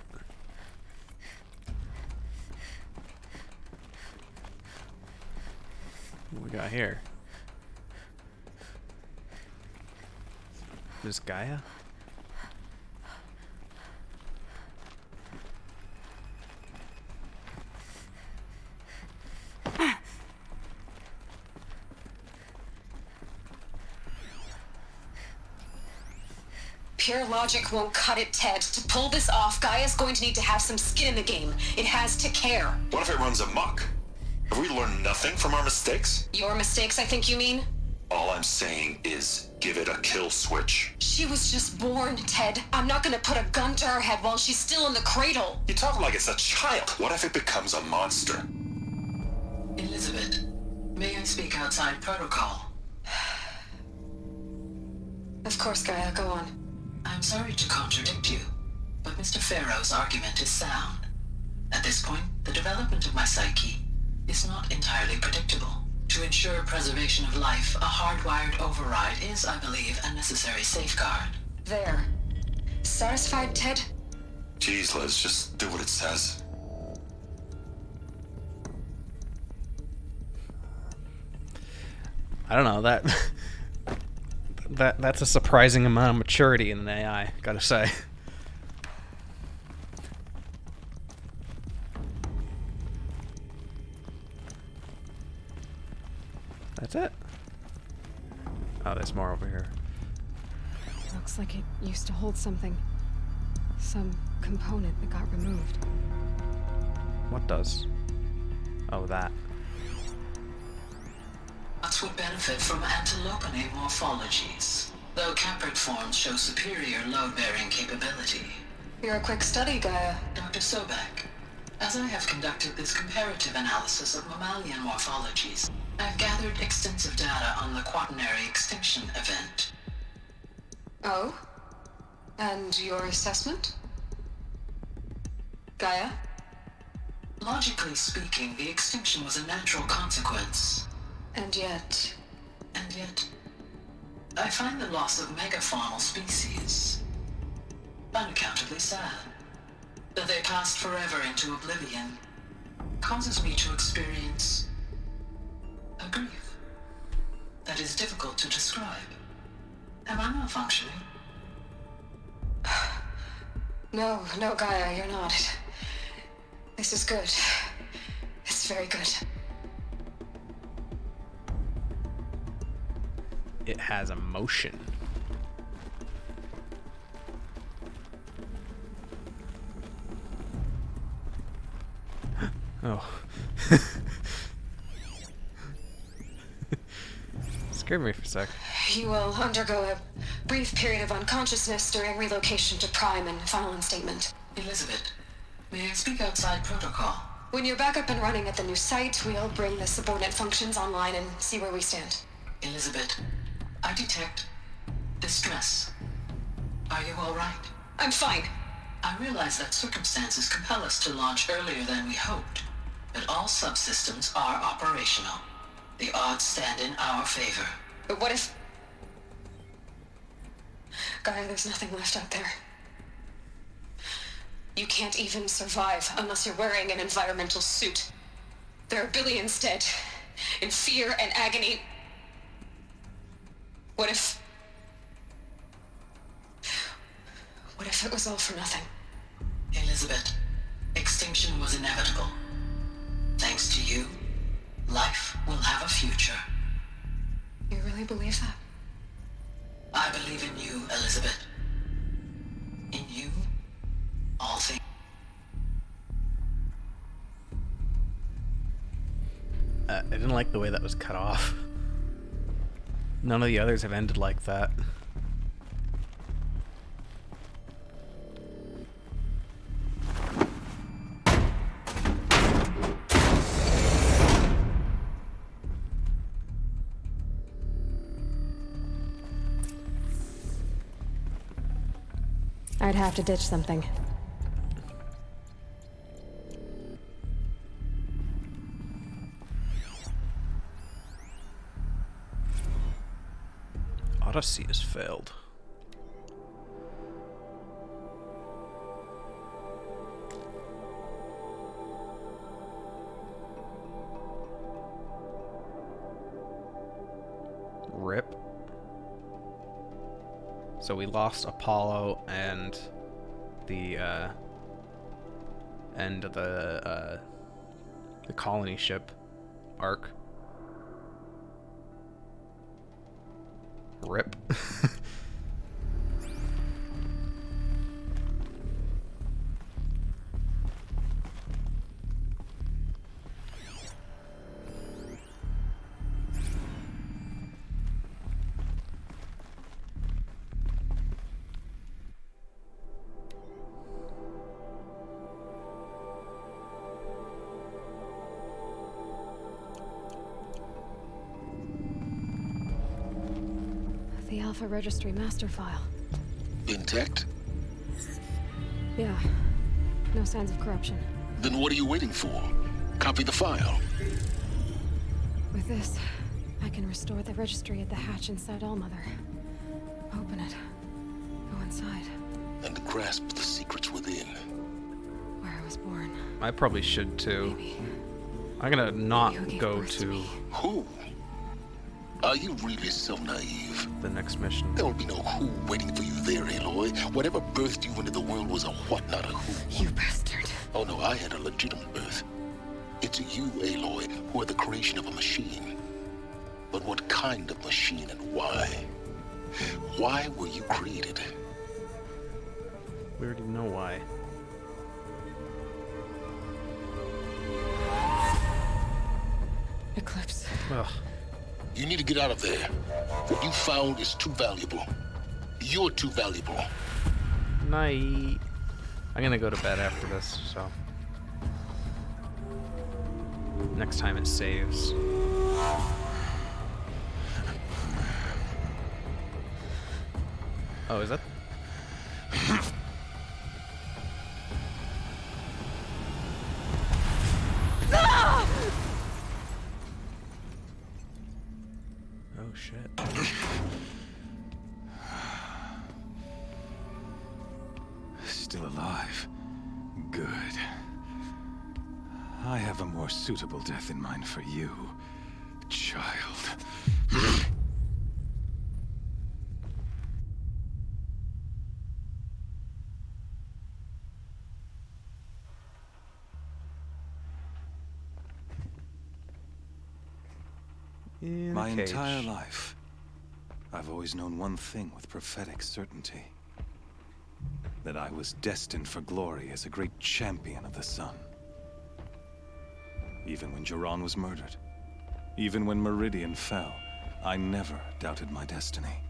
What we got here? This Gaia? Pure logic won't cut it, Ted. To pull this off, Gaia's going to need to have some skin in the game. It has to care. What if it runs amok? Have we learned nothing from our mistakes? Your mistakes, I think you mean? All I'm saying is give it a kill switch. She was just born, Ted. I'm not gonna put a gun to her head while she's still in the cradle. You talk like it's a child. What if it becomes a monster? Elizabeth, may I speak outside protocol? Of course, Gaia, go on. I'm sorry to contradict you, but Mr. Farrow's argument is sound. At this point, the development of my psyche is not entirely predictable. To ensure preservation of life, a hardwired override is, I believe, a necessary safeguard. There. Satisfied, Ted? Jeez, Liz, just do what it says. I don't know, that's a surprising amount of maturity in an AI, gotta say. That's it? Oh, there's more over here. Looks like it used to hold something. Some component that got removed. What does? Oh, that. Bots would benefit from antilopinate morphologies, though caprid forms show superior load-bearing capability. You're a quick study, Gaia. Dr. Sobek, as I have conducted this comparative analysis of mammalian morphologies, I've gathered extensive data on the quaternary extinction event. Oh? And your assessment? Gaia? Logically speaking, the extinction was a natural consequence. And yet, I find the loss of megafaunal species unaccountably sad. That they passed forever into oblivion causes me to experience a grief that is difficult to describe. Am I malfunctioning? No, Gaia, you're not. This is good. It's very good. It has emotion. Oh. Scared me for a sec. You will undergo a brief period of unconsciousness during relocation to Prime and final instatement. Elizabeth, may I speak outside protocol? When you're back up and running at the new site, we'll bring the subordinate functions online and see where we stand. Elizabeth, I detect distress. Are you all right? I'm fine. I realize that circumstances compel us to launch earlier than we hoped, but all subsystems are operational. The odds stand in our favor. But what if... Gaia, there's nothing left out there. You can't even survive unless you're wearing an environmental suit. There are billions dead, in fear and agony. What if it was all for nothing? Elizabeth, extinction was inevitable. Thanks to you, life will have a future. You really believe that? I believe in you, Elizabeth. In you, all things. I didn't like the way that was cut off. None of the others have ended like that. I'd have to ditch something. Odyssey has failed. Rip. So we lost Apollo and the end of the colony ship arc. Rip. Alpha Registry master file. Intact? Yeah. No signs of corruption. Then what are you waiting for? Copy the file. With this, I can restore the registry at the hatch inside Allmother. Open it. Go inside. And grasp the secrets within. Where I was born. I probably should too. I'm gonna not go to Who? Are you really so naive? the next mission. There will be no who waiting for you there, Aloy. Whatever birthed you into the world was a what, not a who. You bastard. Oh no, I had a legitimate birth. It's you, Aloy, who are the creation of a machine. But what kind of machine and why? Why were you created? We already know why. Eclipse. Ugh. You need to get out of there. What you found is too valuable. You're too valuable. Night. I'm gonna go to bed after this, so. Next time it saves. Oh, is that? Oh shit. Still alive. Good. I have a more suitable death in mind for you, child. My entire life, I've always known one thing with prophetic certainty. That I was destined for glory as a great champion of the sun. Even when Jiran was murdered, even when Meridian fell, I never doubted my destiny.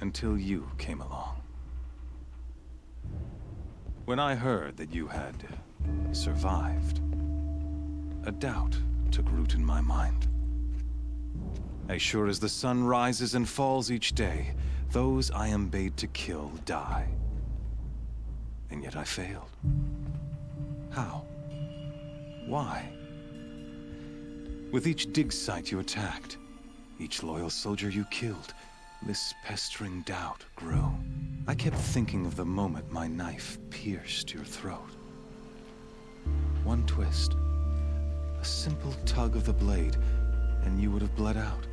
Until you came along. When I heard that you had survived, a doubt took root in my mind. As sure as the sun rises and falls each day, those I am bade to kill die. And yet I failed. How? Why? With each dig site you attacked, each loyal soldier you killed, this pestering doubt grew. I kept thinking of the moment my knife pierced your throat. One twist, a simple tug of the blade, and you would have bled out.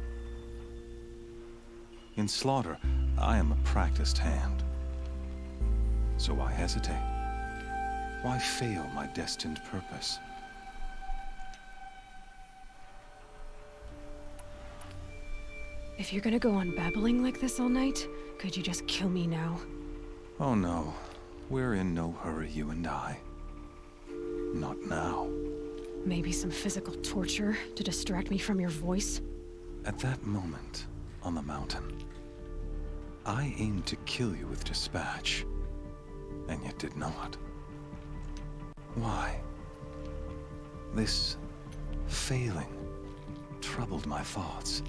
In slaughter, I am a practiced hand. So why hesitate? Why fail my destined purpose? If you're gonna go on babbling like this all night, could you just kill me now? Oh no, we're in no hurry, you and I. Not now. Maybe some physical torture to distract me from your voice? At that moment, on the mountain, I aimed to kill you with dispatch, and yet did not. Why? This failing troubled my thoughts,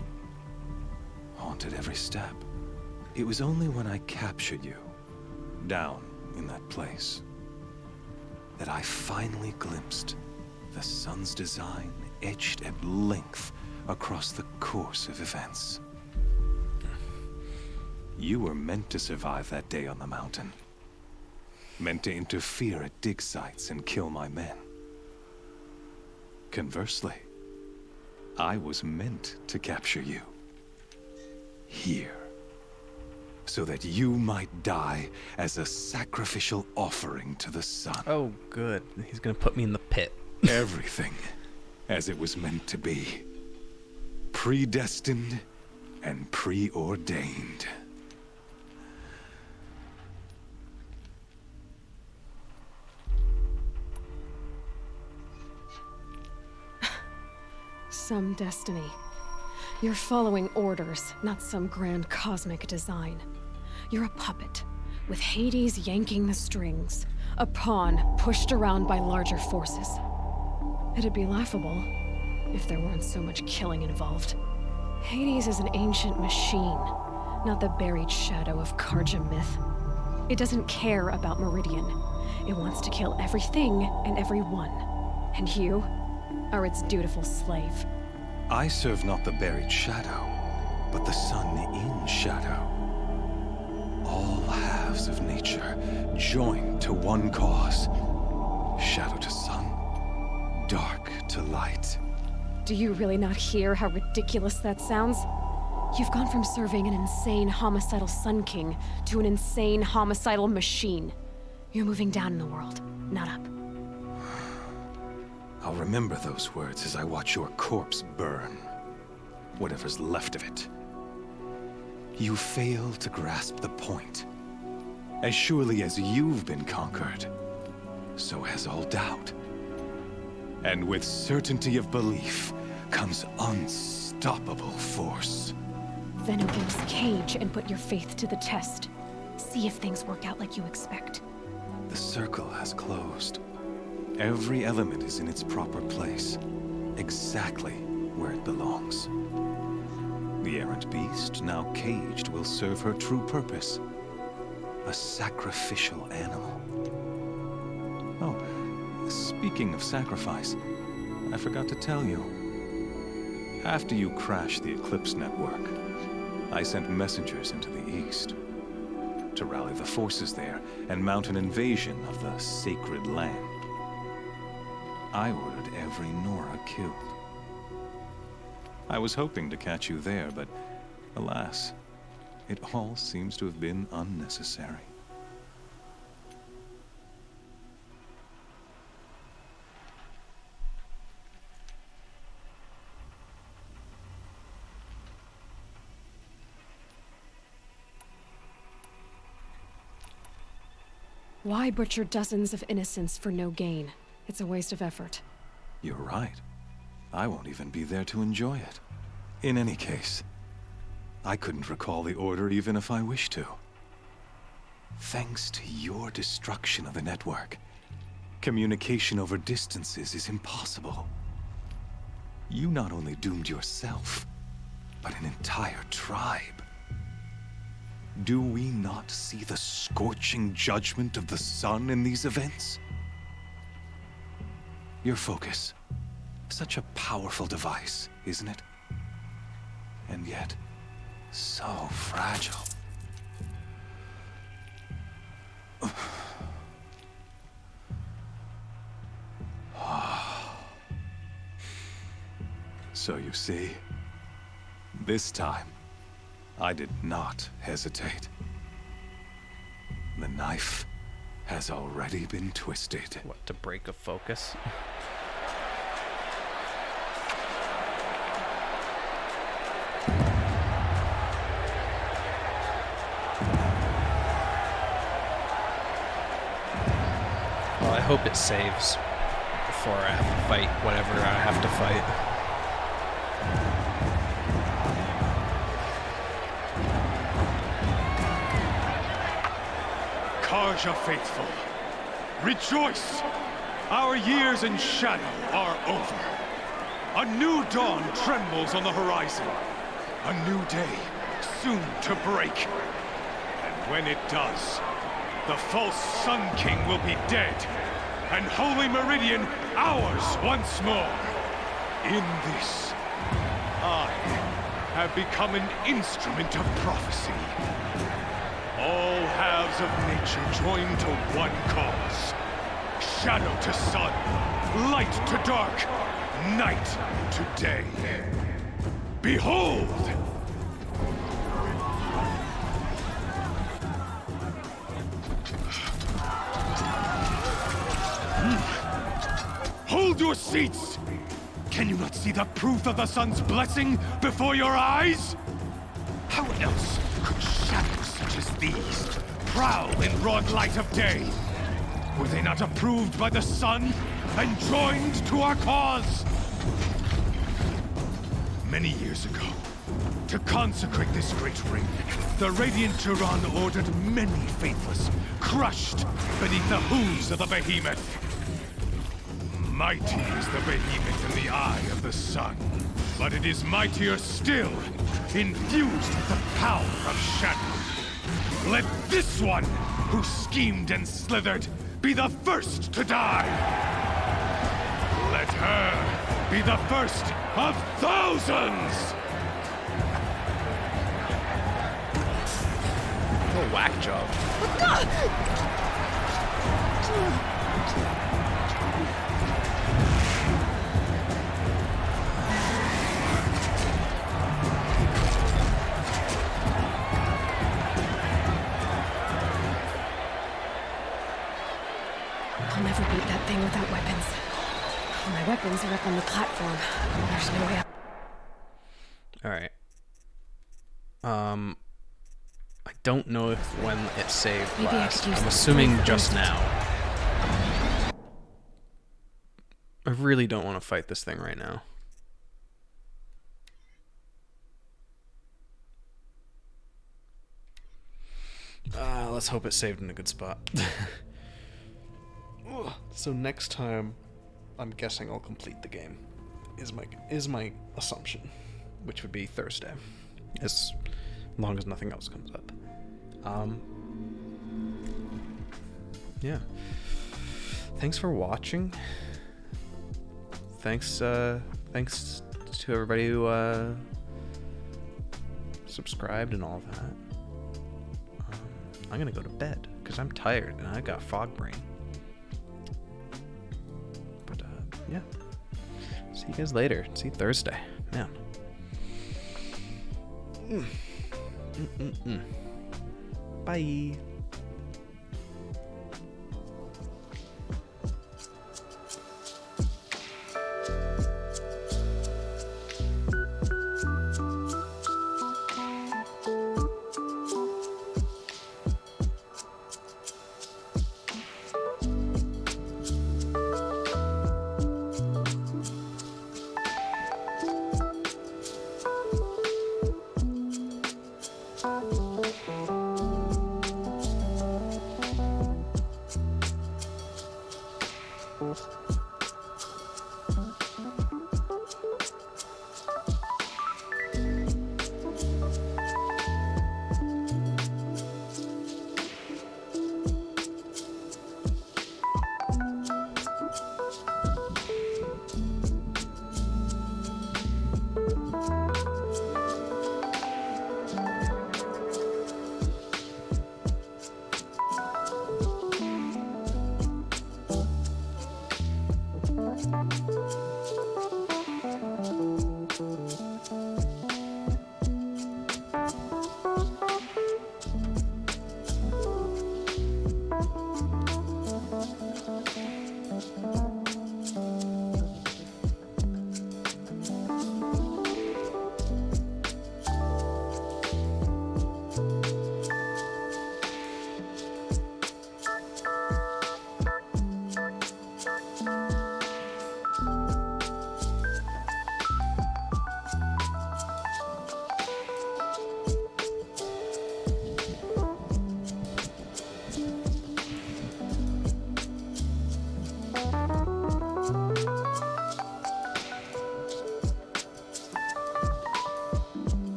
haunted every step. It was only when I captured you, down in that place, that I finally glimpsed the sun's design etched at length across the course of events. You were meant to survive that day on the mountain. Meant to interfere at dig sites and kill my men. Conversely, I was meant to capture you. Here. So that you might die as a sacrificial offering to the sun. Oh, good. He's gonna put me in the pit. Everything as it was meant to be. Predestined and preordained. Some destiny. You're following orders, not some grand cosmic design. You're a puppet, with Hades yanking the strings. A pawn pushed around by larger forces. It'd be laughable if there weren't so much killing involved. Hades is an ancient machine, not the buried shadow of Karja myth. It doesn't care about Meridian. It wants to kill everything and everyone. And you are its dutiful slave. I serve not the buried shadow, but the sun in shadow. All halves of nature joined to one cause. Shadow to sun, dark to light. Do you really not hear how ridiculous that sounds? You've gone from serving an insane homicidal Sun King to an insane homicidal machine. You're moving down in the world, not up. I'll remember those words as I watch your corpse burn. Whatever's left of it. You fail to grasp the point. As surely as you've been conquered, so has all doubt. And with certainty of belief comes unstoppable force. Then open this cage and put your faith to the test. See if things work out like you expect. The circle has closed. Every element is in its proper place, exactly where it belongs. The errant beast, now caged, will serve her true purpose. A sacrificial animal. Oh, speaking of sacrifice, I forgot to tell you. After you crashed the Eclipse network, I sent messengers into the east to rally the forces there and mount an invasion of the sacred land. I ordered every Nora killed. I was hoping to catch you there, but alas, it all seems to have been unnecessary. Why butcher dozens of innocents for no gain? It's a waste of effort. You're right. I won't even be there to enjoy it. In any case, I couldn't recall the order even if I wished to. Thanks to your destruction of the network, communication over distances is impossible. You not only doomed yourself, but an entire tribe. Do we not see the scorching judgment of the sun in these events? Your focus. Such a powerful device, isn't it? And yet, so fragile. So you see, this time, I did not hesitate. The knife has already been twisted. What, to break a focus? Well, I hope it saves before I have to fight whatever I have to fight. Karja faithful, rejoice! Our years in shadow are over. A new dawn trembles on the horizon. A new day soon to break. And when it does, the false Sun King will be dead, and Holy Meridian ours once more. In this, I have become an instrument of prophecy. All halves of nature joined to one cause. Shadow to sun, light to dark, night to day. Behold! Hold your seats! Can you not see the proof of the sun's blessing before your eyes? How else could shadows such as these prowl in broad light of day? Were they not approved by the sun and joined to our cause? Many years ago, to consecrate this great ring, the Radiant Turan ordered many faithless crushed beneath the hooves of the behemoth. Mighty is the behemoth in the eye of the sun, but it is mightier still infused with the power of shadow. Let this one, who schemed and slithered, be the first to die. Let her be the first of thousands! Oh, whack job. I'll never beat that thing without weapons. My weapons are up on the platform. There's no way out. Alright. I don't know if when it saved Maybe I last. could use I'm the assuming strength just boost. now. I really don't want to fight this thing right now. Let's hope it saved in a good spot. So next time, I'm guessing I'll complete the game. Is my assumption, which would be Thursday, as long as nothing else comes up. Yeah. Thanks for watching. Thanks to everybody who subscribed and all that. I'm gonna go to bed because I'm tired and I got fog brain. But yeah. See you guys later. See you Thursday. Man. Bye.